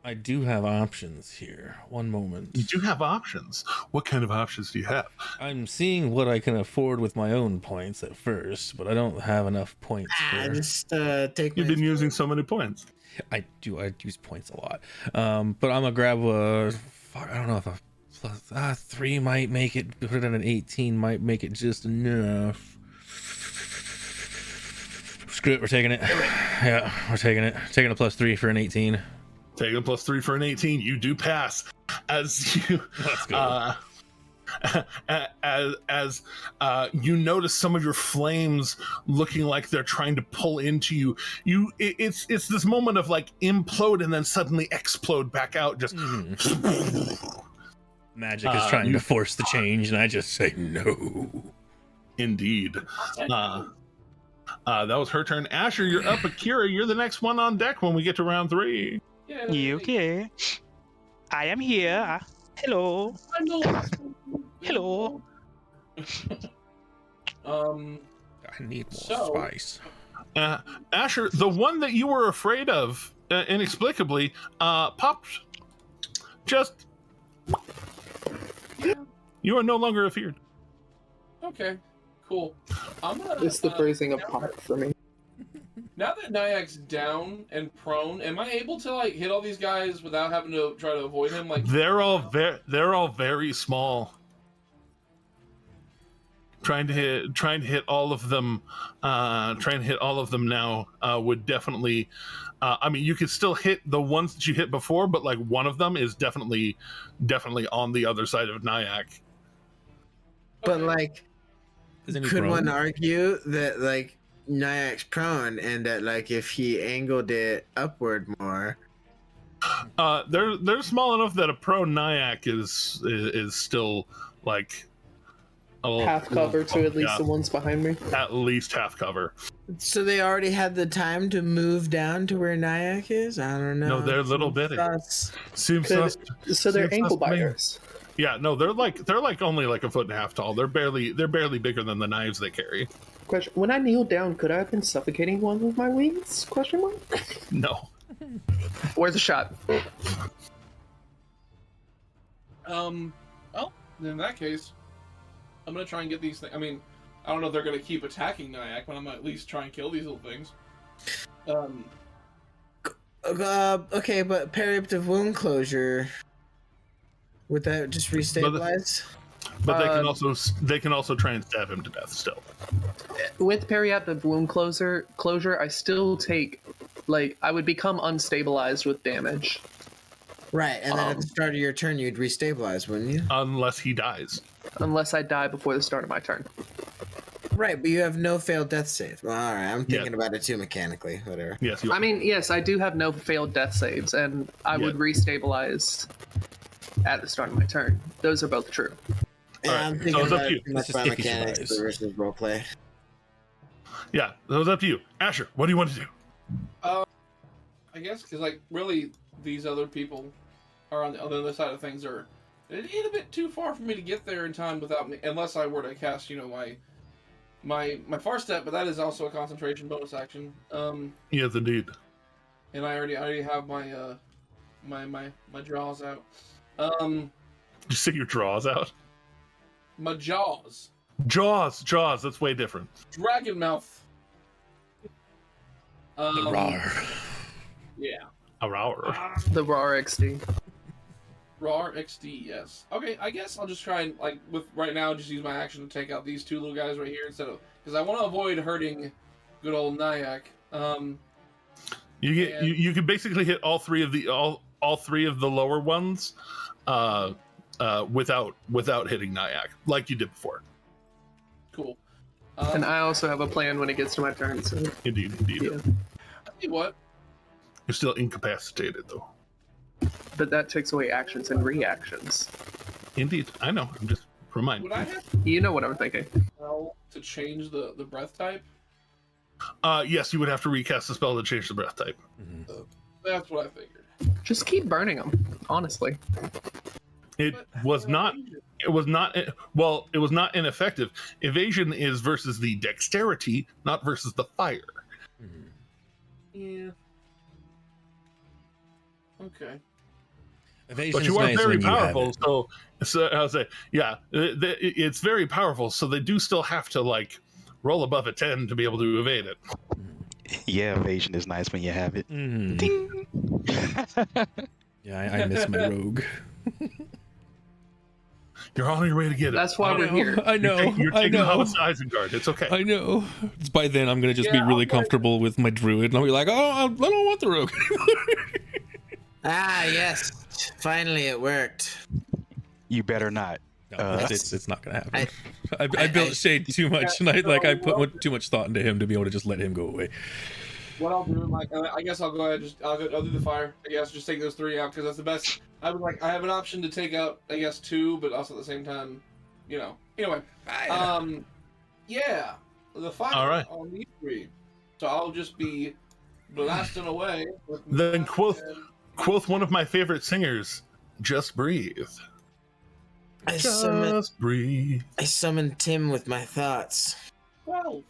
I do have options here. One moment.
You do have options. What kind of options do you have?
I'm seeing what I can afford with my own points at first, but I don't have enough points for...
Just take
You've
my
been using so many points.
I use points a lot. But I'm gonna grab a... Fuck, I don't know if a plus 3 might make it. Put it at an 18 might make it just enough. Screw it, we're taking it. Yeah, we're taking it. Taking a plus 3 for an 18.
Taking a plus 3 for an 18. You do pass. As you...
Let's go.
As you notice some of your flames looking like they're trying to pull into you, it's this moment of like implode and then suddenly explode back out. Just
Magic is trying to force the change, and I just say no.
Indeed. That was her turn. Asher, you're up. Akira, you're the next one on deck when we get to round 3.
You okay? I am here. Hello. Hello.
I need more spice.
Asher, the one that you were afraid of, inexplicably, popped. Just... You are no longer afeared.
Okay, cool. I'm gonna.
It's the phrasing of pop for me.
Now that Nyak's down and prone, am I able to like hit all these guys without having to try to avoid him? Like
they're all very small. Trying to hit all of them. Trying to hit all of them now would definitely. I mean, you could still hit the ones that you hit before, but like one of them is definitely on the other side of Nyack.
But like,
Isn't he
could
prone?
one argue that like Nyak's prone and that like if he angled it upward more?
They're small enough that a prone Nyack is still like
Half cover to at least
yeah,
the ones behind me.
at least half cover.
So they already had the time to move down to where Nyack is? I don't know.
No, they're little bitty. Seems
Could-
sus-
So they're
seems
ankle
sus to me.
biters.
Yeah, no, they're like only like a foot and a half tall. They're barely bigger than the knives they carry.
Question: When I kneeled down, could I have been suffocating one with my wings? Question mark.
No.
Where's the shot?
Well, in that case, I'm gonna try and get these things. I mean, I don't know if they're gonna keep attacking Nyack, but I'm gonna at least try and kill these little things.
Okay, but perioperative wound closure. Would that just restabilize?
But they can also try and stab him to death still.
With perioperative wound closure, I still take, like, I would become unstabilized with damage.
Right, and then at the start of your turn, you'd restabilize, wouldn't you?
Unless he dies.
Unless I die before the start of my turn.
Right, but you have no failed death save. Well, all right, I'm thinking about it too mechanically. Whatever.
Yes.
I mean, yes, I do have no failed death saves, and I would restabilize at the start of my turn. Those are both true.
Yeah,
Alright,
I'm
so
thinking
it's up
about
to you.
it too much
This is
by
if he
mechanics
survives.
versus roleplay.
Yeah, that was up to you. Asher, what do you want to do?
I guess because like really these other people are on the other side of things are a bit too far for me to get there in time without me, unless I were to cast my far step, but that is also a concentration bonus action.
Yes, indeed.
And I already have my my jaws out.
Did you say your draws out?
My jaws.
Jaws. That's way different.
Dragon mouth.
The rar.
Yeah.
The raw XD.
Raw XD, yes. Okay, I guess I'll just try and, like, with right now, just use my action to take out these two little guys right here instead of, because I want to avoid hurting good old Nyack.
You could basically hit all three of the lower ones, without hitting Nyack like you did before.
Cool.
And I also have a plan when it gets to my turn, so...
Indeed.
Yeah.
I'll tell you what.
You're still incapacitated though.
But that takes away actions and reactions.
Indeed, I know. I'm just reminding.
Would I have
You know what I'm thinking.
to change the breath type?
Yes, you would have to recast the spell to change the breath type.
That's what I figured.
Just keep burning them, honestly.
It was not ineffective. Evasion is versus the dexterity, not versus the fire.
Yeah. Okay.
Evasion
But you
is
are
nice
very
when you have
powerful,
it.
so I'll say, yeah, it's very powerful. So they do still have to like roll above a 10 to be able to evade it.
Yeah, evasion is nice when you have it.
Mm.
Ding.
Yeah, I miss my rogue.
You're on your way to get it.
That's why we're here.
I know.
You're
I
taking
know.
Homicide Isengard. It's okay.
I know. By then, I'm gonna just be really comfortable with my druid, and I'll be like, "Oh, I don't want the rogue anymore."
Ah, yes. Finally, it worked.
You better not.
No, it's not gonna happen.
I-
I built Shade too much, and I put too much thought into him to be able to just let him go away.
What I'll do, like, I guess I'll go ahead. I'll do the fire. I guess just take those 3 out because that's the best. I have an option to take out, I guess, 2, but also at the same time, you know. Anyway, yeah, the fire.
All right.
On these 3, so I'll just be blasting away.
Then quoth one of my favorite singers, "Just breathe."
I
Just breathe.
summoned Tim with my thoughts.
Well,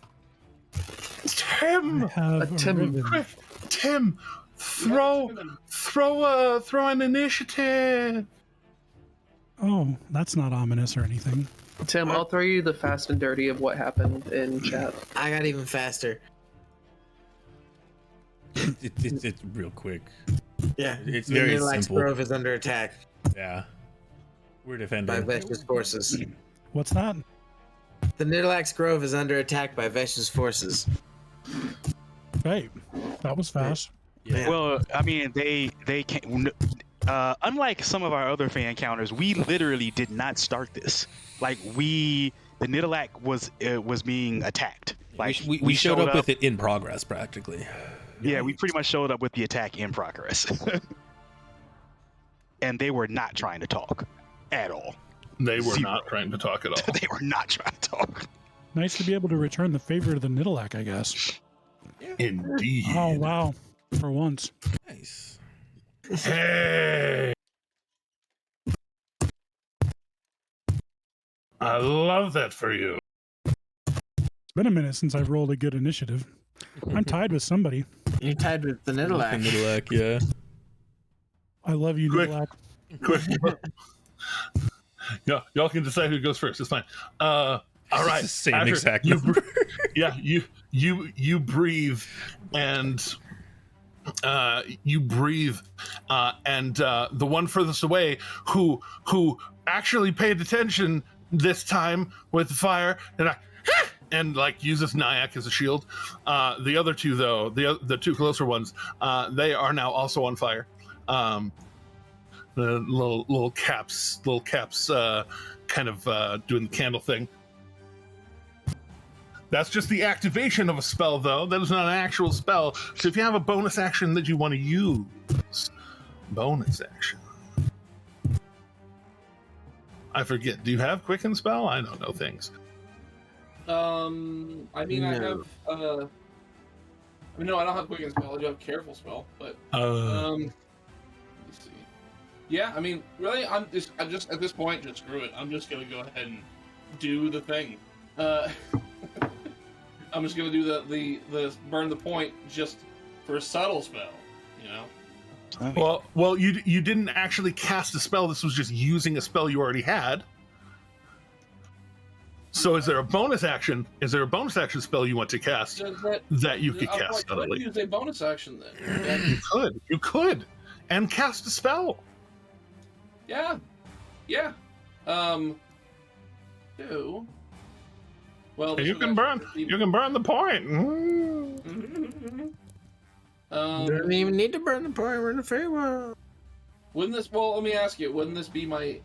Tim,
Have a
Tim-
ribbon.
quick, Tim, throw an initiative.
Oh, that's not ominous or anything.
Tim, I'll throw you the fast and dirty of what happened in chat.
I got even faster.
It's real quick.
Yeah.
It's
The
very
Nidalax
simple.
Grove is under attack
Yeah, we're
by
defending.
Vesh's forces.
What's that?
The Nidalax Grove is under attack by Vesh's forces.
Right. That was fast.
Yeah.
Well, I mean, they can't. Unlike some of our other fan counters, we literally did not start this. Like the Nidalak was being attacked. Like
we showed up with it in progress, practically.
Yeah, we pretty much showed up with the attack in progress. And they were not trying to talk at all.
They were
Zero.
not trying to talk at all.
They were not trying to talk.
Nice to be able to return the favor to the Nidalak, I guess.
Indeed.
Oh, wow. For once.
Nice.
Hey. I love that for you.
It's been a minute since I've rolled a good initiative. I'm tied with somebody.
You're tied with the Nidalax.
Nidalac, yeah.
I love you,
Quick.
Nidalak.
Quick. Yeah, y'all can decide who goes first. It's fine. All right.
Same
Asher,
exact
you
number.
you breathe and the one furthest away who actually paid attention this time with the fire and like uses Nyack as a shield. The other two though, the two closer ones, they are now also on fire. The little caps kind of doing the candle thing. That's just the activation of a spell, though. That is not an actual spell. So if you have a bonus action that you want to use, bonus action. I forget. Do you have Quicken Spell? I don't know things.
I mean, I
No.
have. No, I don't have Quicken Spell. I do have Careful Spell, but let me see. Yeah, I mean, really, I'm just at this point, just screw it. I'm just gonna go ahead and do the thing. I'm just gonna do the burn the point just for a subtle spell, you know.
Well, you didn't actually cast a spell. This was just using a spell you already had. So is there a bonus action? Is there a bonus action spell you want to cast that you could cast
I could
subtly?
use a bonus action then.
You could, and cast a spell.
Yeah. Do. Well,
And you can burn the point. Mm.
Don't even need to burn the point. We're in the Feywild.
Wouldn't this? Well, let me ask you. Wouldn't this be my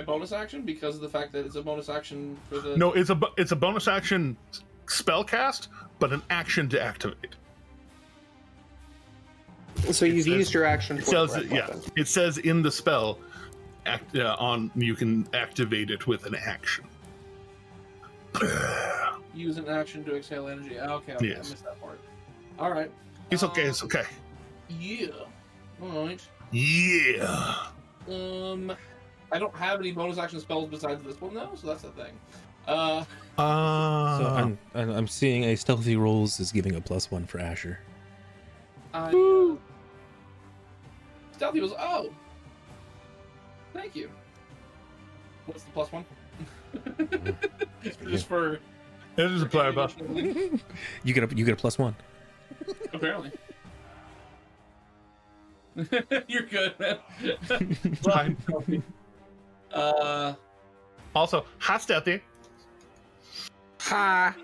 bonus action because of the fact that it's a bonus action for the?
No, it's a bonus action spell cast, but an action to activate.
So you've used your action for the red weapon.
It says in the spell, you can activate it with an action.
Use an action to exhale energy. Okay,
Yes.
I missed that part. All right.
It's okay. It's okay.
Yeah. All right.
Yeah.
I don't have any bonus action spells besides this one though, so that's the thing.
So I'm seeing a stealthy rolls is giving a +1 for Asher.
Stealthy stealthy was thank you. What's the +1? Just for
It is a player buff.
You get a +1.
Apparently. You're good, man.
Fine. Also, hot stealthy.
Ha!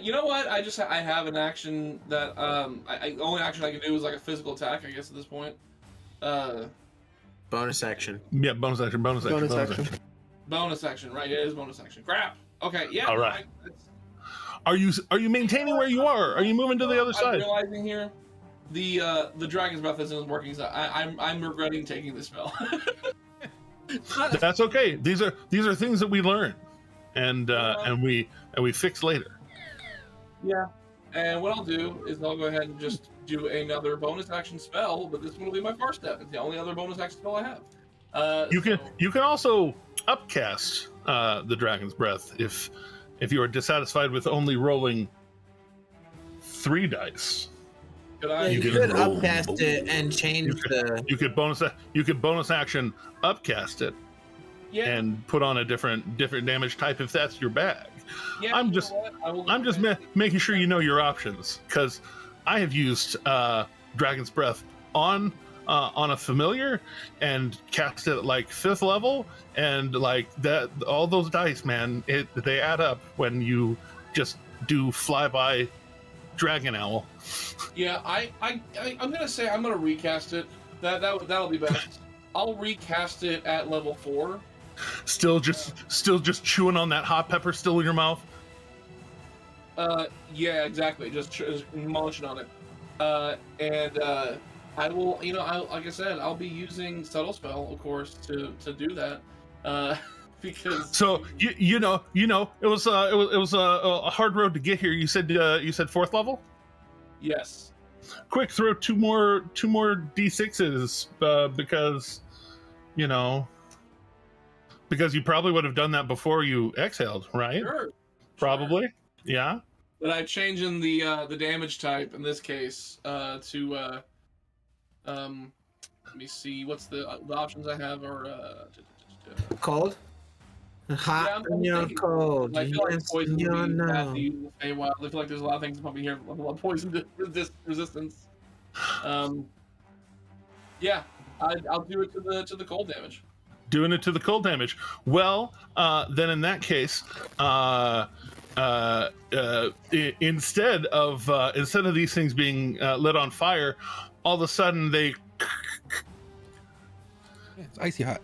You know what? I have an action that the only action I can do is like a physical attack, I guess at this point.
Bonus action.
Yeah, bonus action.
Bonus action.
Bonus action, right? It is bonus action. Crap. Okay, yeah.
All right. Are you maintaining where you are? Are you moving to the other
I'm
side?
realizing here the dragon's breath isn't working, so I'm regretting taking this spell.
That's okay. These are things that we learn, and we fix later.
Yeah. And what I'll do is I'll go ahead and just do another bonus action spell, but this one will be my first step. It's the only other bonus action spell I have.
You can also upcast the dragon's breath if you are dissatisfied with only rolling 3 dice.
Yeah, you
can
could
roll
upcast
both.
it and change the.
You could bonus action upcast it and put on a different damage type if that's your bag.
Yeah,
I'm just making sure you know your options, because I have used Dragon's Breath on a familiar and cast it at like 5th level, and like that, all those dice, man, they add up when you just do flyby dragon owl.
Yeah, I'm gonna say I'm gonna recast it. That'll be best. I'll recast it at level 4.
Still just chewing on that hot pepper still in your mouth.
Yeah, exactly. Just munching on it. And I will, like I said, I'll be using subtle spell, of course, to do that. Because
so you know it was a hard road to get here. You said 4th level.
Yes.
Quick, throw two more d6s because you probably would have done that before you exhaled, right?
Sure.
Probably. Sure. Yeah.
But I'm changing the damage type in this case to let me see, what's the options I have are
Cold. Hot and you're cold.
I feel like
Yes,
poison
you
would be
know.
at the Feywild. I feel like there's a lot of things probably here. A lot of poison resistance. Yeah, I'll do it to the cold damage.
Doing it to the cold damage. Well, then in that case, instead of these things being lit on fire, all of a sudden they.
Yeah, it's icy hot.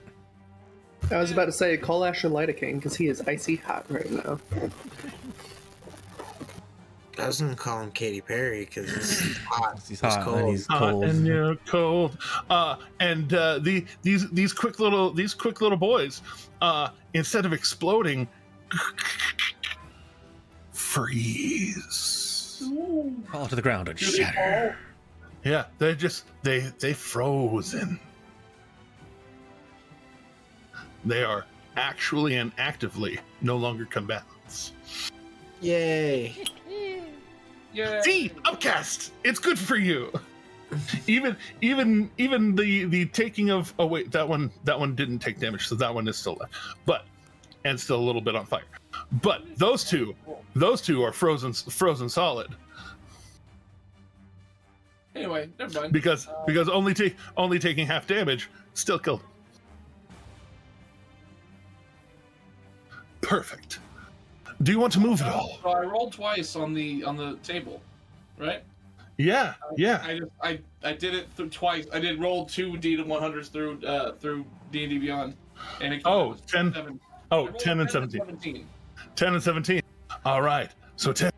I was about to say, call Asher Lidocaine, because he is icy hot right now.
I was gonna call him Katy Perry because it's hot.
He's hot
cold.
and he's
Hot
cold.
and you're cold. These quick little boys, instead of exploding, freeze.
Fall to the ground and shatter.
Yeah, they frozen. They are actually and actively no longer combatants.
Yay!
Yeah.
See, upcast. It's good for you. Even the taking of that one didn't take damage, so that one is still left, and still a little bit on fire. But those two are frozen solid.
Anyway, never mind.
Because only taking half damage still killed him. Perfect. Do you want to move at all?
So I rolled twice on the table, right?
Yeah.
I did it twice. I did roll 2 D100s through D&D Beyond, and it
10
7.
Oh, 10 and 17. 10 and 17. All right. So 10.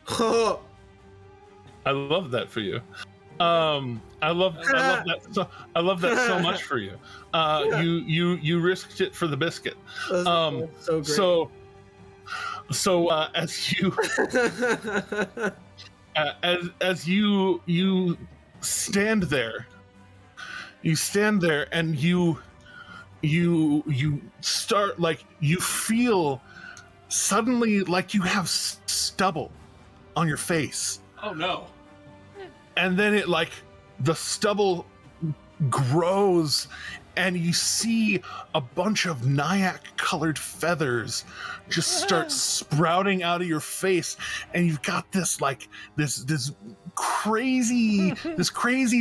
I love that for you. I love that so much for you. You risked it for the biscuit.
So great.
So as you stand there, and you start, like, you feel suddenly like you have stubble on your face,
Oh no.
And then it like the stubble grows and you see a bunch of nyack colored feathers just start sprouting out of your face, and you've got this like this crazy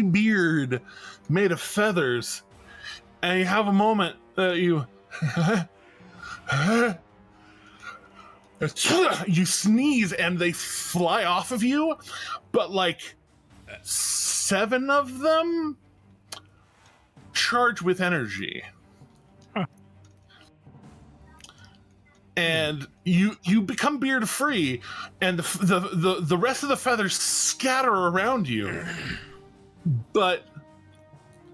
beard made of feathers, and you have a moment that you you sneeze and they fly off of you, but like 7 of them charge with energy.
Huh.
And you become beard free, and the rest of the feathers scatter around you, but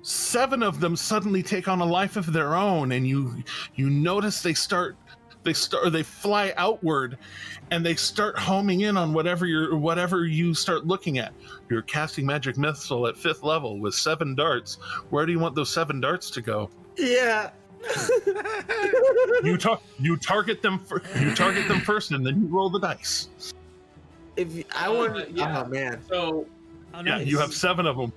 7 of them suddenly take on a life of their own, and you notice they fly outward, and they start homing in on whatever you start looking at. You're casting magic missile at 5th level with 7 darts. Where do you want those 7 darts to go?
Yeah.
You target them first, and then you roll the dice.
If I want,
yeah.
oh man.
So
Oh,
Yeah,
nice.
you have 7 of them.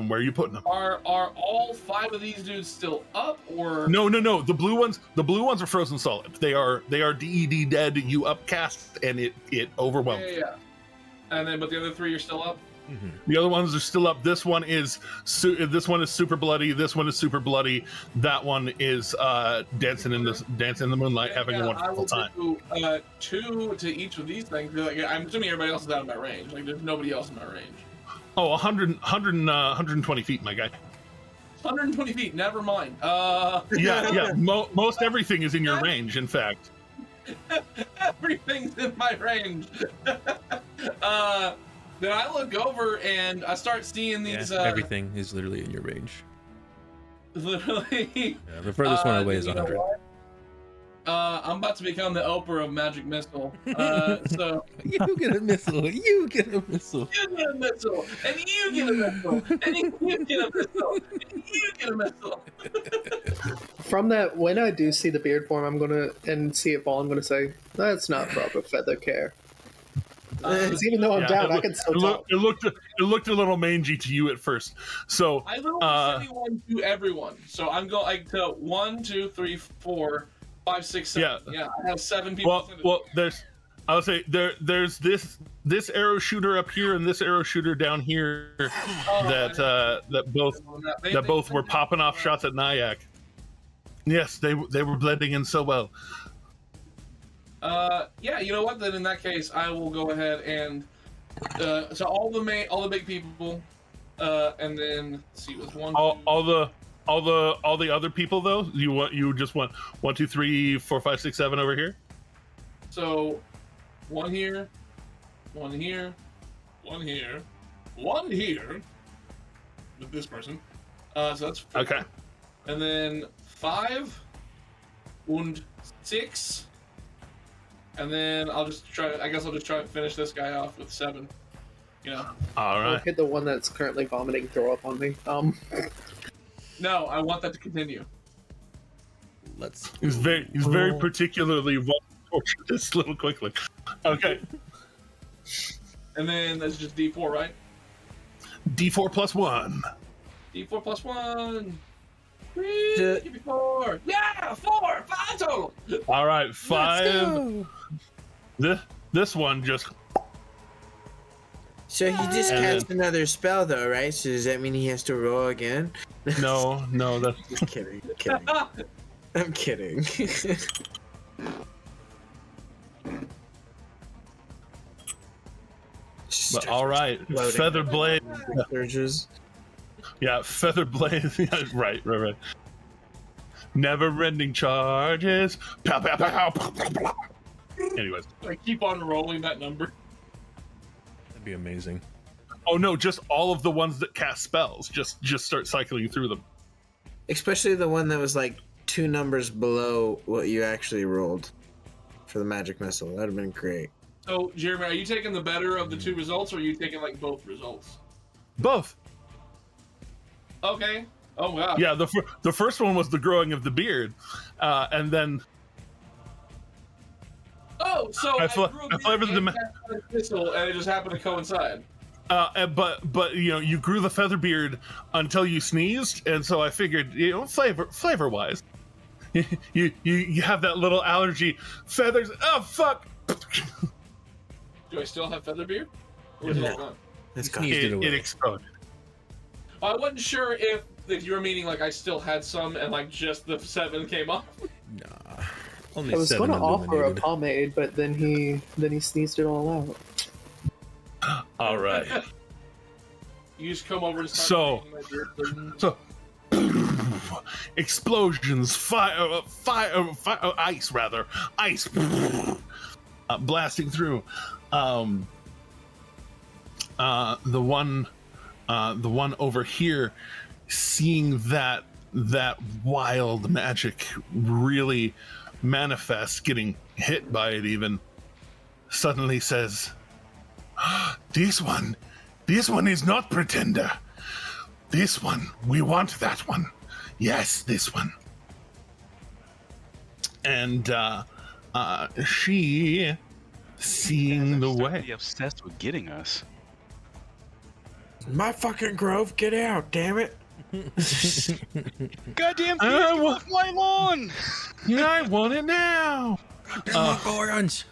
Where are you putting them?
are all 5 of these dudes still up, or
No. The blue ones are frozen solid. They are DED dead. You upcast and it overwhelms.
Yeah. And then, but the other 3 are still up.
Mhm.
The other ones are still up. This one is super bloody. This one is super bloody. That one is dancing in the moonlight, having a wonderful time.
I will do 2 to each of these things. Like, I'm assuming everybody else is out of my range. Like, there's nobody else in my range.
Oh, 120 feet, my guy.
120 feet. Never mind.
Yeah. Most everything is in your range. In fact.
Everything's in my range. Then I look over and I start seeing these.
Everything is literally in your range.
Literally.
Yeah, the furthest one away is
you know
100.
what? I'm about to become the Oprah of Magic Missile. So
You get a missile. You get a missile.
you get a missile, and you get a missile, and you get a missile, and you get a missile.
From that, when I do see the beard form, and see it fall, I'm gonna say that's not proper feather care. 'Cause even though I'm down, I can still talk.
It looked a little mangy to you at first. So
I literally sending one to everyone. So I'm going like to 1, 2, 3, 4, 5, 6, 7. Yeah, I have 7 people.
There's this arrow shooter up here and this arrow shooter down here that both were popping off shots at Nyack. Yes, they were blending in so well.
Yeah, you know what? Then in that case, I will go ahead and so all the big people, and then let's see, it was 1.
All the other people though. You just want 1, 2, 3, 4, 5, 6, 7 over here.
So 1 here, 1 here, 1 here, 1 here with this person. So that's 4.
Okay.
And then 5 and 6. And then I'll just try and finish this guy off with 7. You know.
All
I'll
right.
hit the one that's currently vomiting throw up on me.
No, I want that to continue.
Let's.
He's very particularly wanting to torture this little quickly. Okay.
And then that's just D4, right?
D4 plus 1.
D4 plus 1. Give me 4. Yeah, 4. 5 total.
All right, 5. This one just.
So he just cast another spell, though, right? So does that mean he has to roll again?
No, that's.
Just kidding. I'm kidding.
But all right,
Loading.
feather blade.
Surges.
Yeah, feather blade. Yeah, right. Never-ending charges. Pow, pow, pow, pow, pow, pow. Anyways.
I keep on rolling that number.
That'd be amazing.
Oh no, just all of the ones that cast spells. Just start cycling through them.
Especially the one that was like 2 numbers below what you actually rolled for the magic missile. That'd have been great.
So, Jeremy, are you taking the better of the 2 results, or are you taking like both results?
Both.
Okay. Oh wow.
Yeah, the first one was the growing of the beard, and then.
Oh, so
I
I
fl-
grew
I
a
flavor
beard
the
and had a pistol, and it just happened to coincide.
But you grew the feather beard until you sneezed, and so I figured flavor wise, you have that little allergy. Feathers. Oh fuck!
Do I still have feather beard? Or is it all gone?
It's
You
gone.
sneezed it away.
It exploded.
I wasn't sure if you were meaning like I still had some and like just the 7 came off.
Nah. Only
I was
7
going to offer a
illuminated.
pomade, but then he sneezed it all out.
All right.
You just come over and start
So-
making my beard.
So, explosions, fire, ice rather, ice, blasting through. The one over here, seeing that wild magic really manifest, getting hit by it even, suddenly says, this one is not pretender. This one, we want that one. Yes, this one. And she, seeing the way.
Be obsessed with getting us.
My fucking grove, get out, damn it.
Goddamn!
I wa-
off my lawn.
Yeah, I want it now.
Gordons!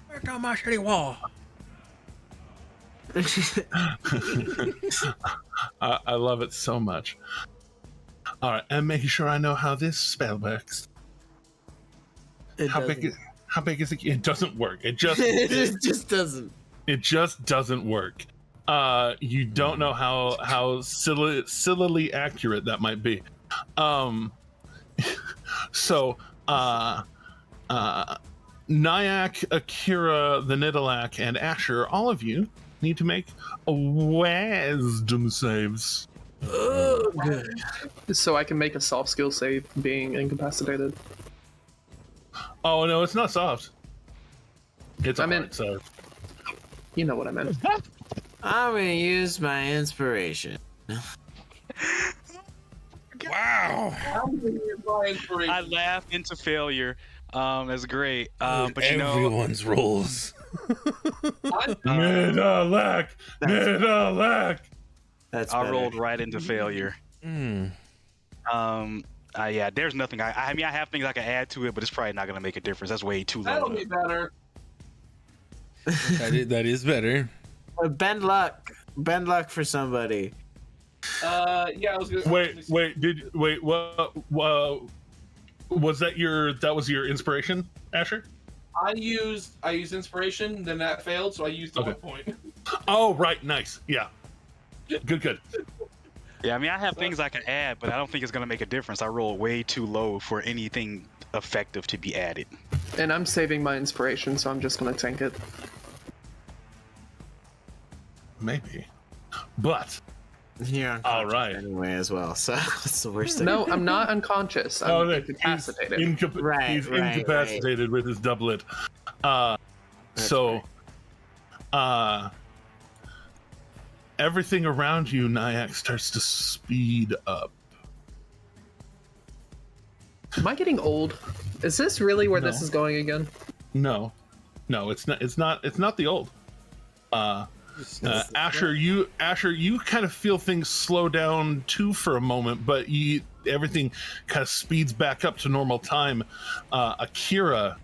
Break down my shitty wall!
I love it so much. All right, I'm making sure I know how this spell works. How big is it? It doesn't work. It just
It just doesn't.
it just doesn't work. You don't know how sillily accurate that might be. So Nyack, Akira, the Nidalak, and Asher, all of you need to make a wisdom saves.
Oh, good.
So I can make a soft skill save being incapacitated.
Oh no, it's not soft. It's a
I mean-
hard save.
You know what I meant.
I'm gonna use my inspiration.
Wow!
I laughed into failure. That's great. But you know,
Everyone's rolls.
Nidalak, Nidalak.
That's
I
better.
rolled right into failure. Yeah, there's nothing. I mean, I have things I can add to it, but it's probably not gonna make a difference. That's way too
That'll
low.
be better.
That is better.
Bend luck. Bend luck for somebody.
Yeah, I was gonna.
Wait, what was that your inspiration, Asher?
I used inspiration, then that failed, so I used the
Okay.
1 point.
Oh, right, nice. Yeah. Good.
Yeah, I mean, I have things I can add, but I don't think it's gonna make a difference. I roll way too low for anything effective to be added.
And I'm saving my inspiration, so I'm just gonna tank it.
Maybe. But
You're unconscious
All right.
anyway as well, so that's the worst thing.
No, I'm not unconscious. I'm incapacitated.
He's
Right, right,
incapacitated with his doublet. Everything around you, Nyack, starts to speed up.
Am I getting old? Is this really where this
No.
is going again?
No, it's not. It's not the old. Asher, you kind of feel things slow down too for a moment, but everything kind of speeds back up to normal time. Akira,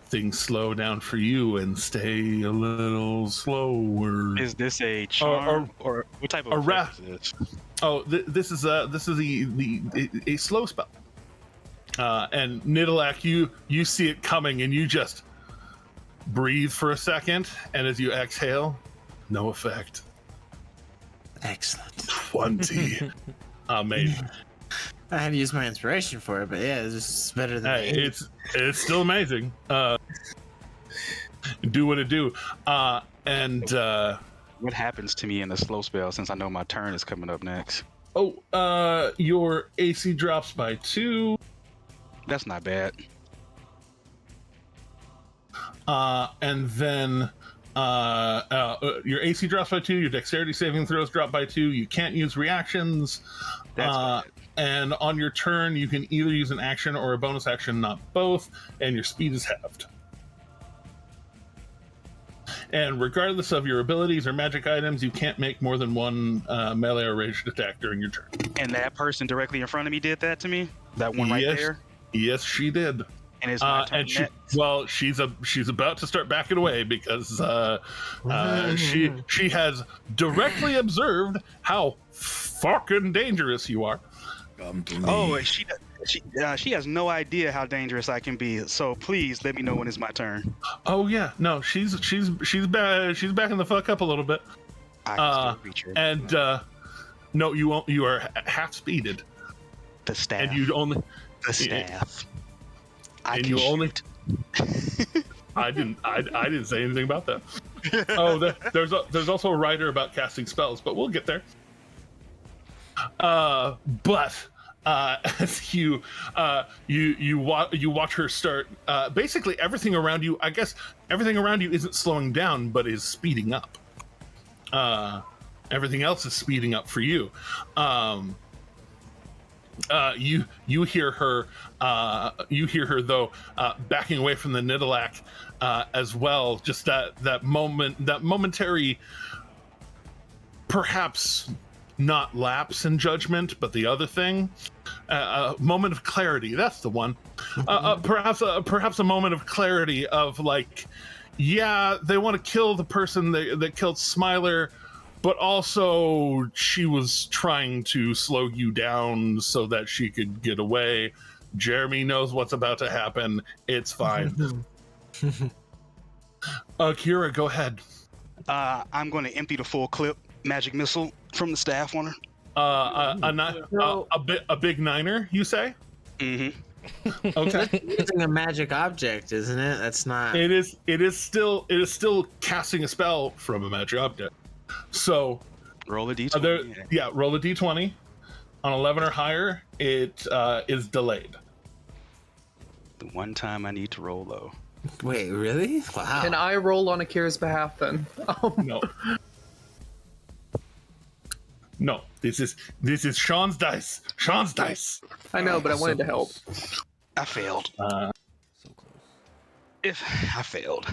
things slow down for you and stay a little slower.
Is this a charm or what type of
a
effect
wrath.
is this?
Oh, this is a slow spell. And Nidalak, you see it coming, and you just breathe for a second, and as you exhale, no effect.
Excellent.
20. Amazing.
I had to use my inspiration for it, but yeah, it's just better than
Hey,
eight.
it's still amazing. Do what it do. And
What happens to me in the slow spell since I know my turn is coming up next?
your AC drops by 2.
That's not bad.
And then Your AC drops by 2. Your dexterity saving throws drop by 2. You can't use reactions.
That's bad.
And on your turn, you can either use an action or a bonus action, not both. And your speed is halved. And regardless of your abilities or magic items, you can't make more than one melee or ranged attack during your turn.
And that person directly in front of me did that to me. That one right
Yes.
there.
Yes, she did.
And it's my turn
And she's about to start backing away because she has directly observed how fucking dangerous you are.
Oh, she has no idea how dangerous I can be. So please let me know when it's my turn.
Oh yeah, no, she's backing the fuck up a little bit.
I can still reach her.
And no, you won't. You are half speeded,
The staff.
and you only.
The staff.
And you only. I didn't say anything about that. Oh, there's also a writer about casting spells, but we'll get there. But as you watch her start, basically everything around you. I guess everything around you isn't slowing down, but is speeding up. Everything else is speeding up for you. You hear her though backing away from the Nidalak as well. Just that momentary, perhaps not lapse in judgment, but the other thing, a moment of clarity. That's the one. Perhaps a moment of clarity of like, yeah, they want to kill the person that killed Smiler. But also, she was trying to slow you down so that she could get away. Jeremy knows what's about to happen. It's fine. Kira, go ahead.
I'm going to empty the full clip magic missile from the staff on her.
A big niner, you say?
Mm-hmm.
Okay.
Using a magic object, isn't it? That's not.
It is still casting a spell from a magic object. So
roll a d20.
Roll a d20. On 11 or higher, it is delayed.
The one time I need to roll low.
Wait, really? Wow.
Can I roll on Akira's behalf then?
No. This is Sean's dice. Sean's dice.
I know, but I wanted to help.
I failed.
So close.
If I failed.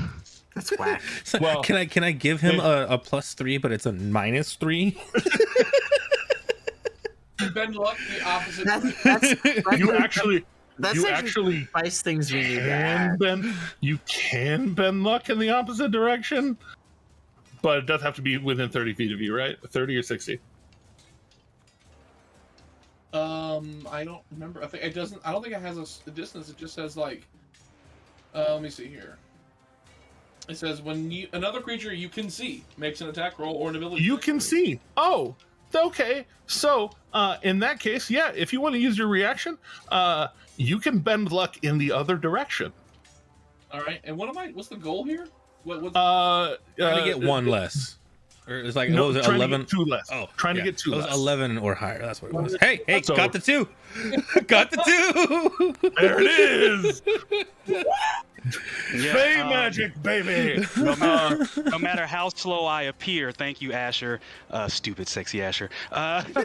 That's whack.
So,
Well,
can I give him a +3, but it's a -3?
Bend luck the opposite.
You actually
spice things we need to add.
you can bend luck in the opposite direction, but it does have to be within 30 feet of you, right? 30 or 60.
I don't remember. I think it doesn't. I don't think it has a distance. It just says like. Let me see here. It says when another creature you can see makes an attack roll or an ability.
You
check.
can see. Oh, okay. So in that case, yeah, if you want to use your reaction, you can bend luck in the other direction.
All right. And what's the goal here? What's
Trying to get one less. Or it's like,
no,
what was it,
trying
11?
to get two less.
Oh,
trying
yeah.
to get two
It was
less.
11 or higher. That's what it was. Hey,
So-
got the 2. Got the 2.
There it is.
Yeah,
Fey magic, baby.
no matter how slow I appear, thank you, Asher. Stupid, sexy Asher.
Yeah.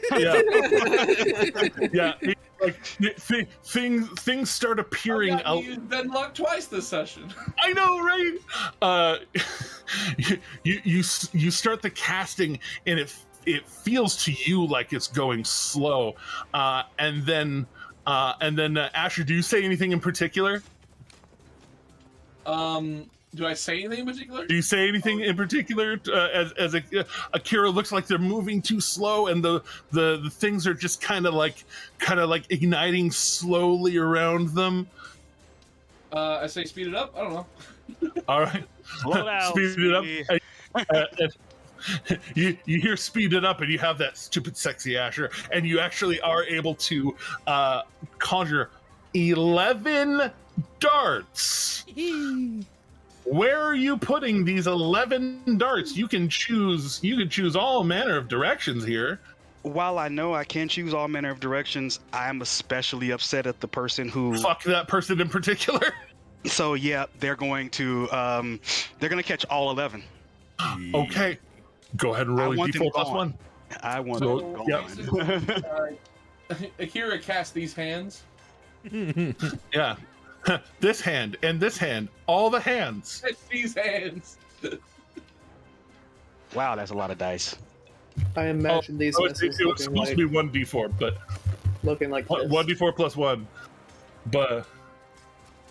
Yeah. Like things start appearing
I've
out.
used bend luck twice this session.
I know, right? You start the casting, and it feels to you like it's going slow, and then Asher, do you say anything in particular?
Do I say anything in particular?
Do you say anything in particular as Akira looks like they're moving too slow, and the things are just kind of like igniting slowly around them?
I say speed it up. I don't know.
All right,
Slow down,
speed it up.
sweetie.
You hear speed it up, and you have that stupid sexy Asher, and you actually are able to conjure 11 darts. Where are you putting these 11 darts? You can choose all manner of directions here.
While I know I can choose all manner of directions, I'm especially upset at the person who.
Fuck that person in particular.
So yeah, they're going to catch all 11.
Okay. Go ahead and roll
I
a
want them
d4 plus
gone.
1.
I want
So,
them
yep.
gone.
Akira casts these hands.
Yeah. This hand and this hand. All the hands.
It's these hands.
Wow, that's a lot of dice.
I imagine these
Oh,
missiles
it was
looking
supposed
like,
to be 1d4, but
looking like this.
1d4 plus 1. But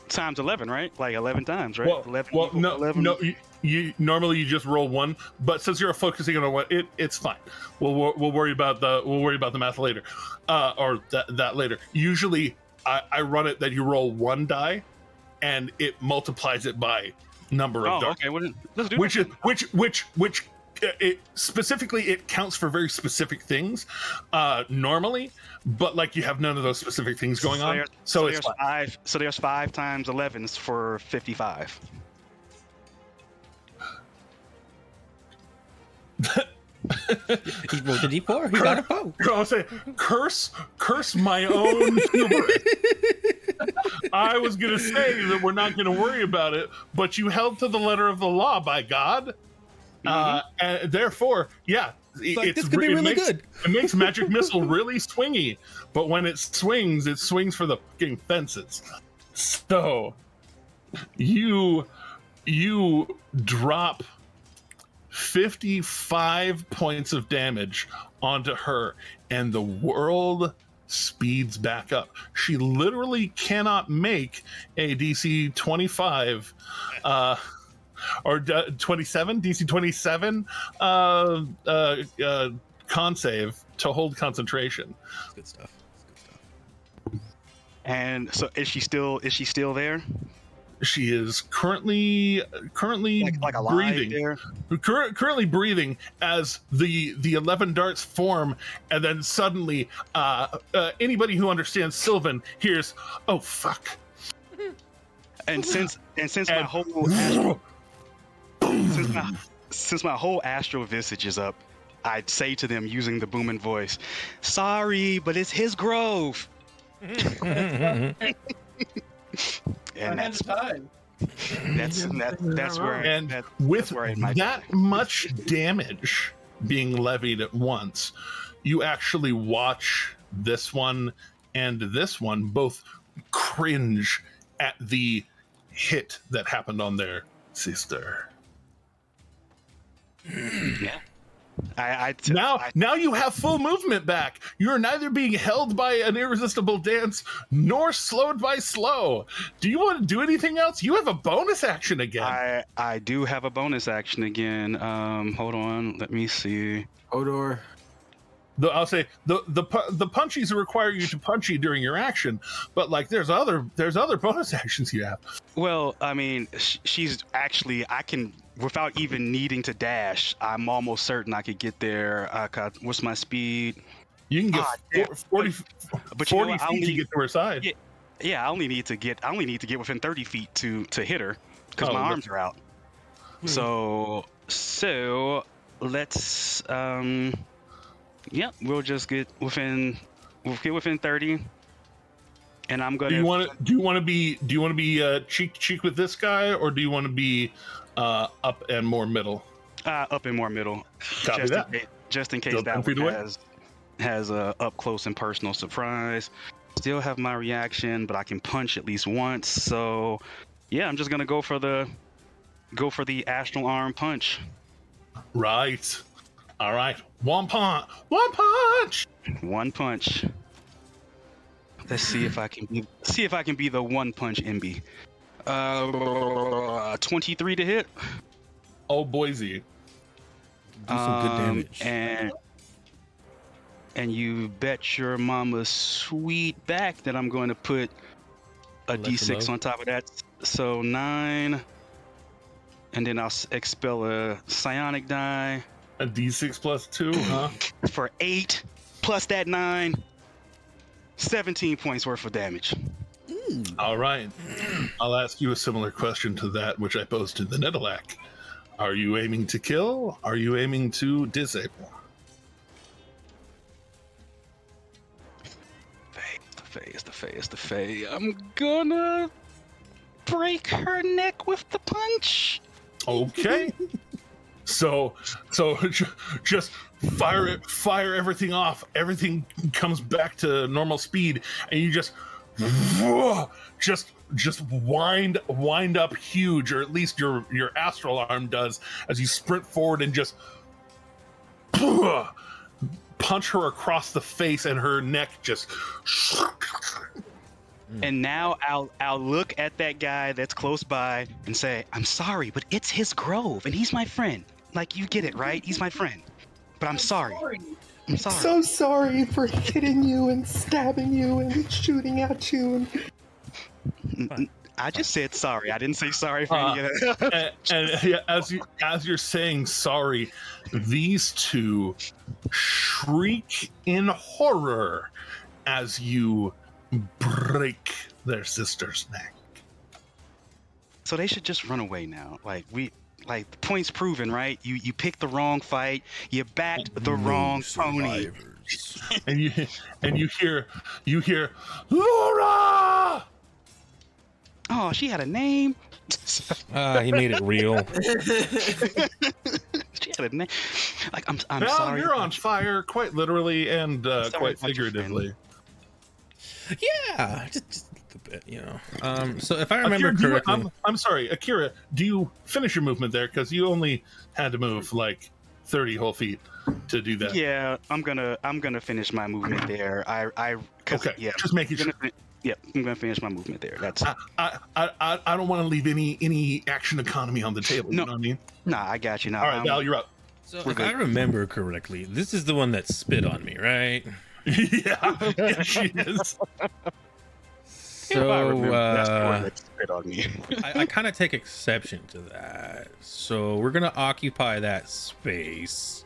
Times 11, right? Like 11 times, right?
well,
11
well
equal
no,
11.
no. You normally you just roll 1, but since you're focusing on one, it's fine. We'll worry about the math later, or that later. Usually, I run it that you roll 1 die, and it multiplies it by number of darts.
Okay. Well, let's do
Which it specifically it counts for very specific things normally, but like you have none of those specific things going on, so it's
there's
fine.
5. So there's 5 times 11s for 55.
He rolled a d4. He got a bow.
I'll say curse my own humor. I was gonna say that we're not gonna worry about it, but you held to the letter of the law, by God. And therefore, yeah,
Like, this could be really good.
It makes magic missile really swingy, but when it swings for the fucking fences. So you drop 55 points of damage onto her, and the world speeds back up. She literally cannot make a DC 25 or 27 DC 27 con save to hold concentration.
That's good stuff.
And so is she still there?
She is currently
Like alive
breathing.
there?
Currently breathing as the 11 darts form, and then suddenly anybody who understands Sylvan hears, "Oh fuck!"
And since my whole astral, since my whole astral visage is up, I'd say to them using the booming voice, "Sorry, but it's his grove." And that's where
And with that much damage being levied at once, you actually watch this one and this one both cringe at the hit that happened on their sister.
Yeah.
Now you have full movement back. You're neither being held by an irresistible dance nor slowed by slow. Do you want to do anything else? You have a bonus action again.
I do have a bonus action again. Hold on, let me see.
Odor.
I'll say the punchies require you to punchy during your action, but like there's other bonus actions you have.
Well, I mean, she's actually, I can, without even needing to dash, I'm almost certain I could get there. What's my speed?
You can get 40
But
40
you know,
feet to get to her side.
Yeah, I only need to get within 30 feet to hit her because my arms are out. So let's yeah, we'll just get within 30. And I'm gonna.
Do you want to be cheek to cheek with this guy, or do you want to be up and more middle?
Up and more middle.
Copy that.
Just in case
Go
that
10 feet
one
away.
has a up close and personal surprise. Still have my reaction, but I can punch at least once. So yeah, I'm just gonna go for the astral arm punch.
Right. All right. One punch. One punch.
One punch. Let's see if I can be the one punch MB. 23 to hit.
Oh, Boise.
Do some good damage.
And you bet your mama sweet back that I'm going to put a D6 on top of that. So 9. And then I'll expel a psionic die.
A D6 plus 2, huh?
For 8 plus that 9. 17 points worth of damage.
All right. I'll ask you a similar question to that which I posed to the Netalac. Are you aiming to kill? Are you aiming to disable?
The Fae. I'm gonna break her neck with the punch.
Okay. So just fire everything off. Everything comes back to normal speed, and you just wind up huge, or at least your astral arm does, as you sprint forward and just punch her across the face, and her neck just.
And now I'll look at that guy that's close by and say, I'm sorry, but it's his grove and he's my friend. Like, you get it, right? He's my friend. But I'm sorry. I'm sorry.
So sorry for hitting you and stabbing you and shooting at you.
I just said sorry. I didn't say sorry for any of that.
and yeah, as you're saying sorry, these two shriek in horror as you break their sister's neck.
So they should just run away now. Like, the point's proven, right? You picked the wrong fight. You backed the wrong pony.
and you hear Laura.
Oh, she had a name.
He made it real.
She had a name. Like, I'm
Well,
sorry.
you're on fire, quite literally and quite figuratively.
Yeah, just a little bit, you know. So if I remember
Akira,
correctly,
I'm sorry, Akira. Do you finish your movement there? Because you only had to move like 30 whole feet to do that.
Yeah, I'm gonna finish my movement there.
Okay. Yeah, just making sure.
I'm gonna finish my movement there. That's.
I don't want to leave any action economy on the table.
No.
You know what I mean?
Nah, I got you now.
All right, Val, you're up.
so if I remember correctly, this is the one that spit on me, right?
yeah, she is.
So
that's the one that spit on me.
I kind of take exception to that. So we're gonna occupy that space.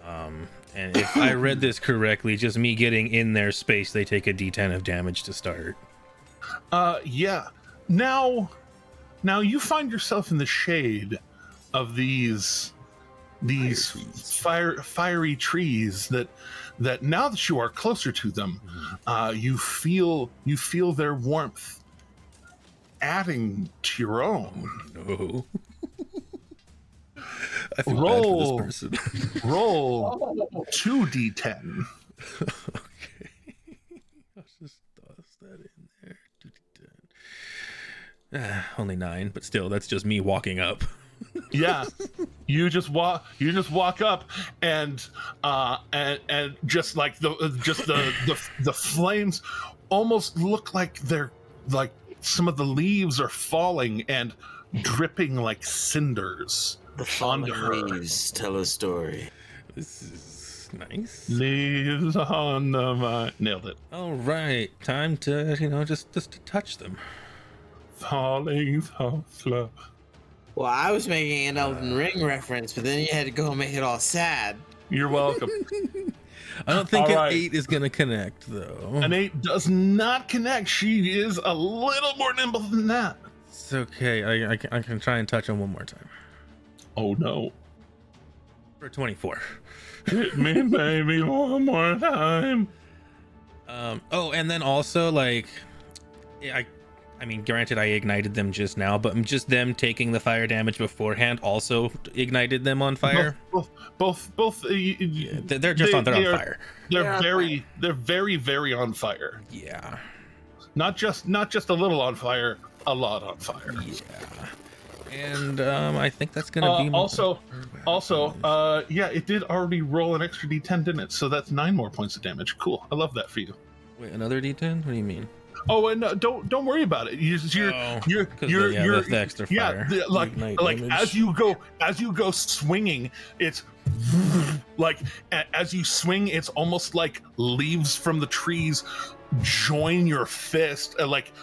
And if I read this correctly, just me getting in their space, they take a D10 of damage to start.
Yeah. Now you find yourself in the shade of these fiery trees that now that you are closer to them, you feel their warmth adding to your own.
No. I feel
Roll.
bad for this person.
Roll 2d10.
Okay. I'll just toss that in there. 2d10. Only 9, but still, that's just me walking up.
Yeah, you just walk up, and just like the flames almost look like they're like some of the leaves are falling and dripping like cinders.
The falling leaves tell a story.
This is nice.
Leaves on the vine. Nailed it.
All right, time to just to touch them.
Falling so slow.
Well, I was making an Elden Ring reference, but then you had to go and make it all sad.
You're welcome.
I don't think
All
an
right.
8 is gonna connect though.
An 8 does not connect. She is a little more nimble than that.
It's okay. I can try and touch them one more time.
Oh no.
For 24.
Hit me, baby, one more time.
Oh, and then also like, I mean, granted, I ignited them just now, but just them taking the fire damage beforehand also ignited them on fire.
Both.
Yeah, they're just on fire.
They're very, very on fire.
Yeah.
Not just a little on fire, a lot on fire.
Yeah. And I think that's gonna be
also, yeah, it did already roll an extra d10, didn't it? So that's 9 more points of damage. Cool. I love that for you.
Wait, another D10? What do you mean?
Oh, and don't worry about it. You're
the extra fire.
Yeah, like
damage.
as you go swinging, it's like as you swing, it's almost like leaves from the trees join your fist, like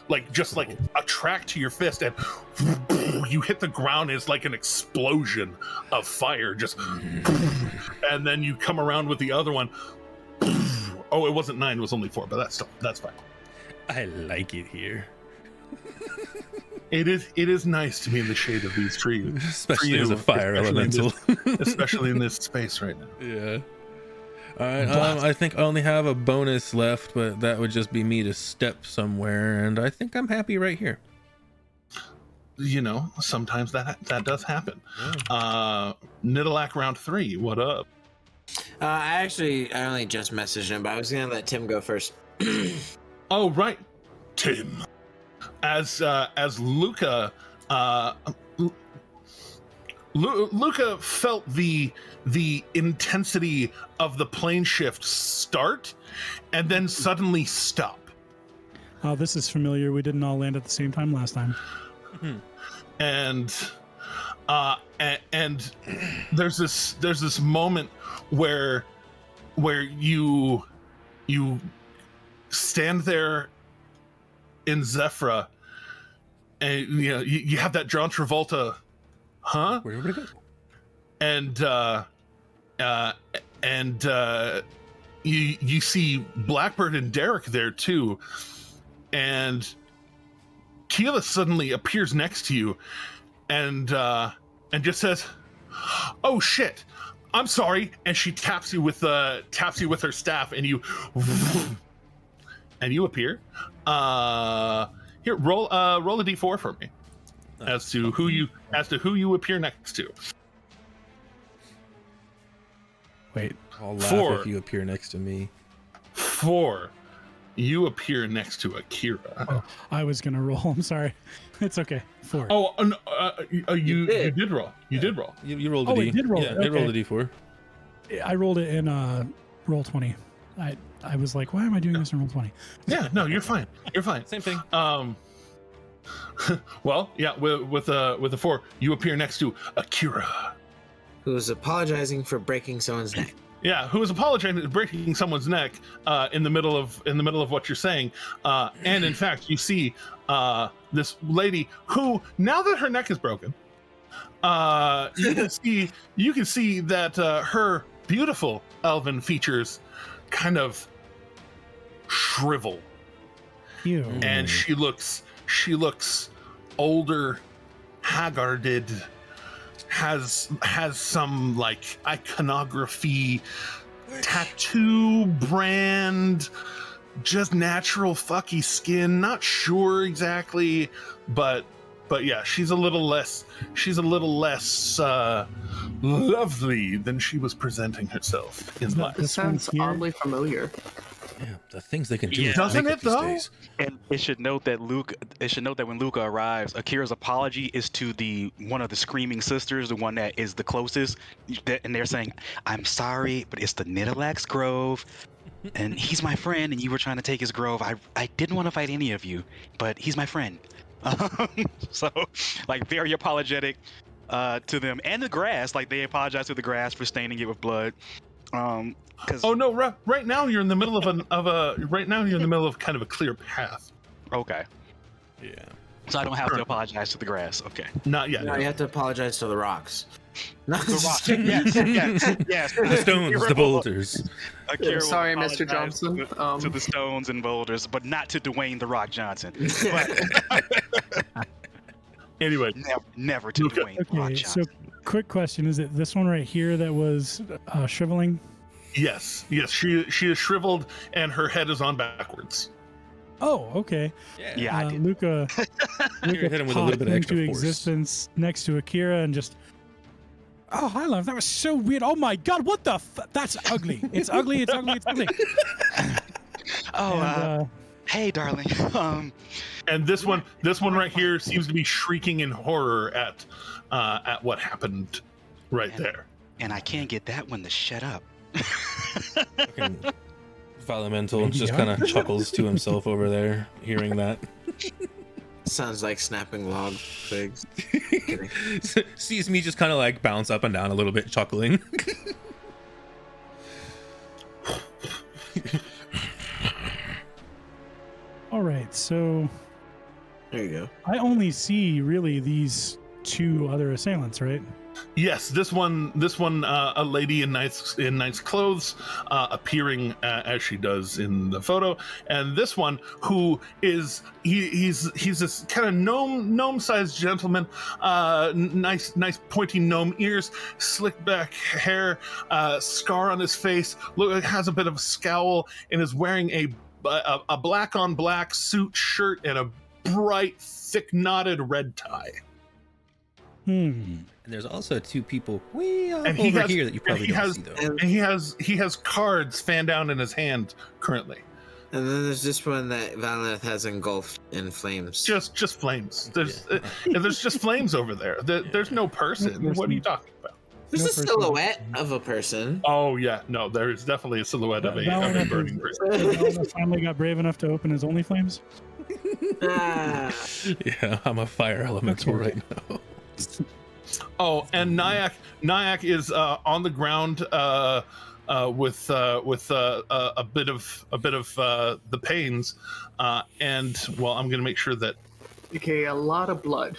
attract to your fist, and you hit the ground. It's like an explosion of fire, just, and then you come around with the other one. Oh, it wasn't 9; it was only 4, but that's fine.
I like it here.
It is nice to be in the shade of these trees,
Especially as a fire elemental.
Especially in this space right now.
Yeah. All right. I think I only have a bonus left, but that would just be me to step somewhere, and I think I'm happy right here.
sometimes that does happen. Nidalak round 3, what up?
I only just messaged him, but I was gonna let Tim go first.
Oh, right, Tim. As Luca, Luca felt the intensity of the plane shift start, and then suddenly stop.
Oh, this is familiar. We didn't all land at the same time last time.
And there's this moment where you stand there in Zephyra, and you have that John Travolta, huh?
Where did it go?
And you see Blackbird and Derek there too, and Keela suddenly appears next to you, and just says, "Oh shit, I'm sorry," and she taps you with her staff, and you appear. Here, roll a d4 for me, as to who you appear next to.
Wait.
I'll laugh
4.
if you appear next to me.
4. You appear next to Akira.
Oh, I was gonna roll. I'm sorry. It's okay. 4.
Oh, you did roll. You did roll.
You rolled a
Oh,
D.
it did roll.
Yeah,
Okay.
it rolled a D4.
I rolled it in roll 20. I was like, why am I doing this in roll 20?
Yeah, no, you're fine. You're fine.
Same thing.
Well, yeah, with a 4, you appear next to Akira,
Who's apologizing for breaking someone's neck.
yeah, who is apologizing for breaking someone's neck in the middle of what you're saying, and in fact, you see this lady who, now that her neck is broken, you can see that her beautiful elven features kind of shrivel,
Ew.
and she looks older, haggarded, has some like iconography, tattoo brand, just natural fucky skin, not sure exactly, but yeah, she's a little less lovely than she was presenting herself in life.
This sounds oddly familiar.
Yeah, the things they can do.
Yeah.
with
Doesn't
makeup
it,
these
though?
days.
And it should note that when Luca arrives, Akira's apology is to one of the screaming sisters, the one that is the closest, and they're saying, "I'm sorry, but it's the Nidalax Grove, and he's my friend, and you were trying to take his grove. I didn't want to fight any of you, but he's my friend." So, like, very apologetic to them, and the grass. Like, they apologize to the grass for staining it with blood.
Oh no! Right now you're in the middle of kind of a clear path.
Okay.
Yeah.
So I don't have to apologize to the grass. Okay.
Not yet.
No, you have to apologize to the rocks.
The rock. Yes.
The stones, the boulders.
Akira will
Sorry, Mr.
apologize
Johnson.
To the stones and boulders, but not to Dwayne the Rock Johnson. But
Anyway,
never to
Luca.
Dwayne the Rock
Okay, so
Johnson.
quick question. Is it this one right here that was shriveling?
yes. She is shriveled and her head is on backwards.
Oh, okay.
Yeah, I did.
Luca
Hit him with a little bit of extra
into
force.
existence next to Akira and just... Oh, hi, love. That was so weird. Oh my God, what the That's ugly. It's ugly, it's ugly, it's ugly.
Oh,
And,
hey, darling.
And this one right here seems to be shrieking in horror at what happened right there.
And I can't get that one to shut up.
Fucking Elemental
Maybe
just
not.
kind of chuckles to himself over there, hearing that.
Sounds like snapping log twigs. Kidding.
Sees me just kind of like bounce up and down a little bit, chuckling.
all right, so
There you go.
I only see really these two other assailants, right?
Yes, this one, a lady in knight's clothes, appearing as she does in the photo, and this one who is he's this kind of gnome-sized gentleman, nice pointy gnome ears, slick back hair, scar on his face, has a bit of a scowl, and is wearing a black on black suit shirt and bright, thick knotted red tie.
And there's also 2 people way off
And
over here that you probably don't see though.
And he has cards fan down in his hand currently.
And then there's this one that Valineth has engulfed in flames.
Just flames. There's just flames over there. There's no person. What are you talking about?
There's a silhouette of a person.
Oh yeah, no, there is definitely a silhouette of a burning person.
Valineth finally got brave enough to open his OnlyFlames.
Yeah, I'm a fire elemental right now.
Oh, and Nyack is on the ground with a bit of the pains, and well, I'm gonna make sure that.
Okay, a lot of blood.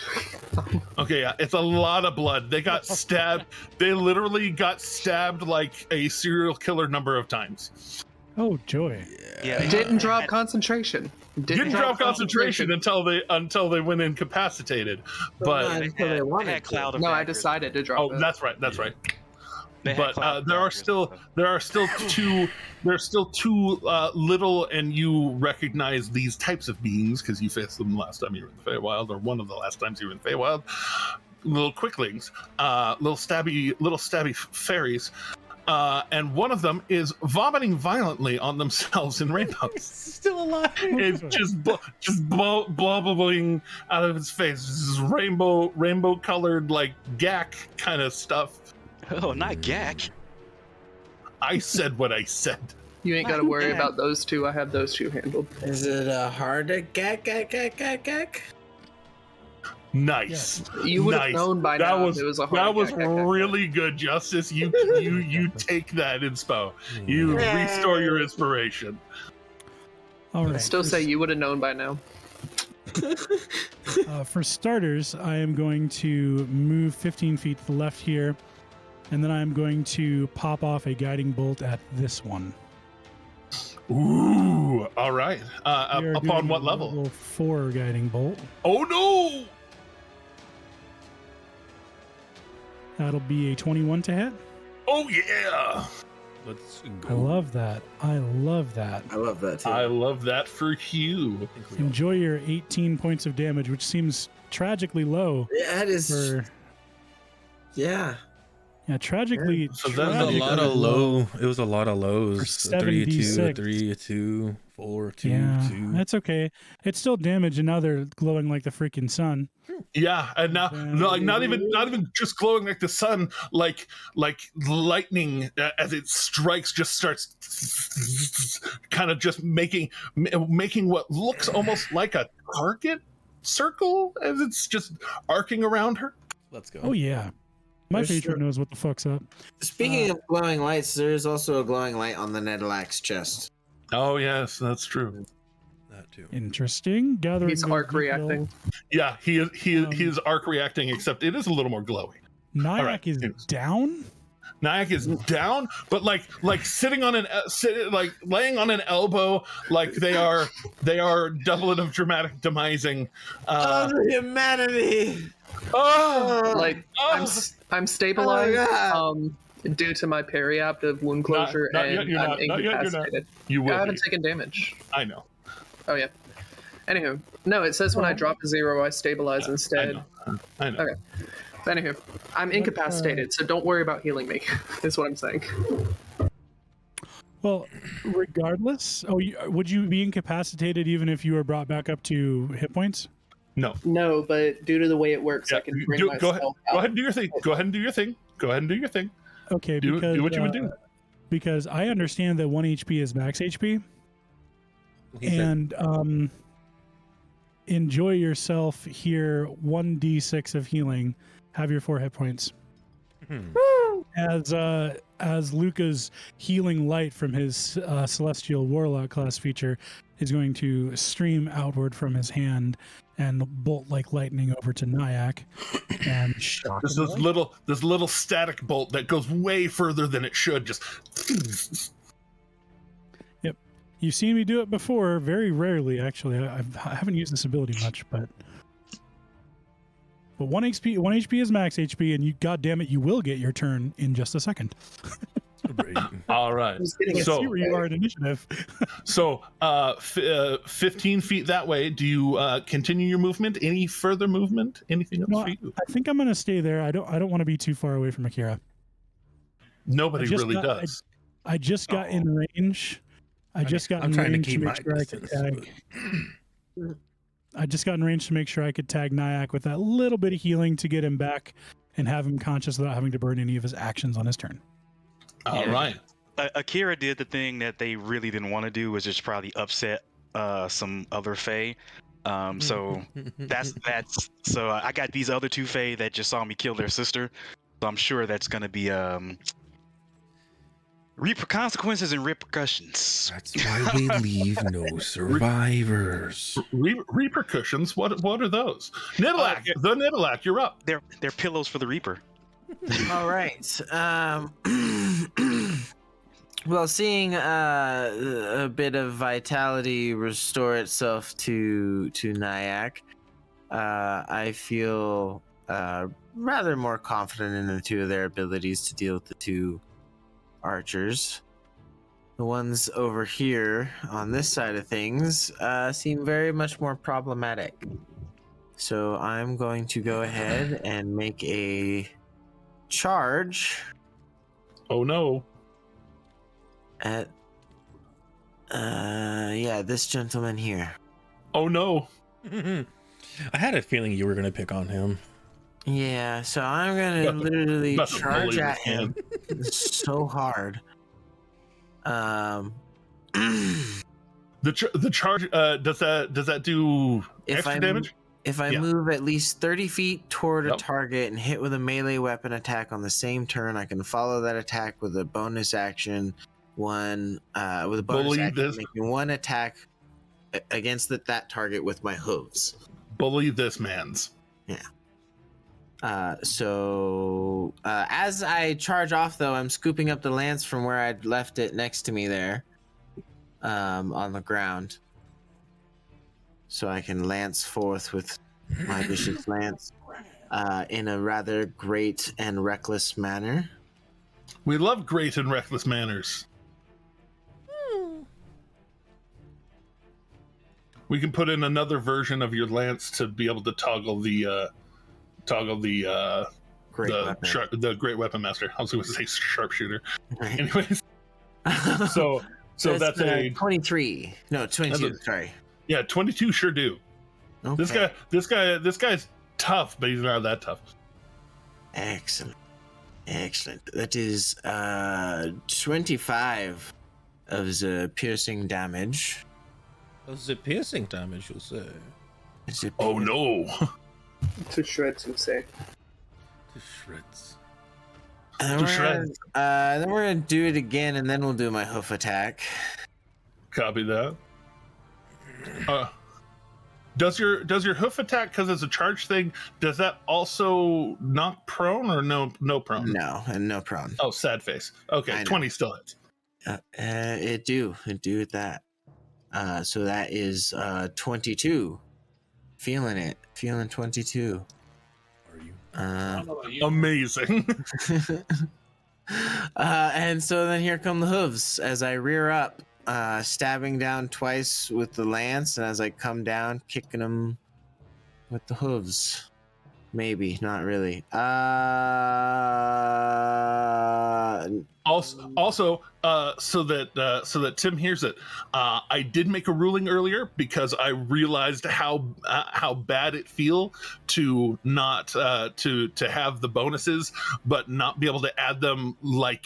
Okay, yeah, it's a lot of blood. They got stabbed. They literally got stabbed like a serial killer number of times.
Oh joy!
Yeah,
Didn't drop concentration.
Didn't drop concentration until they went incapacitated. But
they had cloud of
No, I
daggers.
decided to drop it.
that's right. That's right.
They had
But
cloud of
there are
daggers.
still two little, and you recognize these types of beings because you faced them last time you were in the Feywild, or one of the last times you were in the Feywild. Little quicklings, little stabby fairies, and one of them is vomiting violently on themselves in rainbows.
Still alive.
It's just blobbling out of its face. This is rainbow colored like gack kind of stuff.
Oh, not Gak.
I said what I said.
You ain't got to worry about those 2. I have those 2 handled.
Is it hard to gack?
Nice.
You would have known by
that
now
was,
if it was a hard
that was
gack.
really good, Justice. You take that inspo. You restore your inspiration.
All right.
I still say you would have known by now.
For starters, I am going to move 15 feet to the left here, and then I'm going to pop off a guiding bolt at this one.
Ooh, all right.
We are
Upon
doing
what
a
level?
4 guiding bolt.
Oh no!
That'll be a 21 to hit.
Oh yeah!
Let's
I
go.
love that. I love that.
I love that too.
I love that for you.
Enjoy your 18 points of damage, which seems tragically low.
Yeah, it is.
For,
yeah.
yeah, tragically.
So
It
then
was a
you
lot
gotta
of low. It was a lot of
For
lows. A 3, a 2, a
7d6.
3, a 2, 4, 2,
Yeah,
2.
that's okay. It's still damage, and now they're glowing like the freaking sun.
Yeah, and now not even just glowing like the sun, like lightning as it strikes just starts kind of just making what looks almost like a target circle as it's just arcing around her.
Let's go.
Oh yeah, my
There's
patron
sure-
knows what the fuck's up.
Speaking of glowing lights, there is also a glowing light on the Netalax chest.
Oh yes, that's true.
That too.
Interesting. Gathering.
He's
more
arc
detail.
Yeah,
reacting.
he is arc reacting, except it is a little more glowy.
Nyack
right,
is
thanks.
down.
Nyack is down, but like sitting on like laying on an elbow, like they are doublet of dramatic demising.
Humanity!
Like I'm stabilized due to my periaptive wound closure
Not yet,
and
you're
I'm
not. Not yet, you're not.
incapacitated.
You will
I haven't
be.
taken damage.
I know.
Oh yeah. Anywho, no, it says when I drop to 0, I stabilize instead.
I know.
Okay. Anywho, I'm incapacitated, so don't worry about healing me. Is what I'm saying.
Well, regardless, would you be incapacitated even if you were brought back up to hit points?
No.
No, but due to the way it works, I can bring
Go
myself
ahead.
out.
Go ahead and do your thing. Go ahead and do your thing. Go ahead and do your thing.
Okay,
Do
because
what you would do.
Because I understand that 1 HP is max HP, and enjoy yourself here. 1d6 of healing. Have your 4 hit points. As Luca's healing light from his Celestial Warlock class feature is going to stream outward from his hand and bolt like lightning over to Nyack and shock
This
him.
little static bolt that goes way further than it should. Just
Yep, you've seen me do it before. Very rarely, actually. I haven't used this ability much, but 1 HP is max HP, and you, goddamn it, you will get your turn in just a second.
celebrate.
All right.
Who's getting
I
a
So-
see where you are at initiative.
So, 15 feet that way. Do you continue your movement? Any further movement? Anything else
No,
for you?
I think I'm gonna stay there. I don't want to be too far away from Akira.
Nobody
I just
really
got-
does.
I just got in range. I just got
I'm
in
trying to
range
keep
to
my
make sure I could
distance.
tag. I just got in range to make sure I could tag Nyack with that little bit of healing to get him back and have him conscious without having to burn any of his actions on his turn.
All right.
Akira did the thing that they really didn't want to do, was just probably upset some other Fae. So that's so I got these other two Fae that just saw me kill their sister. So I'm sure that's gonna be consequences and repercussions.
That's why we leave no survivors.
Repercussions. What are those? Nidalak, the Nidalak, you're up.
They're pillows for the Reaper.
All right. Well, seeing a bit of vitality restore itself to Nyack, I feel rather more confident in the two of their abilities to deal with the two archers. The ones over here on this side of things seem very much more problematic. So I'm going to go ahead and make a charge
Oh no.
at this gentleman here.
Oh no.
I had a feeling you were gonna pick on him.
Yeah, so I'm gonna
That's-
literally
that's a
charge
bully
at
with
him so hard.
The charge does that do
If
extra
I'm-
damage?
If I
Yeah.
move at least 30 feet toward a
Yep.
target and hit with a melee weapon attack on the same turn, I can follow that attack with a bonus action. With a bonus
Believe
action,
this.
making one attack against that target with my hooves.
Bully this man's.
So as I charge off, though, I'm scooping up the lance from where I'd left it next to me there, on the ground, so I can lance forth with my vicious lance in a rather great and reckless manner.
We love great and reckless manners. We can put in another version of your lance to be able to toggle the
Great weapon.
the great weapon master. I was going to say sharpshooter.
Right.
Anyways, so that's a
23. No, 22.
That's
Sorry.
yeah, 22 sure do.
Okay.
This guy's tough, but he's not that tough.
Excellent. That is 25 of the piercing damage.
Was it piercing damage, you'll say?
Is it
Oh no.
To shreds, you say.
To shreds.
And
To
we're
shreds.
then we're gonna do it again, and then we'll do my hoof attack.
Copy that. Does your hoof attack, because it's a charge thing, does that also knock prone or no prone?
No, and no prone.
Oh, sad face.
I
Okay,
know.
20 still hits.
It do at that. So that is 22. Feeling 22.
Are you?
I don't know about you.
Amazing.
And so then here come the hooves as I rear up, stabbing down twice with the lance, and as I come down, kicking them with the hooves. Maybe, not really.
Also, so that Tim hears it, I did make a ruling earlier because I realized how bad it feel to not to have the bonuses but not be able to add them like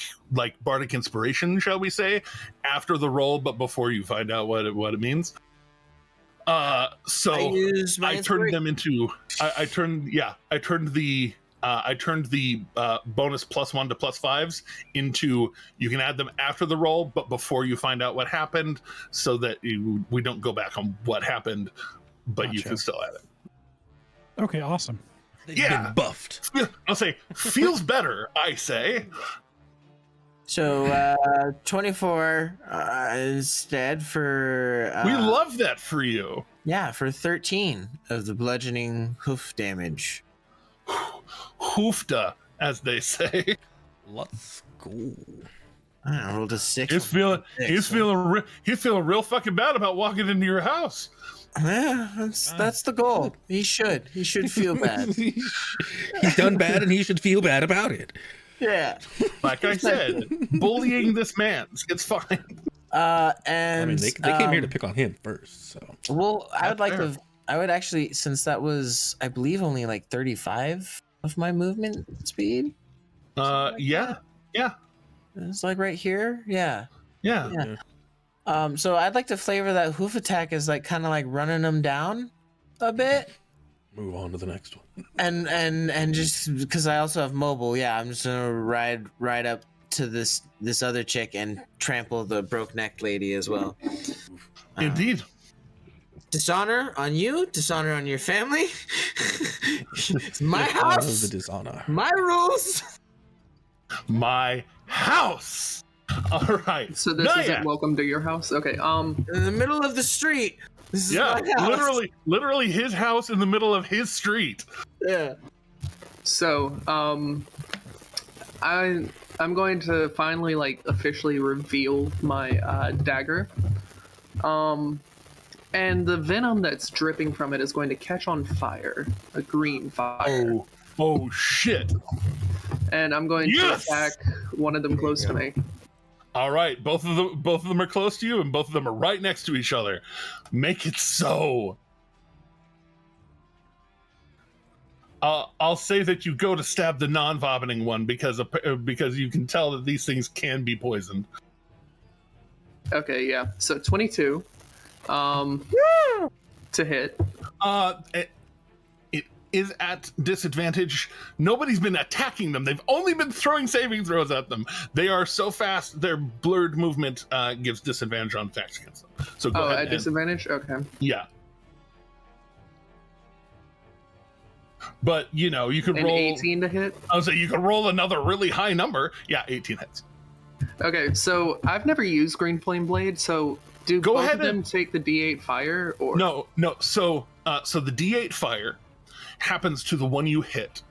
bardic inspiration, shall we say, after the roll, but before you find out what it means. So I turned them into I turned the bonus +1 to +5s into, you can add them after the roll, but before you find out what happened, so that we don't go back on what happened, but you
Gotcha.
can still add it.
Okay, awesome.
They've
Yeah.
been buffed.
I'll say, feels better, I say.
So 24 instead for
We love that for you.
for 13 of the bludgeoning hoof damage.
Hoofda, as they say.
Let's go.
I rolled a 6.
He's feeling real fucking bad about walking into your house.
Yeah, that's the goal. He should feel bad.
He's done bad, and he should feel bad about it.
Yeah.
Like I said, bullying this man, it's fine.
And
I mean, they came here to pick on him first, so.
Well,
That's
I would actually, since that was, I believe, only like 35 of my movement speed.
Yeah.
It's like right here. Yeah.
Yeah.
So I'd like to flavor that hoof attack as like kind of like running them down a bit.
Move on to the next one.
And just because I also have mobile, I'm just gonna ride up to this other chick and trample the broke neck lady as well.
Indeed.
Dishonor on you, dishonor on your family. It's my
All of
house,
the dishonor.
my rules.
My house. All right.
So this isn't welcome to your house? Okay,
In the middle of the street. This is my house.
literally his house in the middle of his street.
Yeah.
So, I'm going to finally like officially reveal my dagger. And the venom that's dripping from it is going to catch on fire, a green fire.
Oh shit.
And I'm going to attack one of them close to me.
All right, both of them are close to you, and both of them are right next to each other. Make it so. I'll say that you go to stab the non-vomiting one because you can tell that these things can be poisoned.
Okay, yeah. So 22, to hit.
It is at disadvantage. Nobody's been attacking them. They've only been throwing saving throws at them. They are so fast, their blurred movement gives disadvantage on attacks against them. So go ahead.
At disadvantage? Okay.
Yeah. But, you can roll...
18 to hit?
I would say you can roll another really high number. Yeah, 18 hits.
Okay, so I've never used Green Flame Blade, so do both of them take the D8 fire? Or
No. So the D8 fire happens to the one you hit,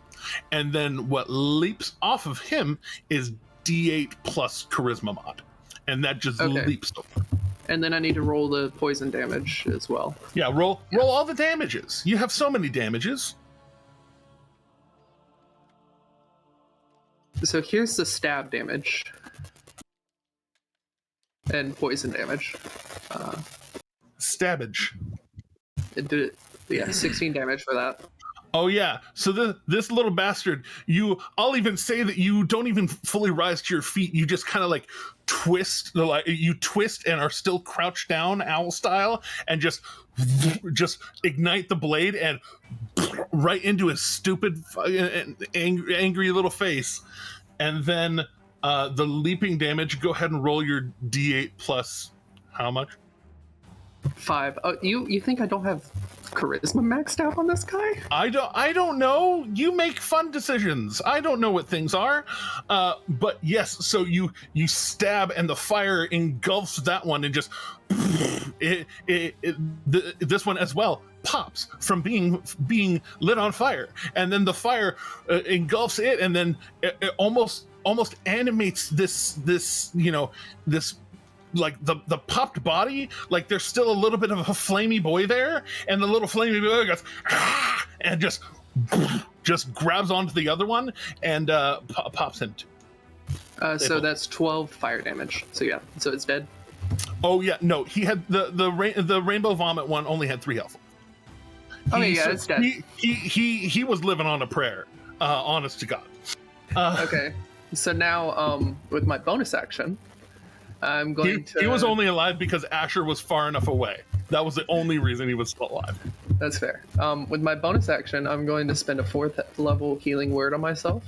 and then what leaps off of him is D8 plus charisma mod, and that just leaps over.
And then I need to roll the poison damage as well.
Yeah, roll all the damages. You have so many damages.
So here's the stab damage and poison damage.
Stabbage.
It did 16 damage for that.
Oh yeah. So this little bastard, I'll even say that you don't even fully rise to your feet. You just kind of like twist and are still crouched down owl style, and just ignite the blade and right into his stupid angry little face. And then the leaping damage, go ahead and roll your D8 plus how much?
5. You think I don't have charisma maxed out on this guy?
I don't know. You make fun decisions. I don't know what things are. But yes, so you stab and the fire engulfs that one, and just this one as well pops from being lit on fire, and then the fire engulfs it, and then it almost animates this like the popped body, like there's still a little bit of a flamey boy there, and the little flamey boy goes and just grabs onto the other one and pops him too.
So that's 12 fire damage. So yeah, so it's dead.
Oh yeah, no, he had the rainbow vomit one only had 3 health.
It's dead.
He was living on a prayer, honest to God.
Okay, so now with my bonus action, I'm going to...
He was only alive because Asher was far enough away. That was the only reason he was still alive.
That's fair. With my bonus action, I'm going to spend a 4th level healing word on myself.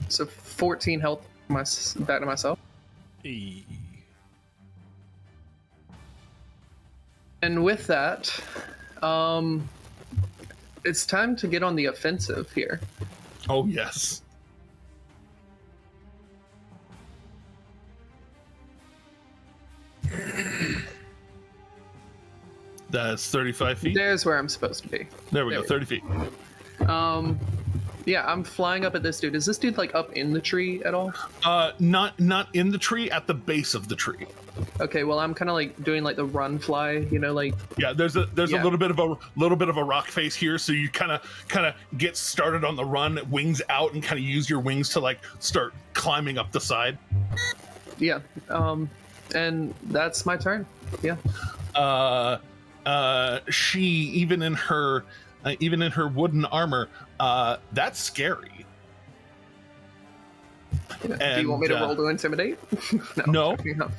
So 14 health back to myself. And with that, it's time to get on the offensive here.
Oh, yes. That's 35 feet.
There's where I'm supposed to be.
There we go,
There
30 feet.
Yeah, I'm flying up at this dude. Is this dude like up in the tree at all?
Not in the tree, at the base of the tree.
Okay, well I'm kind of like doing like the run fly, you know, like
Yeah, there's a
Yeah.
little bit of a rock face here, so you kind of get started on the run, wings out, and kind of use your wings to like start climbing up the side.
yeah. And that's my turn. Yeah.
She even in her wooden armor, that's scary.
Do
And,
you want me to roll to intimidate?
No.
No.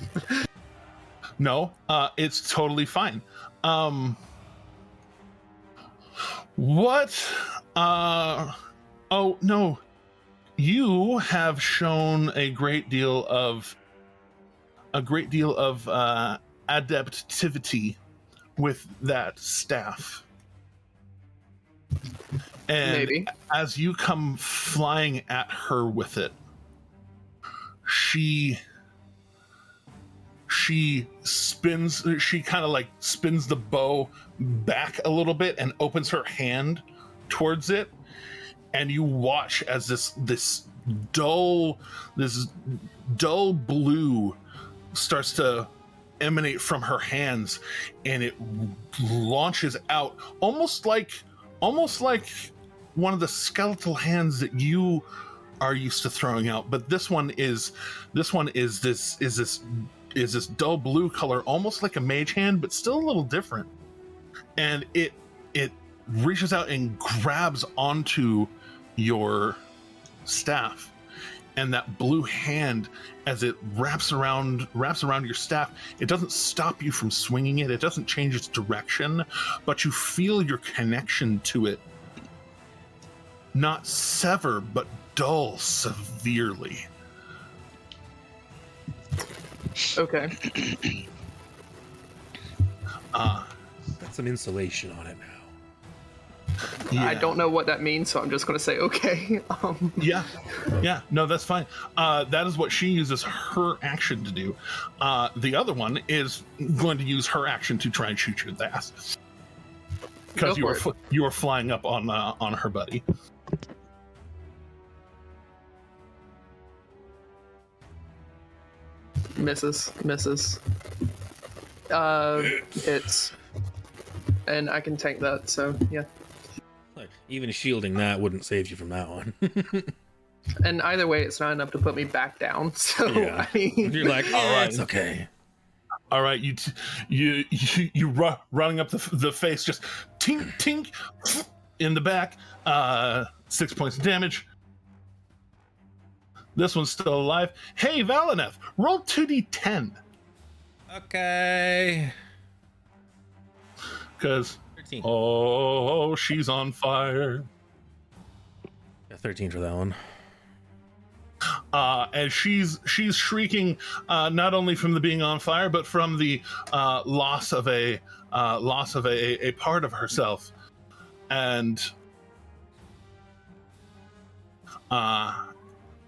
No, it's totally fine. What? Oh no, you have shown a great deal of adaptivity with that staff. And
Maybe.
as you come flying at her with it, she kind of like spins the bow back a little bit and opens her hand towards it, and you watch as this dull blue starts to emanate from her hands, and it launches out almost like one of the skeletal hands that you are used to throwing out, but this one is this dull blue color, almost like a mage hand, but still a little different. And it reaches out and grabs onto your staff, and that blue hand, as it wraps around your staff, it doesn't stop you from swinging it. It doesn't change its direction, but you feel your connection to it not sever, but dull severely.
Okay.
Got some insulation on it now.
I don't know what that means, so I'm just going to say okay.
Yeah, no, that's fine. That is what she uses her action to do. The other one is going to use her action to try and shoot you in the ass, because you were flying up on her buddy.
Misses. Hits. And I can tank that, so yeah.
Like, even shielding that wouldn't save you from that one.
And either way, it's not ink to put me back down. So
Yeah.
I mean,
You're like, all right, it's okay.
All right, you running up the face, just tink tink in the back. 6 points of damage. This one's still alive. Hey, Valineth, roll 2d10.
Okay.
Because
13.
oh, she's on fire.
Yeah, 13 for that one.
And she's shrieking, not only from the being on fire, but from the loss of a part of herself. And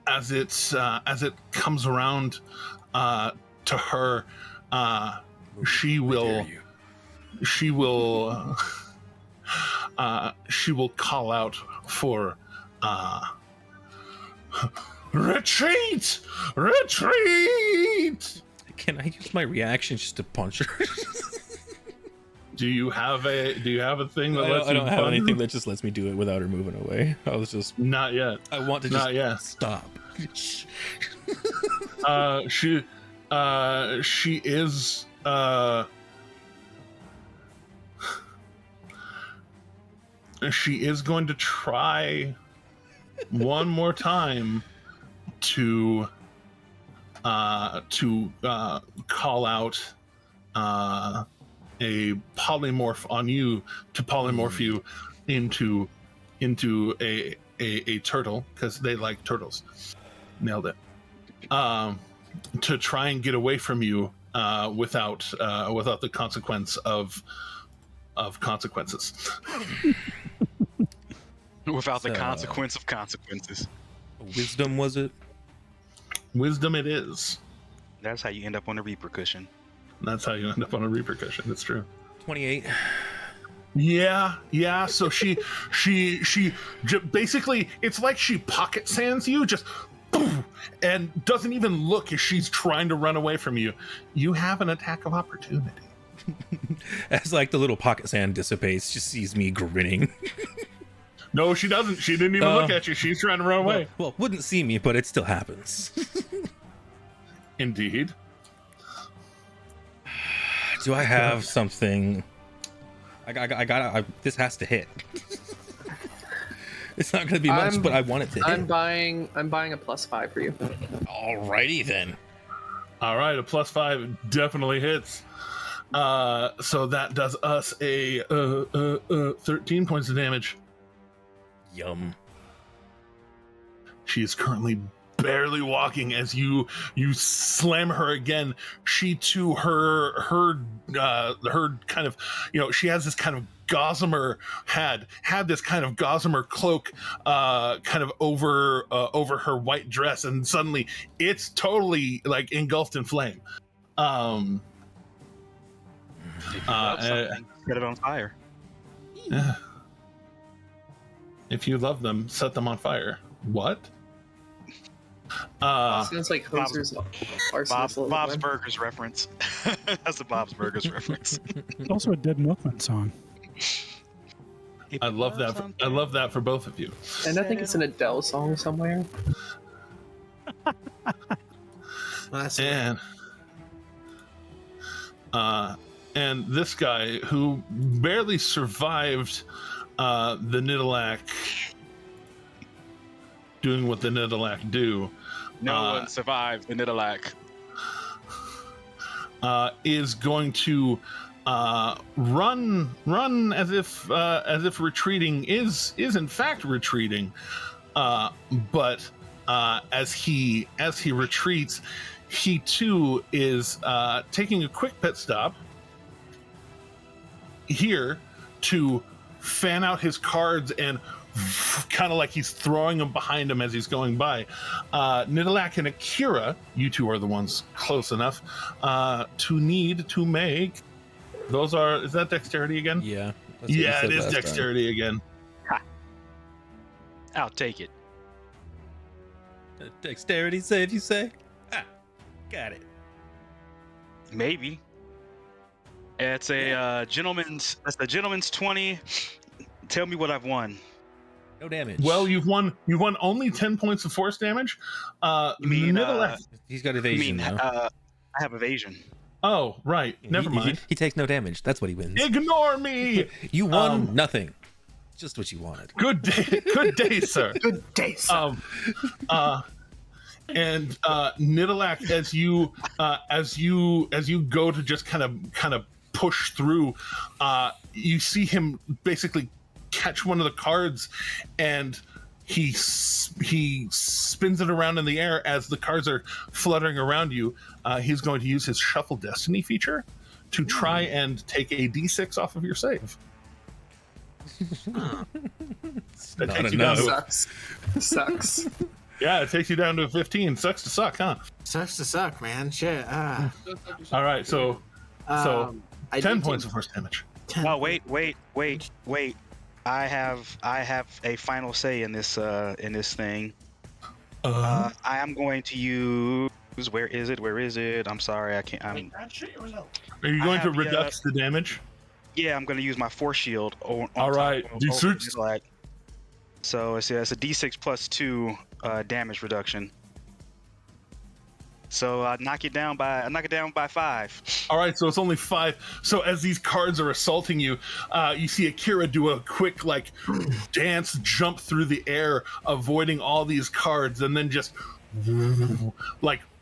as it comes around to her, she will call out for retreat!
Can I use my reaction just to punch her?
Do you have a thing that lets
I don't
you
have
punch?
anything that just lets me do it without her moving away. I was just,
Not yet.
I want to
Not
just
yet.
stop.
She is going to try one more time to call out a polymorph on you, to polymorph you into a turtle, because they like turtles. Nailed it. To try and get away from you without the consequence of consequences.
Without the
So-
consequence of consequences.
Wisdom, was it?
Wisdom it is.
That's how you end up on a repercussion.
That's how you end up on a repercussion. It's true.
28.
Yeah. So she basically, it's like she pocket sands you, just boom, and doesn't even look as she's trying to run away from you. You have an attack of opportunity.
As like the little pocket sand dissipates, she sees me grinning.
No, she doesn't. She didn't even look at you. She's trying to run away.
Well, wouldn't see me, but it still happens.
Indeed.
Do I have something? This has to hit. It's not going to be much, but I want it to hit.
I'm buying a +5 for you.
Alrighty then.
All right, a +5 definitely hits. So that does us a 13 points of damage.
Yum.
She is currently barely walking as you slam her again. She too, her kind of, she has this kind of gossamer had this kind of gossamer cloak kind of over her white dress, and suddenly it's totally like engulfed in flame.
Get it on fire.
If you love them, set them on fire. What?
Sounds like Hoser's
Bob's Burgers reference. That's a Bob's Burgers reference.
It's also a Dead Milkman song.
I love that. I love that for both of you.
And I think it's an Adele song somewhere.
And this guy who barely survived the Nidalak doing what the Nidalak do.
No one survived the Nidalak.
Is going to run as if retreating is in fact retreating, but as he retreats, he too is taking a quick pit stop here to fan out his cards and kind of like he's throwing them behind him as he's going by. Nidalak and Akira, you two are the ones close enough to need to make. Those are, is that dexterity again?
Yeah.
Yeah, it is dexterity again.
Ha. I'll take it.
Dexterity save, you say? Ah, got it.
Maybe. It's a gentleman's 20. Tell me what I've won.
No damage.
Well, you've won only 10 points of force damage.
You mean
he's got evasion now.
I have evasion.
Oh, right. Never mind.
He takes no damage. That's what he wins.
Ignore me.
You won nothing. Just what you wanted.
Good day. Good day, sir.
Good day, sir.
And Nidalak, as you go to just kind of push through, you see him basically catch one of the cards, and he spins it around in the air as the cards are fluttering around you. He's going to use his Shuffle Destiny feature to try and take a D6 off of your save. That takes you down to
Sucks.
Yeah, it takes you down to a 15. Sucks to suck, huh?
Sucks to suck, man. Shit.
All right, so 10 points of force damage.
Oh, wait. I have a final say in this thing. I am going to use. Where is it? I'm sorry, I can't.
Are you going to reduce the damage?
Yeah, I'm going to use my force shield.
All right, D6.
So it's a D6 plus 2 damage reduction. So I knock it down by 5.
All right, so it's only 5. So as these cards are assaulting you, you see Akira do a quick dance jump through the air, avoiding all these cards, and then just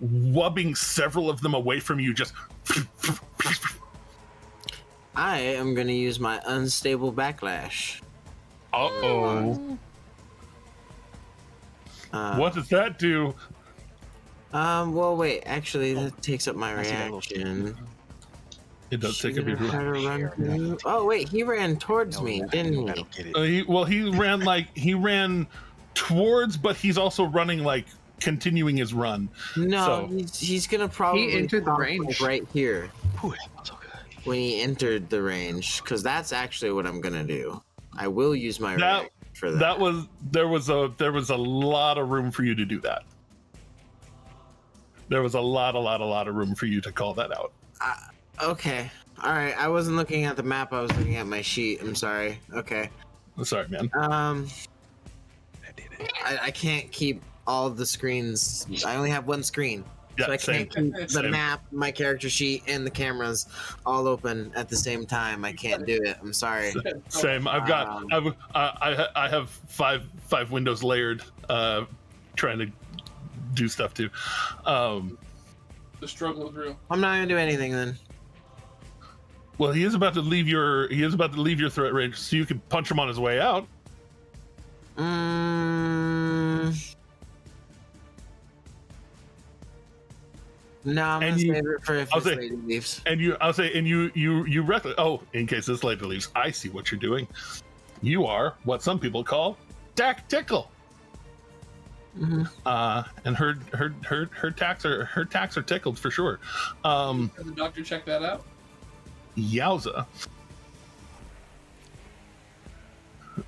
wubbing several of them away from you. Just.
I am gonna use my unstable backlash.
Uh-oh. What does that do?
Well, wait. Actually, that takes up my reaction.
It does take up your reaction.
Oh, wait. He ran towards me, didn't he?
He ran towards, but he's also running continuing his run.
No,
So-
he's gonna probably
He entered the range.
right here.
Ooh, that smells so good.
when he entered the range, because that's actually what I'm gonna do. I will use my
That-
reaction for that.
There was a lot of room for you to do that. There was a lot of room for you to call that out.
Okay. All right. I wasn't looking at the map. I was looking at my sheet. I'm sorry. Okay.
I'm sorry, man.
I did it.
I can't keep all of the screens. I only have one screen.
Yeah,
So I
same.
can't keep the
Same.
map, my character sheet, and the cameras all open at the same time. I can't do it. I'm sorry.
Same. I've got. I have five windows layered, trying to do stuff too.
The struggle is real.
I'm not gonna do anything then.
Well, he is about to leave your threat range, so you can punch him on his way out.
No, I'm
And
gonna
you-
save it for if
I'll
this
say-
lady leaves.
And you reckless. Oh, in case this lady leaves, I see what you're doing. You are what some people call tactical.
Mm-hmm.
And her tacks are tickled for sure.
Has the doctor check that out?
Yowza.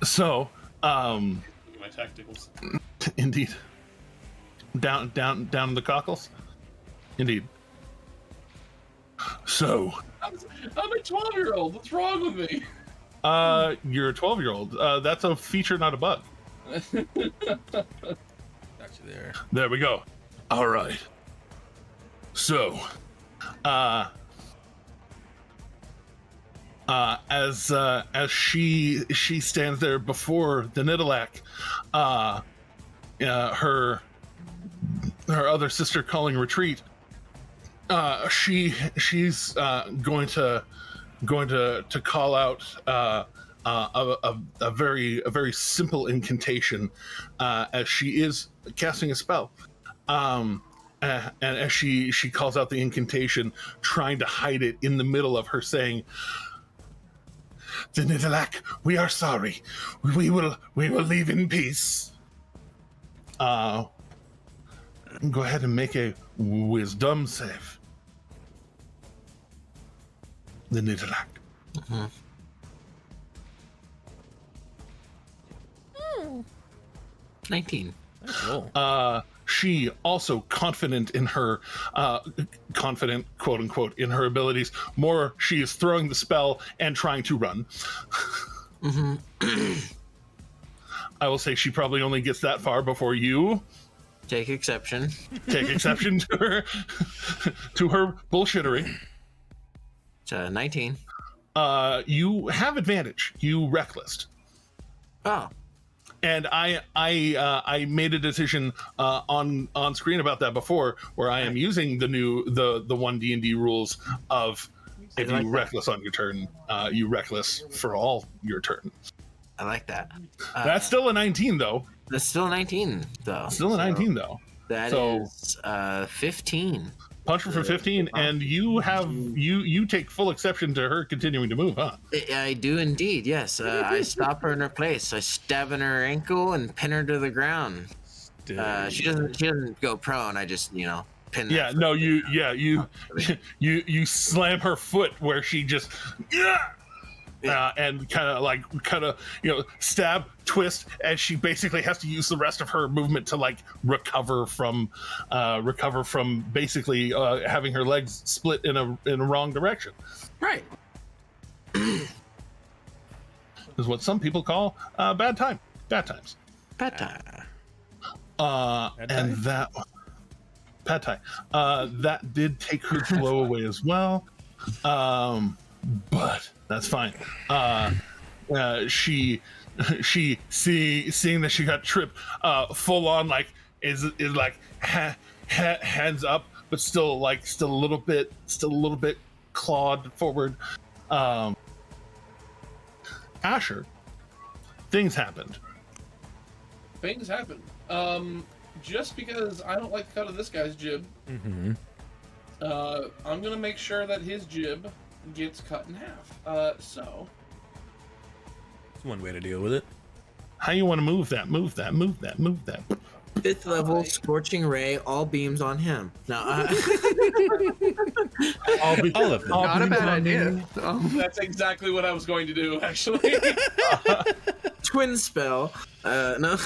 So,
My tacticals.
indeed. Down in the cockles. Indeed. So,
I'm a 12-year-old. What's wrong with me?
you're a 12-year-old. That's a feature, not a bug.
Got you there.
There we go. All right. So, as she stands there before the Nidalak, her other sister calling retreat. She's going to call out a very simple incantation as she is casting a spell. And as she calls out the incantation, trying to hide it in the middle of her saying, "The Nidalak, we are sorry. We will leave in peace." Go ahead and make a wisdom save. The Nidalak.
19.
Nice roll.
She also confident in her confident, quote unquote, in her abilities. More, she is throwing the spell and trying to run. I will say she probably only gets that far before you
Take exception.
take exception to her bullshittery.
It's 19.
You have advantage. You reckless.
Oh.
And I made a decision on screen about that before, where I am using the 1 D&D rules of if
I like
you
that.
reckless on your turn, you reckless for all your turn.
I like that.
That's still a 19 though.
That's still 19 though.
Still a 19 though.
That
So-
is 15.
Punch her for 15, and you take full exception to her continuing to move, huh?
I do indeed, yes. I stop her in her place. I stab in her ankle and pin her to the ground. She doesn't go prone. I just pin.
Yeah,
that
no,
foot.
you slam her foot where she just and kind of stab, twist, and she basically has to use the rest of her movement to recover from basically having her legs split in a wrong direction.
Right.
Is what some people call bad times.
Bad time.
And that pad thai. That did take her blow away as well. But that's fine. She seeing that she got tripped, full on is hands up, but still a little bit clawed forward. Asher, things happened.
Things happen. Just because I don't like the cut of this guy's jib, I'm gonna make sure that his jib gets cut in half. So
That's one way to deal with it.
How you want to move that? Move that.
5th level, scorching ray, all beams on him. No.
I'll be,
All of them.
I'll
Not a
be
bad
running-
idea.
That's exactly what I was going to do, actually.
Twin spell. No.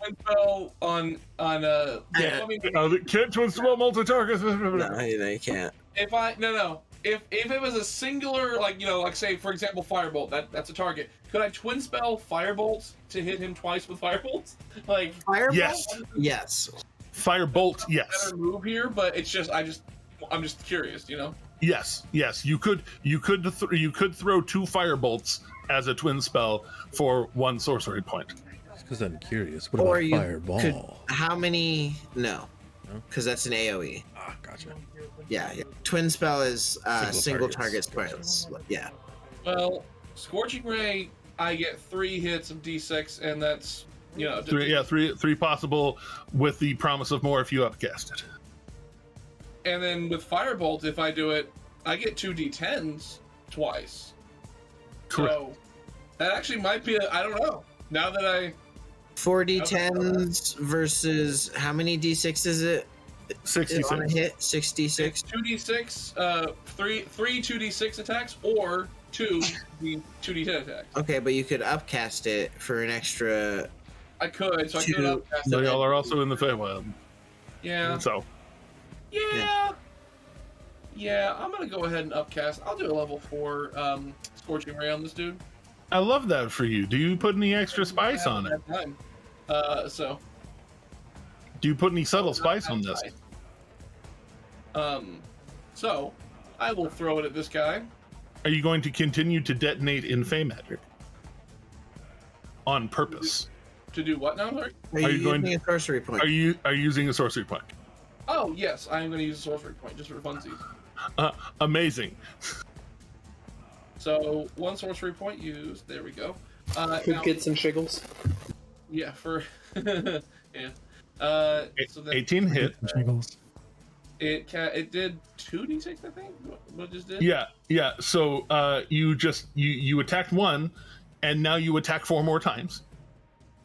And spell on yeah, I mean,
Can't twin spell multi-target.
No, you can't.
if I no if it was a singular, like, you know, like say for example firebolt, that's a target, could I twin spell firebolt to hit him twice with firebolt? Like,
Firebolt?
Yes.
Yes.
Firebolt, yes.
better move here, but it's just I'm just curious, you know.
Yes, you could throw 2 firebolts as a twin spell for 1 sorcery point.
Because I'm curious. What
Or
about
you
fireball?
could. How many? No.
No?
Because that's an AoE.
Ah, gotcha.
Yeah. Twin spell is single target
targets.
spells. Yeah.
Well, Scorching Ray, I get 3 hits of D6, and that's, you know,
3 possible with the promise of more if you upcast it.
and then with Firebolt, if I do it, I get 2 D10s twice.
Correct.
So that actually might be I don't know. Now that I
4d10s versus how many d6 is it? On a
66.
hit, 66.
2d6, 3 2d6 attacks or 2 2d10 attacks.
Okay, but you could upcast it for an extra.
I could, so I could
Two-
upcast
So
it.
y'all are also in the Feywild.
Yeah.
So
Yeah, I'm gonna go ahead and upcast. I'll do a level 4 Scorching Ray on this dude.
I love that for you. Do you put any extra spice on it?
Time. So
Do you put any subtle spice on this?
So I will throw it at this guy.
Are you going to continue to detonate in Fey magic? On purpose.
To do what now, sorry?
Are
Are
you
you going
using a sorcery point?
Are you using a sorcery point?
Oh yes, I am gonna use a sorcery point just for funsies.
Amazing.
So 1 sorcery point used. There we go.
Could
Now,
get some shiggles.
yeah, for yeah. So then
18 hit.
Jiggles.
it did 2d6, I think. What it just did?
Yeah. So you attacked 1, and now you attack 4 more times.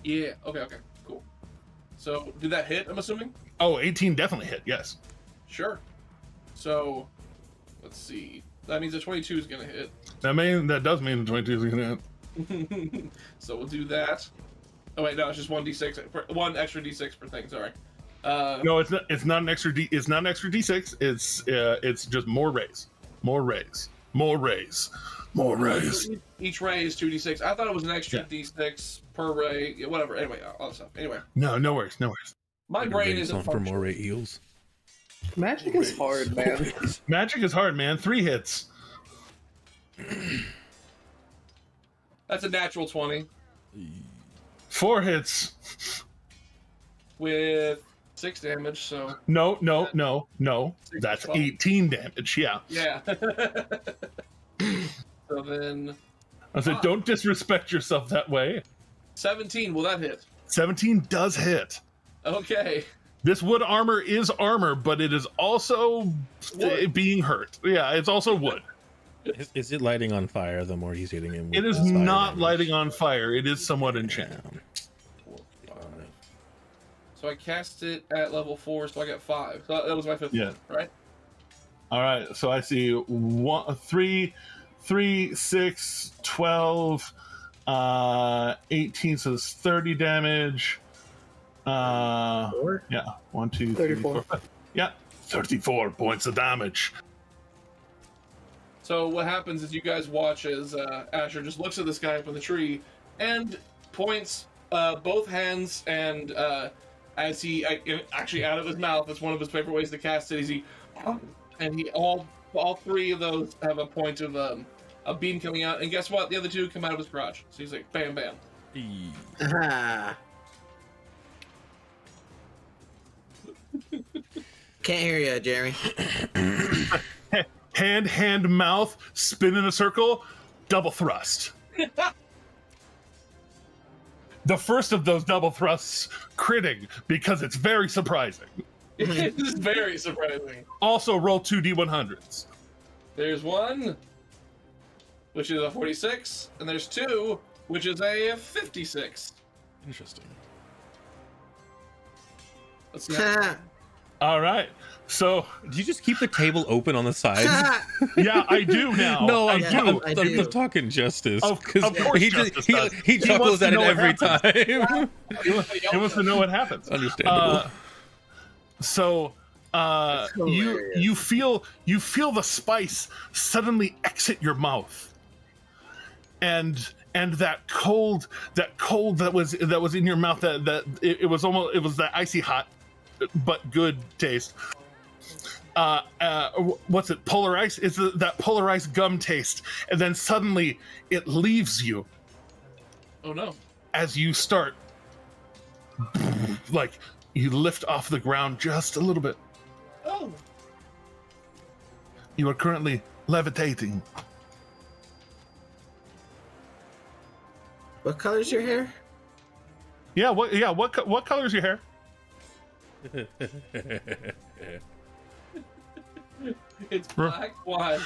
Yeah. Okay. Cool. So did that hit? I'm assuming.
Oh, 18 definitely hit. Yes.
Sure. So let's see. That means a 22 is gonna hit.
That does mean the 22 is gonna hit.
So we'll do that. Oh wait, no, it's just 1d6, 1 extra d6 per thing. Sorry.
No, it's not. It's not an extra D. It's not an extra D6. It's just more rays. More rays. More rays. More rays.
Each ray is 2d6. I thought it was an extra
Yeah.
d6 per ray. Yeah, whatever. Anyway, all that stuff. Anyway,
No worries.
my brain
Raise
isn't
on for more
functioning.
rate heals.
Magic is hard, man.
Magic is hard, man. 3 hits.
That's a natural 20
4 hits.
with 6 damage. So
No.
Six,
That's
12.
18 damage. Yeah.
yeah. So then
I said, don't disrespect yourself that way.
17. Will that hit?
17 does hit.
Okay.
This wood armor is armor, but it is also
Wood.
being hurt. Yeah, it's also wood.
Is it lighting on fire the more he's hitting him?
It is not lighting on fire. It is somewhat enchanted.
So I cast it at level 4, so I got 5. So that was my 5th
Yeah.
one, right?
All right, so I see 3, 6, 12, 18, so it's 30 damage. Yeah, 1, 2, 3,
34.
4, 5. Yeah, 34 points of damage.
So what happens is you guys watch as Asher just looks at this guy up in the tree and points both hands, and as he actually out of his mouth, that's one of his favorite ways to cast it, is he all 3 of those have a point of a beam coming out, and guess what? The other 2 come out of his crotch. So he's like, bam, bam.
Ah. Can't hear you, Jeremy.
Hand, mouth, spin in a circle, double thrust. The first of those double thrusts critting because it's very surprising.
This is very surprising.
Also, roll 2 D100s.
There's 1, which is a 46, and there's 2, which is a 56.
Interesting.
That's not
All right. So
Do you just keep the table open on the side?
yeah, I do now.
No,
I do.
I'm talking Justice.
Of
'Cause
course
he
Justice
he,
does.
he
He
chuckles
wants to
at it
know what
every
happens.
time.
He wants to know what happens.
Understandable.
So
That's
you
hilarious.
you feel the spice suddenly exit your mouth, and that cold that was in your mouth that it was that icy hot but good taste. What's it? Polar ice? It's that polar ice gum taste, and then suddenly it leaves you
Oh no.
as you start like you lift off the ground just a little bit.
Oh.
You are currently levitating.
What color's your hair?
Yeah. What color is your hair?
It's black. Why?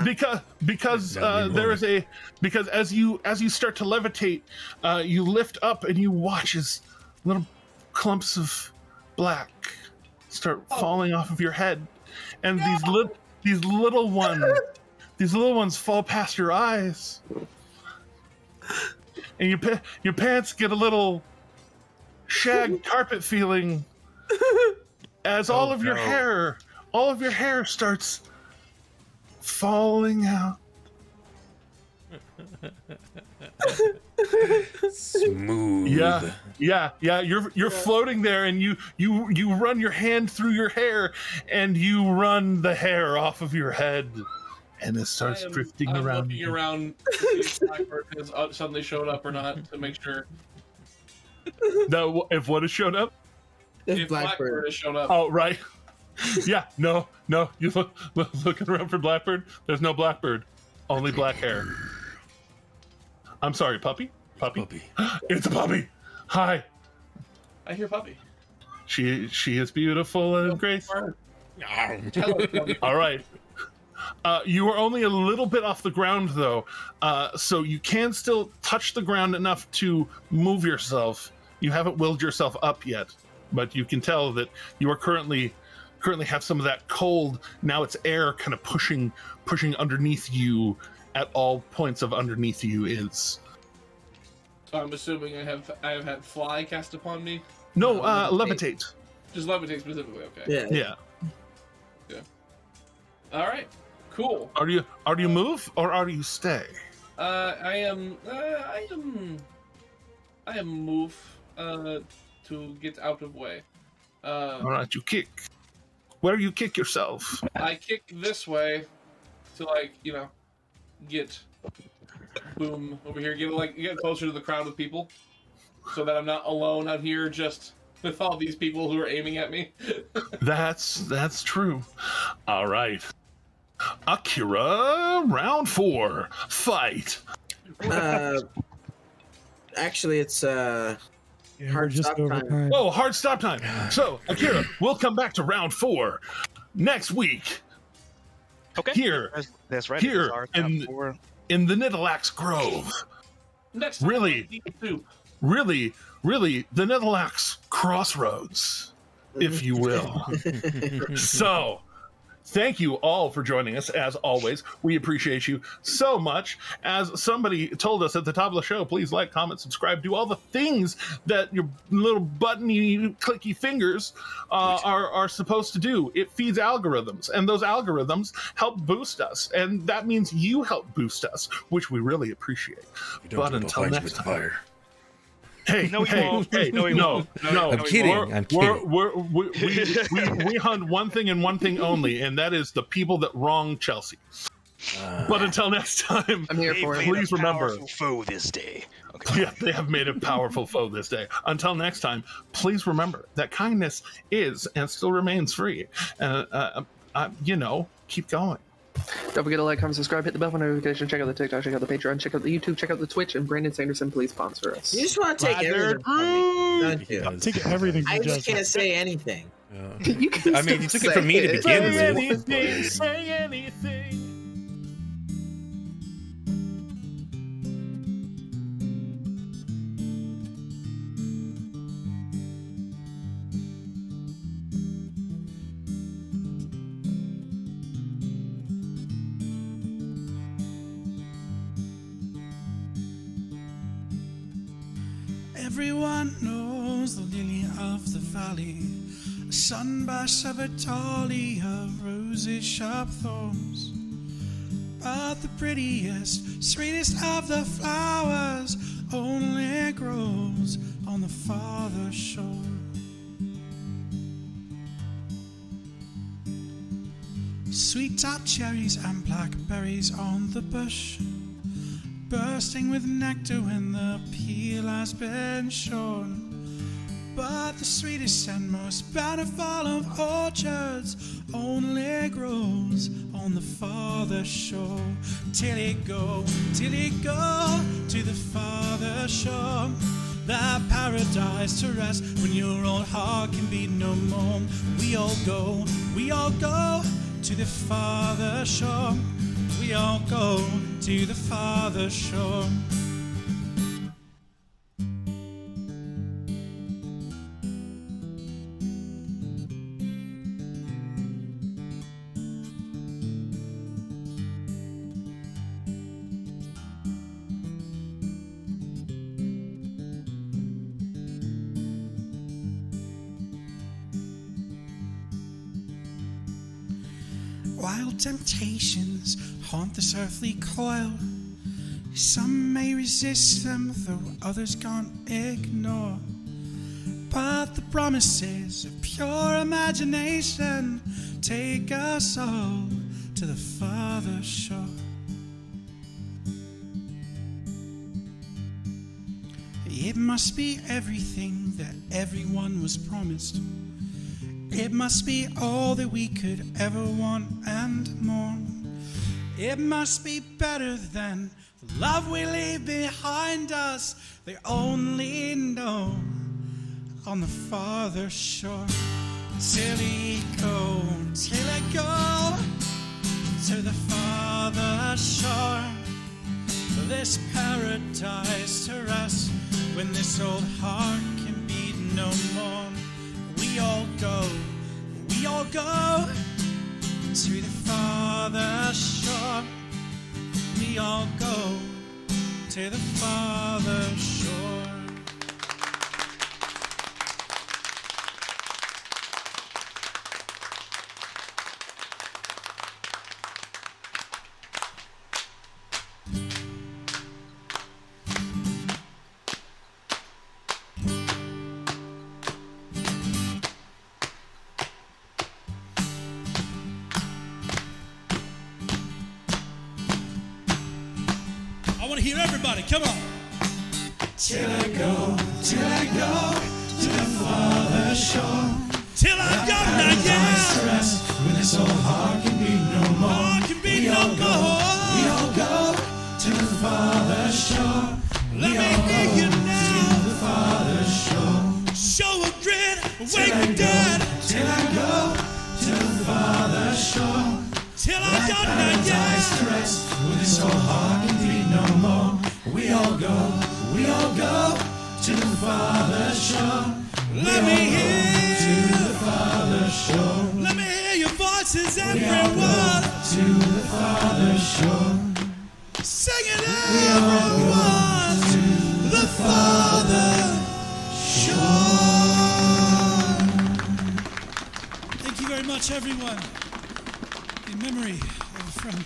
Because as you start to levitate, you lift up and you watch as little clumps of black start falling off of your head, and these little ones fall past your eyes, and your pants get a little shag carpet feeling as all of your hair starts falling out.
Smooth.
Yeah. You're floating there, and you run your hand through your hair, and you run the hair off of your head, and it starts drifting
I'm
around.
looking around to see if Blackbird has suddenly showed up or not to make sure.
No, if what has shown up?
If Blackbird has shown up.
Oh, right. Yeah, no. You looking around for Blackbird? There's no Blackbird, only black hair. I'm sorry, puppy. It's a puppy. Hi.
I hear puppy.
She is beautiful and graceful.
Tell her, puppy.
All right. You are only a little bit off the ground, though, so you can still touch the ground enough to move yourself. You haven't willed yourself up yet, but you can tell that you are currently have some of that cold. Now it's air kind of pushing underneath you at all points of underneath you is.
So I'm assuming I have had fly cast upon me.
No, levitate.
Just levitate specifically. Okay.
Yeah.
All right. Cool.
Are you move or are you stay?
I am move to get out of way.
All right, you kick. Where you kick yourself?
I kick this way to get boom over here, get closer to the crowd of people, so that I'm not alone out here just with all these people who are aiming at me.
That's true. All right. Akira, round 4, fight.
Actually, it's
Yeah, we're
hard
just
stop
over
time.
time.
Oh, hard stop time. So, Akira, we'll come back to round 4 next week.
Okay.
Here,
That's right.
here
It's our
in-
top 4.
in the Nidalax Grove.
Next time,
Really?
I eat soup.
Really, the Nidalax Crossroads, if you will. So, thank you all for joining us, as always. We appreciate you so much. As somebody told us at the top of the show, please like, comment, subscribe, do all the things that your little buttony, clicky fingers are supposed to do. It feeds algorithms, and those algorithms help boost us, and that means you help boost us, which we really apprehate. But until next time. Hey,
No, he won't. No, he
no.
won't. No,
I'm kidding. I'm kidding.
We hunt one thing and one thing only, and that is the people that wrong Chelsea. But until next time,
I'm here
They've
for it.
made a
please remember.
powerful foe this day. Okay.
Yeah, they have made a powerful foe this day. Until next time, please remember that kindness is and still remains free. Keep going.
Don't forget to like, comment, subscribe, hit the bell for notification, check out the TikTok, check out the Patreon, check out the YouTube, check out the Twitch, and Brandon Sanderson, please sponsor us.
You just want to take
Lather
everything from me, don't you?
I'll take everything
I
from
just
Justin.
can't say anything.
You can
I mean, you
still
took it from me to
say
begin
Say
with.
anything, say anything.
Everyone knows the lily of the valley, a sunburst of a dahlia of roses, sharp thorns. But the prettiest, sweetest of the flowers only grows on the farther shore. Sweet tart cherries and blackberries on the bush, bursting with nectar when the peel has been shorn. But the sweetest and most bountiful of orchards only grows on the farther shore. Till it go to the farther shore, that paradise to rest when your old heart can beat no more. We all go to the farther shore. We all go to the farther shore. Wild temptations haunt this earthly coil. Some may resist them, though others can't ignore. But the promises of pure imagination take us all to the farther shore. It must be everything that everyone was promised. It must be all that we could ever want and more. It must be better than the love we leave behind us. They only know on the farther shore. Till it go to the farther shore. This paradise to rest when this old heart can beat no more. We all go to the farther shore. We all go to the farther shore. I want to hear everybody, come on. Till I go to the farther shore. Till I go now, yeah. Rest when this old heart can be no more. We all go to the farther shore. Let me hear you now. To the farther shore. Show a grin, wake the dead. Till I go to the farther shore. Till I go now, yeah. Rest when this old heart can be no more. We all go to the farther shore. Let me hear to the farther shore. Let me hear your voices, everyone. To the farther shore. Sing it, everyone. To the farther shore. Thank you very much, everyone. In memory of a friend.